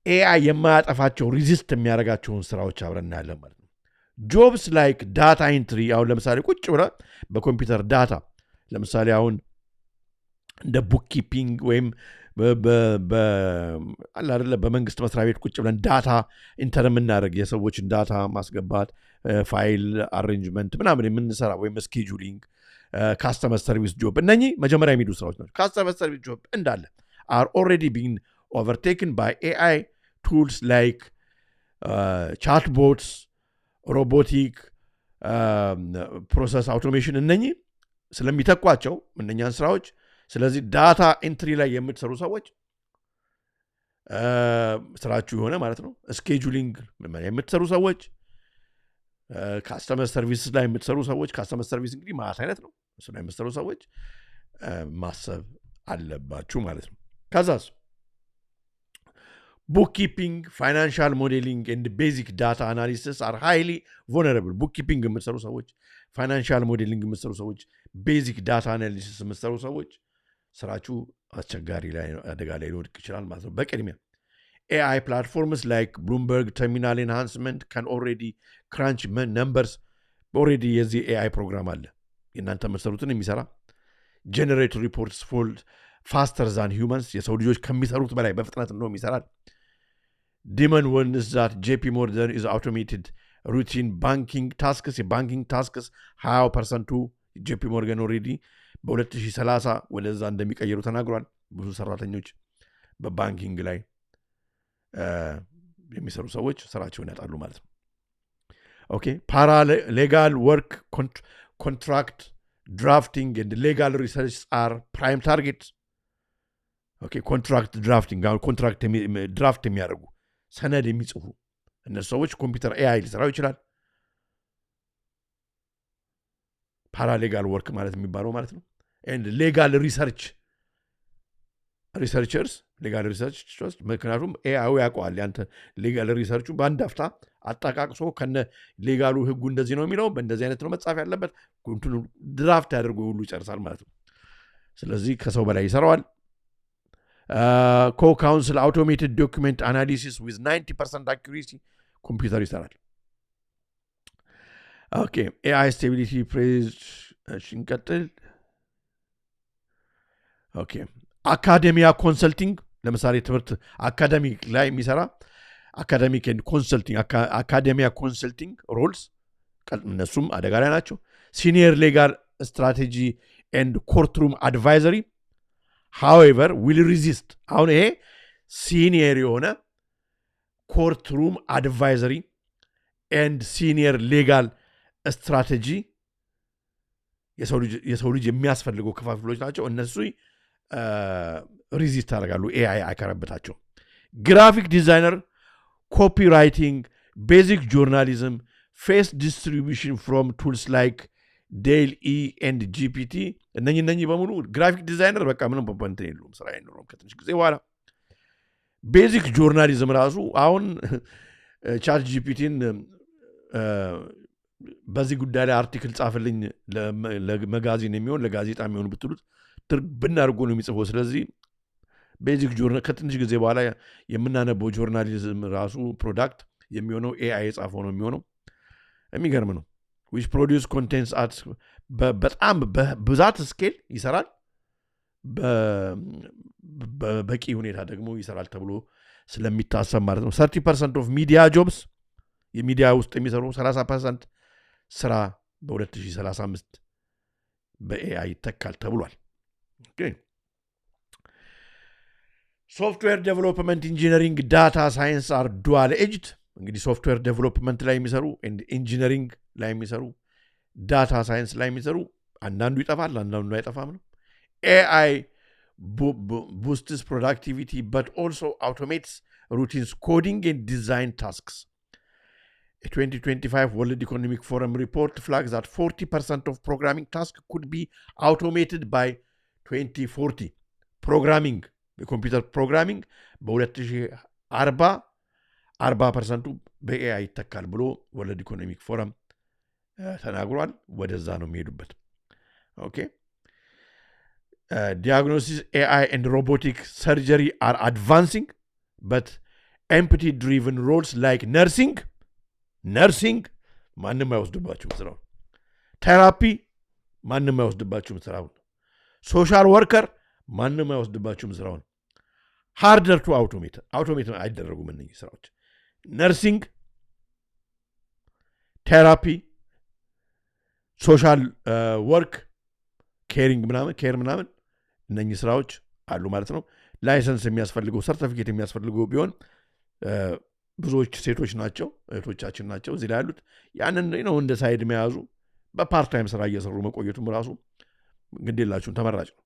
ኤአይ የማያጠፋቸው ሪዚስት የሚያደርጋቸውን ስራዎች አብረን እናያለን ማለት ነው ጆብስ ላይክ ዳታ ኢንትሪ አሁን ለምሳሌ ቁጭ ብለ በኮምፒውተር ዳታ ለምሳሌ አሁን እንደ ቡክ ኪፒንግ ወይም በመንግስት መስሪያ ቤት ቁጭ ብለን ዳታ ኢንተር የምናደርግ የሰዎችን ዳታ ማስገባት ፋይል አሬንጅመንት ምናምን የምንሰራ ወይም ስኬጁሊንግ ካስተመር ሰርቪስ ጆብ እነኚህ መጀመሪያ የሚሄዱ ስራዎች ናቸው ካስተመር ሰርቪስ ጆብ እንዳለ are already being overtaken by AI tools like chatbots, robotic process automation እነኚህ ስለሚተኳቸው እነኛን ስራዎች ስለዚህ ዳታ ኤንትሪ ላይ የምትሰሩ ሰዎች ስራችሁ የሆነ ማለት ነው ስኬጁሊንግ የምትሰሩ ሰዎች ካስተመር ሰርቪስ ላይ የምትሰሩ ሰዎች ካስተመር ሰርቪስ እንግዲህ ማለት አይነት ነው እሱ ላይ የምትሰሩ ሰዎች ማሰብ አለባችሁ ማለት ነው ከዛስ bookkeeping financial modeling and basic data analysis are highly vulnerable bookkeeping የምትሰሩ ሰዎች ፋይናንሻል ሞዴሊንግ የምትሰሩ ሰዎች ቤዚክ ዳታ አናሊሲስ የምትሰሩ ሰዎች ስራችሁ አስቸጋሪ ላይ አደጋ ላይ ሊወድቅ ይችላል ማለት ነው በቅድሚያ AI platforms like Bloomberg Terminal Enhancement can already crunch numbers already የዚህ AI program አለ እናንተ መሰሩትን የሚሰራ generate reports faster than humans የሰው ልጆች ከሚሰሩት በላይ በፍጥነት ነው የሚሰራል Demon warns that JP Morgan is automated routine banking tasks banking tasks 20% JP Morgan already በ2030 ወደዛ እንደሚቀየሩ ተናግሯል ብዙ ሰራተኞች በባንኪንግ ላይ የሚሰሩ ሰዎች ስራቸውን ያጣሉ ማለት ነው ኦኬ paralegal work contract drafting and legal research are prime targets ኦኬ contract drafting contract draft የሚያደርጉ ሰነድ የሚጽፉ እነሱ ሰዎች ኮምፒውተር AI ሊሰራው ይችላል paralegal work ማለት የሚባለው ማለት ነው and legal researchers legal researchers ምክንያቱም AI ያውቃል ያንተ legal researchu በአንድ አፍታ አጣቃቅሶ ከነ ሌጋሉ ህጉ እንደዚህ ነው የሚለው በእንደዚህ አይነት ነው መጻፍ ያለበት ኮንቲኑ ድራፍት ያደርጉ ሁሉ ይጨርሳል ማለት ነው ስለዚህ ከሰው በላይ ይሰራዋል co-counsel automated document analysis with 90% accuracy ኮምፒውተር ይሰራል okay AI stability praise እንቀጥል okay academia consulting ለምሳሌ ትምህርት አካዳሚክ ላይ የሚሰራ academic and consulting academia consulting roles እነሱም አደጋ ላይ ናቸው senior legal strategy and courtroom advisory however will resist አሁን ይሄ senior የሆነ courtroom advisory and senior legal strategy የሰው ልጅ የሚያስፈልገው ክፋፍሎች ናቸው እነሱ ሪዚስት አደርጋሉ AI አከረበታቸው graphic designer copywriting basic journalism face distribution from tools like DALL-E and GPT እነኚህ በሙሉ graphic designer በቃ ምንም ፖንት የለውም ስራ አይኖርም ከትንሽ ጊዜ በኋላ basic journalism ራሱ አሁን chat GPTን በዚህ ጉዳይ ላይ አርቲክል ጻፈልኝ ለመጋዚን የሚሆን ለጋዜጣ የሚሆን ብትሉት ብናርጎ ነው የሚጽፈው ስለዚህ ቤዚክ ጆርናል ከትንሽ ጊዜ በኋላ የምናነበው ጆርናሊዝም ራሱ ፕሮዳክት የሚሆነው AI የጻፈው ነው የሚሆነው የሚገርም ነው which produce contents at በጣም በብዛት ስኬል ይሰራል በበቂ ሁኔታ ደግሞ ይሰራል ተብሎ ስለሚታሰብ ማለት ነው 30% of media jobs የሚዲያ ውስጥ የሚሰሩ 30% ስራ በ2035 በAI ይተካል ተብሏል okay software development engineering data science are dual edged እንግዲህ software development ላይ የሚሰሩ and engineering ላይ የሚሰሩ data science ላይ የሚሰሩ አንዳንዱ ይጠፋል አንዳንዱ አይጠፋም ነው AI boosts productivity but also automates routines coding and design tasks A 2025 World Economic Forum report flags that 40% of programming tasks could be automated by 2040. Programming, the computer programming, በ2040 40% በAI ይተካል ብሎ World Economic Forum ተናግሯል ወደዛ ነው የሚሄዱበት okay diagnosis AI and robotic surgery are advancing but empathy driven roles like nursing ማንም አይወስድባችሁም ስራው ቴራፒ ማንም አይወስድባችሁም ስራው ሶሻል ወርከር ማንም አይወስድባችሁም ስራው ሃርደር ቱ አውቶሜት አይደረጉም እነዚህ ስራዎች ነርሲንግ ቴራፒ ሶሻል ወርክ ኬሪንግ ምናምን እነዚህ ስራዎች አሉ ማለት ነው ላይሰንስ የሚያስፈልገው ሰርቲፊኬት የሚያስፈልገው ቢሆን ብዙዎች ሴቶች ናቸው እህቶቻችን ናቸው እዚህ ላይ ያሉት ያንን ነው እንደ ሳይድ መያዙ በፓርት ታይም ስራ እየሰሩ መቆየቱም ራሱ ግዴላችሁን ተመራጭ ነው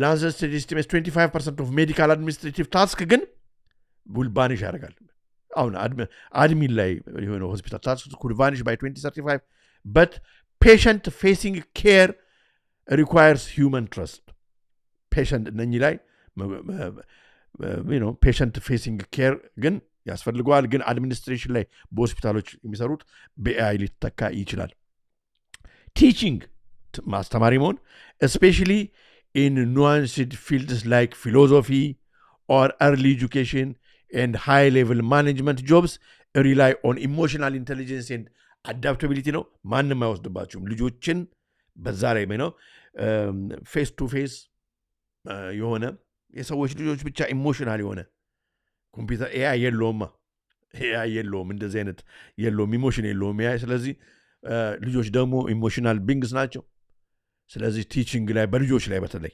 Lancet estimates 25% of medical administrative tasks ግን will vanish ያደርጋል አሁን admin ላይ የሆነ hospital tasks could vanish by 2035 but patient facing care requires human trust patient እነኚህ ላይ patient facing care ግን ያስፈልገዋል ግን አድሚኒስትሬሽን ላይ በሆስፒታሎች የሚሰሩት በAI ሊተካ ይችላል teaching ማስተማሪ መሆን especially in nuanced fields like philosophy or early education and high level management jobs rely on emotional intelligence and adaptability ነው ማንንም አይወስድባችሁም ልጆችን በዛ ላይ ነው ፌስ ቱ ፌስ የሆነ የሰዎች ልጆች ብቻ ኢሞሽናል የሆነ ኮምፒውተር ኤአይ የለውም እንደዚህ አይነት የለውም ኢሞሽን የለውም ኤአይ ስለዚህ ልጆች ደግሞ ኢሞሽናል ቢንግስ ናቸው ስለዚህ ቲቺንግ ላይ በልጆች ላይ በተለይ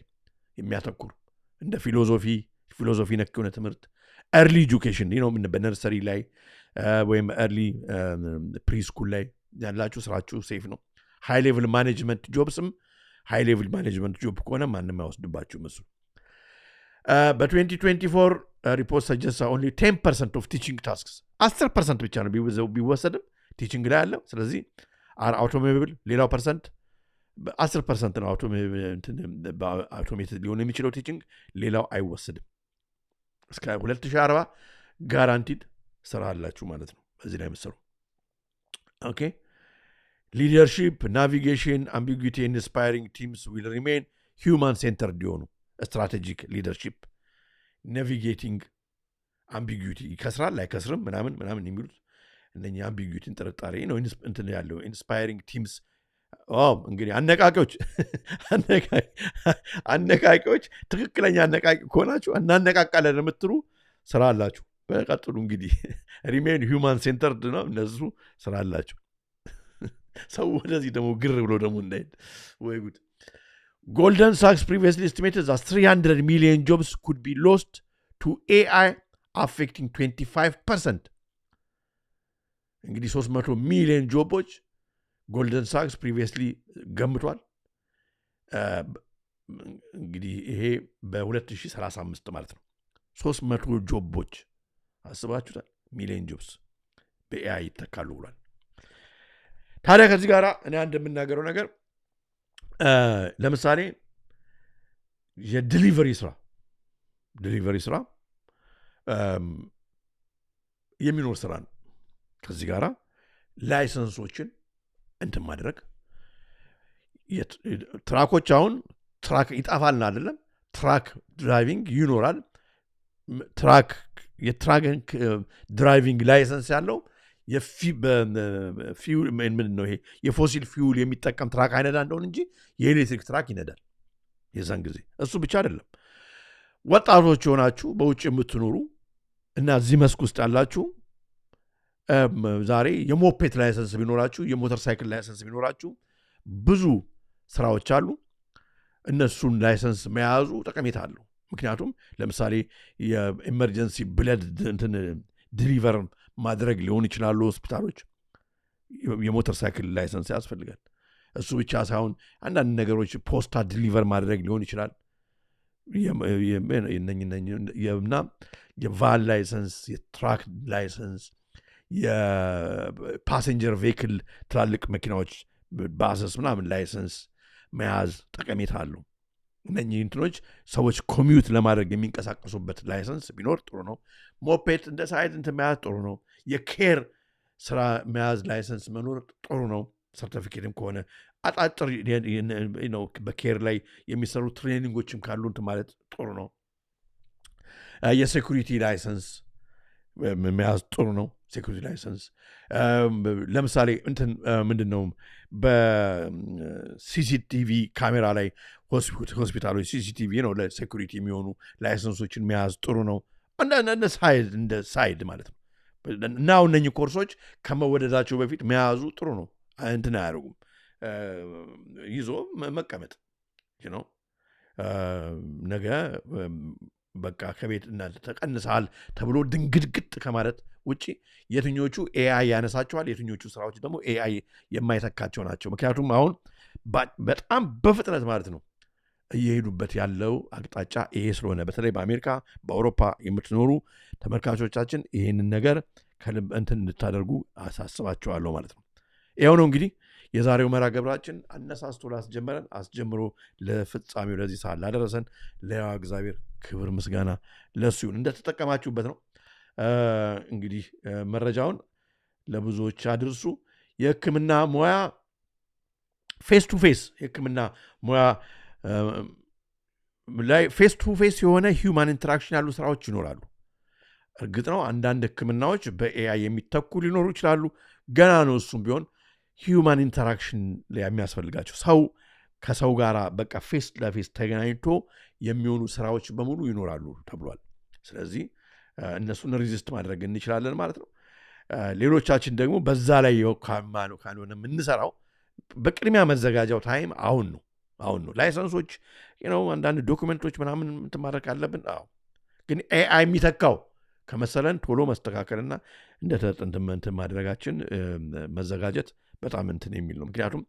የሚያተኩር እንደ ፊሎሶፊ ነክ የሆነ ትምህርት early education ነው በነርሰሪ ላይ ወይም early preschool ላይ ያላችሁ ስራችሁ ሴፍ ነው high level management jobsም high level management job ከሆነ ማንንም አይወስድባችሁም እሱ በ2024 report suggests only 10% of teaching tasks 10% ብቻ ነው ቢወሰድም ቲቺንግ ላይ ያለው ስለዚህ አውቶሞቢል ሌላው ፐርሰንት 10% ነው አውቶሜትድ ሊሆን የሚችለው ቲቺንግ ሌላው አይወሰድም እስከ 2040 ጋራንቲድ ስራ አላችሁ ማለት ነው በዚህ ላይ መሰሩ ኦኬ leadership navigation ambiguity and inspiring teams will remain human centered የሆኑ strategic leadership navigating ambiguity ከስራ ላይ ከስርም ምናምን የሚሉት እነኛ ambiguity ጥርጣሬ ነው እንትን ያለው inspiring teams እንግዲህ አነቃቂዎች ትክክለኛ አነቃቂ ከሆናችሁ እናነቃቃለን የምትሉ ስራ አላችሁ በቀጥሉ እንግዲህ remain human centered ነው እነሱ ስራ አላችሁ ሰው ወደዚህ ደግሞ ግር ብሎ ደግሞ እንዳይል ወይ ጉድ Goldman Sachs previously estimated that 300 million jobs could be lost to AI affecting 25% እንግዲህ 300 ሚሊዮን ጆቦች ጎልደን ሳክስ ፕሪቪየስሊ ገምቷል እንግዲህ ይሄ በ2035 ማለት ነው 300 ጆቦች አስባችሁታል ሚሊዮን ጆብስ በኤአይ ይተካሉ ብሏል ታዲያ ከዚህ ጋር እኔ እንደምናገረው ነገር ለምሳሌ የዲሊቨሪ ስራ የሚኖር ስራ ነው ከዚህ ጋር ላይሰንሶችን እንትን ማድረግ ትራኮች አሁን ትራክ ይጣፋልና አይደለም ትራክ ድራይቪንግ ይኖራል ትራክ ድራይቪንግ ላይሰንስ ያለው የፊውል ምን ነው ይሄ የፎሲል ፊውል የሚጠቀም ትራክ አይነዳ እንደሆነ እንጂ የኤሌክትሪክ ትራክ ይነዳል የዛን ጊዜ እሱ ብቻ አይደለም ወጣቶች ሆናችሁ በውጭ የምትኖሩ እና እዚህ መስክ ውስጥ ያላችሁ ዛሬ የሞፔት ላይሰንስ ቢኖራችሁ የሞተር ሳይክል ላይሰንስ ቢኖራችሁ ብዙ ስራዎች አሉ እነሱን ላይሰንስ መያዙ ጠቀሜታ አለው ምክንያቱም ለምሳሌ የኤመርጀንሲ ብለድ እንትን ዲሊቨር ማድረግ ሊሆን ይችላል ሆስፒታሎች የሞተር ሳይክል ላይሰንስ ያስፈልጋል እሱ ብቻ ሳይሆን አንዳንድ ነገሮች ፖስታ ዲሊቨር ማድረግ ሊሆን ይችላል የና የቫን ላይሰንስ የትራክ ላይሰንስ የፓሴንጀር ቬሂክል ትላልቅ መኪናዎች ባሰስ ምናምን ላይሰንስ መያዝ ጠቀሜታ አለው እነኚህ እንትኖች ሰዎች ኮሚዩት ለማድረግ የሚንቀሳቀሱበት ላይሰንስ ቢኖር ጥሩ ነው ሞፔት እንደ ሳይድ እንትን መያዝ ጥሩ ነው የኬር ስራ መያዝ ላይሰንስ መኖር ጥሩ ነው ሰርቲፊኬትም ከሆነ አጣጥር ነው በኬር ላይ የሚሰሩ ትሬኒንጎችም ካሉ እንትን ማለት ጥሩ ነው የሴኩሪቲ ላይሰንስ መያዝ ጥሩ ነው ሴኩሪቲ ላይሰንስ ለምሳሌ እንትን ምንድነው በሲሲቲቪ ካሜራ ላይ ሆስፒታሎች ሲሲቲቪ ነው ለሴኩሪቲ የሚሆኑ ላይሰንሶችን መያዝ ጥሩ ነው እንደ ሳይድ ማለት ነው እና እነኚህ ኮርሶች ከመወደዳቸው በፊት መያዙ ጥሩ ነው እንትን አያደርጉም ይዞ መቀመጥ ነው ነገ በቃ ከቤት እናንተ ተቀንሰሃል ተብሎ ድንግድግጥ ከማለት ውጪ የትኞቹ ኤአይ ያነሳቸዋል የትኞቹ ስራዎች ደግሞ ኤአይ የማይተካቸው ናቸው ምክንያቱም አሁን በጣም በፍጥነት ማለት ነው እየሄዱበት ያለው አቅጣጫ ይሄ ስለሆነ በተለይ በአሜሪካ በአውሮፓ የምትኖሩ ተመልካቾቻችን ይሄንን ነገር ከልብ እንትን እንድታደርጉ አሳስባቸዋለሁ ማለት ነው ይሄው ነው እንግዲህ የዛሬው መርሃ ግብራችን አነሳስቶ ላስጀመረን አስጀምሮ ለፍጻሜው ለዚህ ሰዓት ላደረሰን ለያው እግዚአብሔር ክብር ምስጋና ለሱ ይሁን እንደተጠቀማችሁበት ነው እንግዲህ መረጃውን ለብዙዎች አድርሱ የሕክምና ሙያ ፌስ ቱ ፌስ ህክምና ሙያ ላይ ፌስ ቱ ፌስ የሆነ ሂውማን ኢንተራክሽን ያሉ ስራዎች ይኖራሉ። እርግጥ ነው አንዳንድ ህክምናዎች በኤአይ የሚተኩ ሊኖሩ ይችላሉ። ገና ነው እሱም ቢሆን ሂውማን ኢንተራክሽን ላይ የሚያስፈልጋቸው ሰው ከሰው ጋር በቃ ፌስ ለፌስ ተገናኝቶ የሚሆኑ ስራዎች በሙሉ ይኖራሉ ተብሏል። ስለዚህ እነሱን ሪዚስት ማድረግ እንችላለን ማለት ነው። ሌሎቻችን ደግሞ በዛ ላይ ካልሆነ የምንሰራው በቅድሚያ መዘጋጃው ታይም አሁን ነው። ላይሰንሶች አንዳንድ ዶክመንቶች ምናምን ማድረግ አለብን። ግን ኤአይ የሚተካው ከመሰለን ቶሎ መስተካከልና እንትን ማድረጋችን መዘጋጀት በጣም እንትን የሚል ነው። ምክንያቱም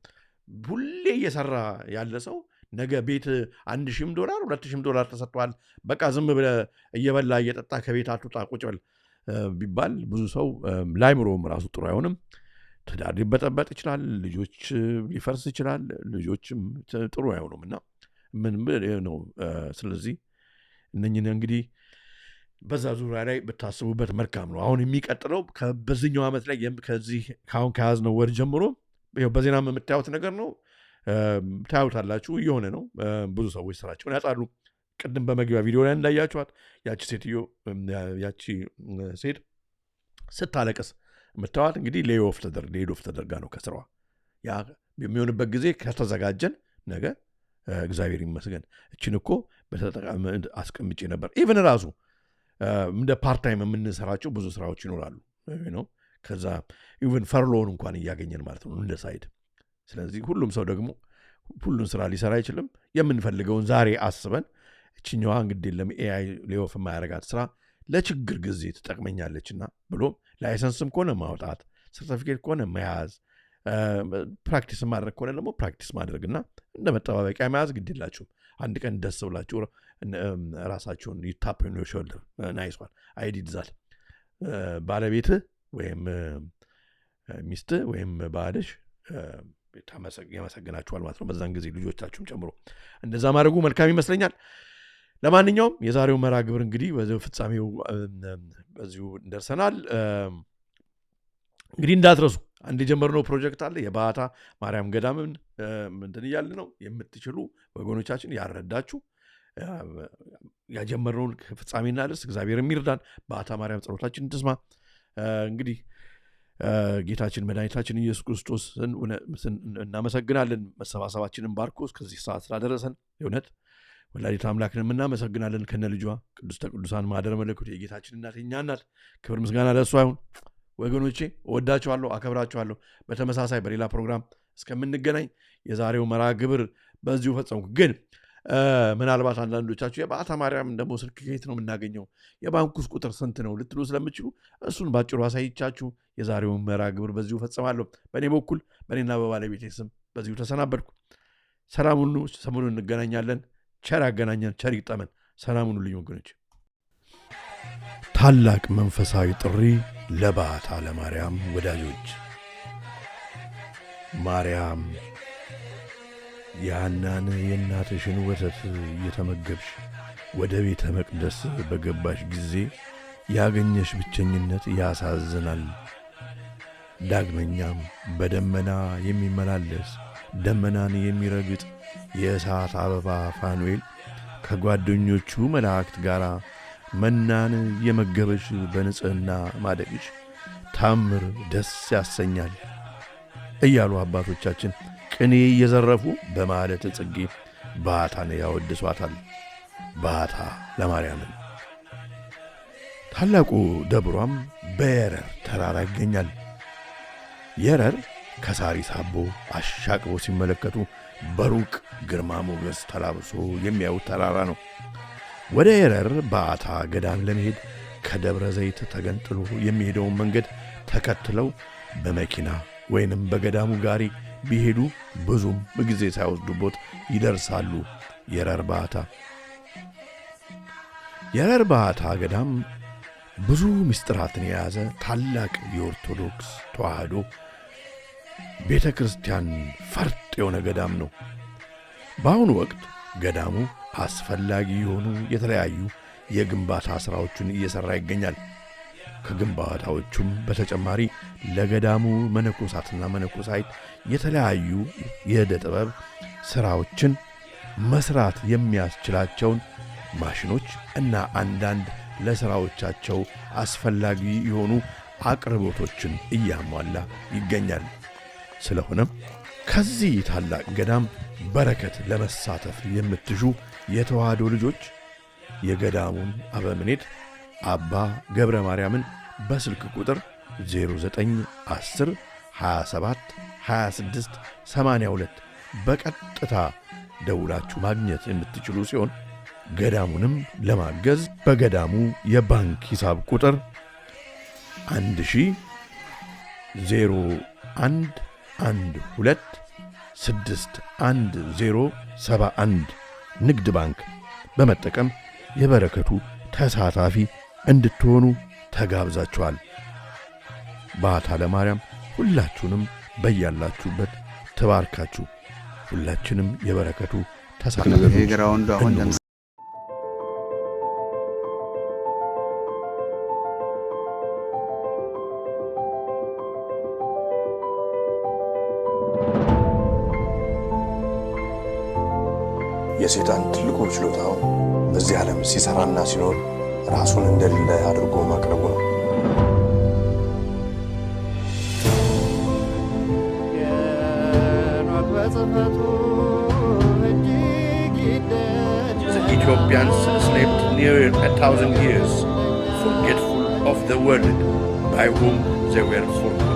ሁሌ እየሰራ ያለ ሰው ነገ ቤት $1,000 $2,000 ተሰጥቷል፣ በቃ ዝም ብለህ እየበላ እየጠጣ ከቤት አትውጣ ቁጭ በል ቢባል ብዙ ሰው ላይምሮም ራሱ ጥሩ አይሆንም። ትዳር ሊበጠበጥ ይችላል፣ ልጆች ሊፈርስ ይችላል፣ ልጆችም ጥሩ አይሆኑም እና ምን ነው። ስለዚህ እነኝን እንግዲህ በዛ ዙሪያ ላይ ብታስቡበት መልካም ነው። አሁን የሚቀጥለው በዚህኛው ዓመት ላይ ከዚህ ካሁን ከያዝነው ወር ጀምሮ በዜና የምታዩት ነገር ነው። ታዩታላችሁ፣ እየሆነ ነው። ብዙ ሰዎች ስራቸውን ያጣሉ። ቅድም በመግቢያ ቪዲዮ ላይ እንዳያችኋት ያቺ ሴት ስታለቅስ የምታዩት እንግዲህ ሌድ ኦፍ ተደርጋ ነው ከስራዋ። ያ የሚሆንበት ጊዜ ከተዘጋጀን ነገ እግዚአብሔር ይመስገን እችን እኮ በተጠቃሚ አስቀምጬ ነበር። ኢቨን ራሱ እንደ ፓርታይም የምንሰራቸው ብዙ ስራዎች ይኖራሉ ነው። ከዛ ኢቨን ፈርሎን እንኳን እያገኘን ማለት ነው እንደ ሳይድ። ስለዚህ ሁሉም ሰው ደግሞ ሁሉን ስራ ሊሰራ አይችልም። የምንፈልገውን ዛሬ አስበን እችኛዋ እንግዲህ ኤአይ ሌኦፍ የማያረጋት ስራ ለችግር ጊዜ ትጠቅመኛለችና ብሎ ላይሰንስም ከሆነ ማውጣት፣ ሰርቲፊኬት ከሆነ መያዝ፣ ፕራክቲስ ማድረግ ከሆነ ደግሞ ፕራክቲስ ማድረግና እንደ መጠባበቂያ መያዝ ግድ የላችሁም። አንድ ቀን ደስ ብላችሁ ራሳችሁን ታፕ ኦን ዮር ሾልደር ናይስዋን አይ ዲድ ዛት ባለቤትህ ወይም ሚስትህ ወይም ባልሽ ያመሰግናችኋል ማለት ነው። በዛን ጊዜ ልጆቻችሁም ጨምሮ እንደዛ ማድረጉ መልካም ይመስለኛል። ለማንኛውም የዛሬው መርሃ ግብር እንግዲህ ፍጻሜው በዚሁ እንደርሰናል። እንግዲህ እንዳትረሱ አንድ የጀመርነው ፕሮጀክት አለ። የባታ ማርያም ገዳምን እንትን እያልን ነው። የምትችሉ ወገኖቻችን ያረዳችሁ ያጀመርነውን ፍጻሜ እናደርስ። እግዚአብሔር የሚርዳን። ባታ ማርያም ጸሎታችን ትስማ። እንግዲህ ጌታችን መድኃኒታችን ኢየሱስ ክርስቶስ እናመሰግናለን። መሰባሰባችንን ባርኮ እስከዚህ ሰዓት ስላደረሰን የእውነት ወላዲተ አምላክን እናመሰግናለን። ከነ ልጇ ቅድስተ ቅዱሳን ማኅደረ መለኮት የጌታችን እናት የእኛ እናት ክብር ምስጋና ለእሷ ይሁን። ወገኖቼ እወዳችኋለሁ፣ አከብራችኋለሁ። በተመሳሳይ በሌላ ፕሮግራም እስከምንገናኝ የዛሬው መርሃ ግብር በዚሁ ፈጸምኩ። ግን ምናልባት አንዳንዶቻችሁ የባታ ማርያም ደግሞ ስልክ ከየት ነው የምናገኘው፣ የባንኩስ ቁጥር ስንት ነው ልትሉ ስለምችሉ እሱን ባጭሩ አሳይቻችሁ የዛሬውን መርሃ ግብር በዚሁ ፈጸማለሁ። በእኔ በኩል በእኔና በባለቤቴ ስም በዚሁ ተሰናበድኩ። ሰላም ሁኑ። ሰሞኑን እንገናኛለን። ቸር ያገናኘን፣ ቸር ይግጠመን። ሰላም ሁኑልኝ ወገኖች። ታላቅ መንፈሳዊ ጥሪ ለባታ ለማርያም ወዳጆች። ማርያም የሐናን የእናትሽን ወተት እየተመገብሽ ወደ ቤተ መቅደስ በገባሽ ጊዜ ያገኘሽ ብቸኝነት ያሳዝናል። ዳግመኛም በደመና የሚመላለስ ደመናን የሚረግጥ የእሳት አበባ ፋኑኤል ከጓደኞቹ መላእክት ጋር መናን የመገበሽ በንጽሕና ማደግሽ ታምር ደስ ያሰኛል እያሉ አባቶቻችን ቅኔ እየዘረፉ በማለተ ጽጌ ባታን ያወድሷታል። ባታ ለማርያምን ታላቁ ደብሯም በየረር ተራራ ይገኛል። የረር ከሳሪስ አቦ አሻቅቦ ሲመለከቱ በሩቅ ግርማ ሞገስ ተላብሶ የሚያዩት ተራራ ነው። ወደ የረር ባታ ገዳም ለመሄድ ከደብረ ዘይት ተገንጥሎ የሚሄደውን መንገድ ተከትለው በመኪና ወይንም በገዳሙ ጋሪ ቢሄዱ ብዙም ጊዜ ሳይወስዱቦት ይደርሳሉ። የረር ባታ ገዳም ብዙ ምስጢራትን የያዘ ታላቅ የኦርቶዶክስ ተዋህዶ ቤተ ክርስቲያን ፈርጥ የሆነ ገዳም ነው። በአሁኑ ወቅት ገዳሙ አስፈላጊ የሆኑ የተለያዩ የግንባታ ሥራዎችን እየሠራ ይገኛል። ከግንባታዎቹም በተጨማሪ ለገዳሙ መነኮሳትና መነኮሳይት የተለያዩ የዕደ ጥበብ ሥራዎችን መስራት የሚያስችላቸውን ማሽኖች እና አንዳንድ ለሥራዎቻቸው አስፈላጊ የሆኑ አቅርቦቶችን እያሟላ ይገኛል። ስለሆነም ከዚህ ታላቅ ገዳም በረከት ለመሳተፍ የምትሹ የተዋህዶ ልጆች የገዳሙን አበምኔት አባ ገብረ ማርያምን በስልክ ቁጥር 0910 27 26 82 በቀጥታ ደውላችሁ ማግኘት የምትችሉ ሲሆን ገዳሙንም ለማገዝ በገዳሙ የባንክ ሂሳብ ቁጥር 100112611071 ንግድ ባንክ በመጠቀም የበረከቱ ተሳታፊ እንድትሆኑ ተጋብዛችኋል። ባታ ለማርያም ሁላችሁንም በያላችሁበት ተባርካችሁ ሁላችንም የበረከቱ ተሳታፊ የሰይጣን ትልቁ ችሎታው በዚህ ዓለም ሲሰራና ሲኖር ራሱን እንደሌለ አድርጎ ማቅረቡ ነው። The Ethiopians slept near 1,000 years, forgetful of the world by whom they were forgotten.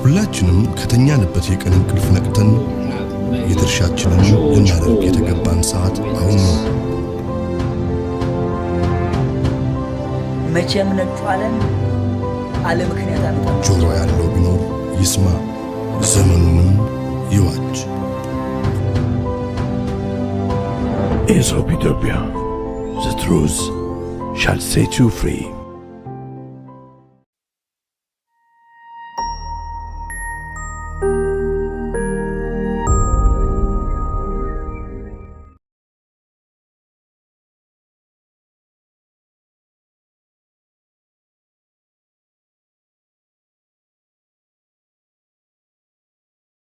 ሁላችንም ከተኛንበት የቀን እንቅልፍ ነቅተን የድርሻችንን ልናደርግ የተገባን ሰዓት አሁን ነው። መቼም ነጩ ዓለም አለ ምክንያት አመጣ። ጆሮ ያለው ቢኖር ይስማ፣ ዘመኑንም ይዋጅ። Aesop Ethiopia, the truth shall set you free.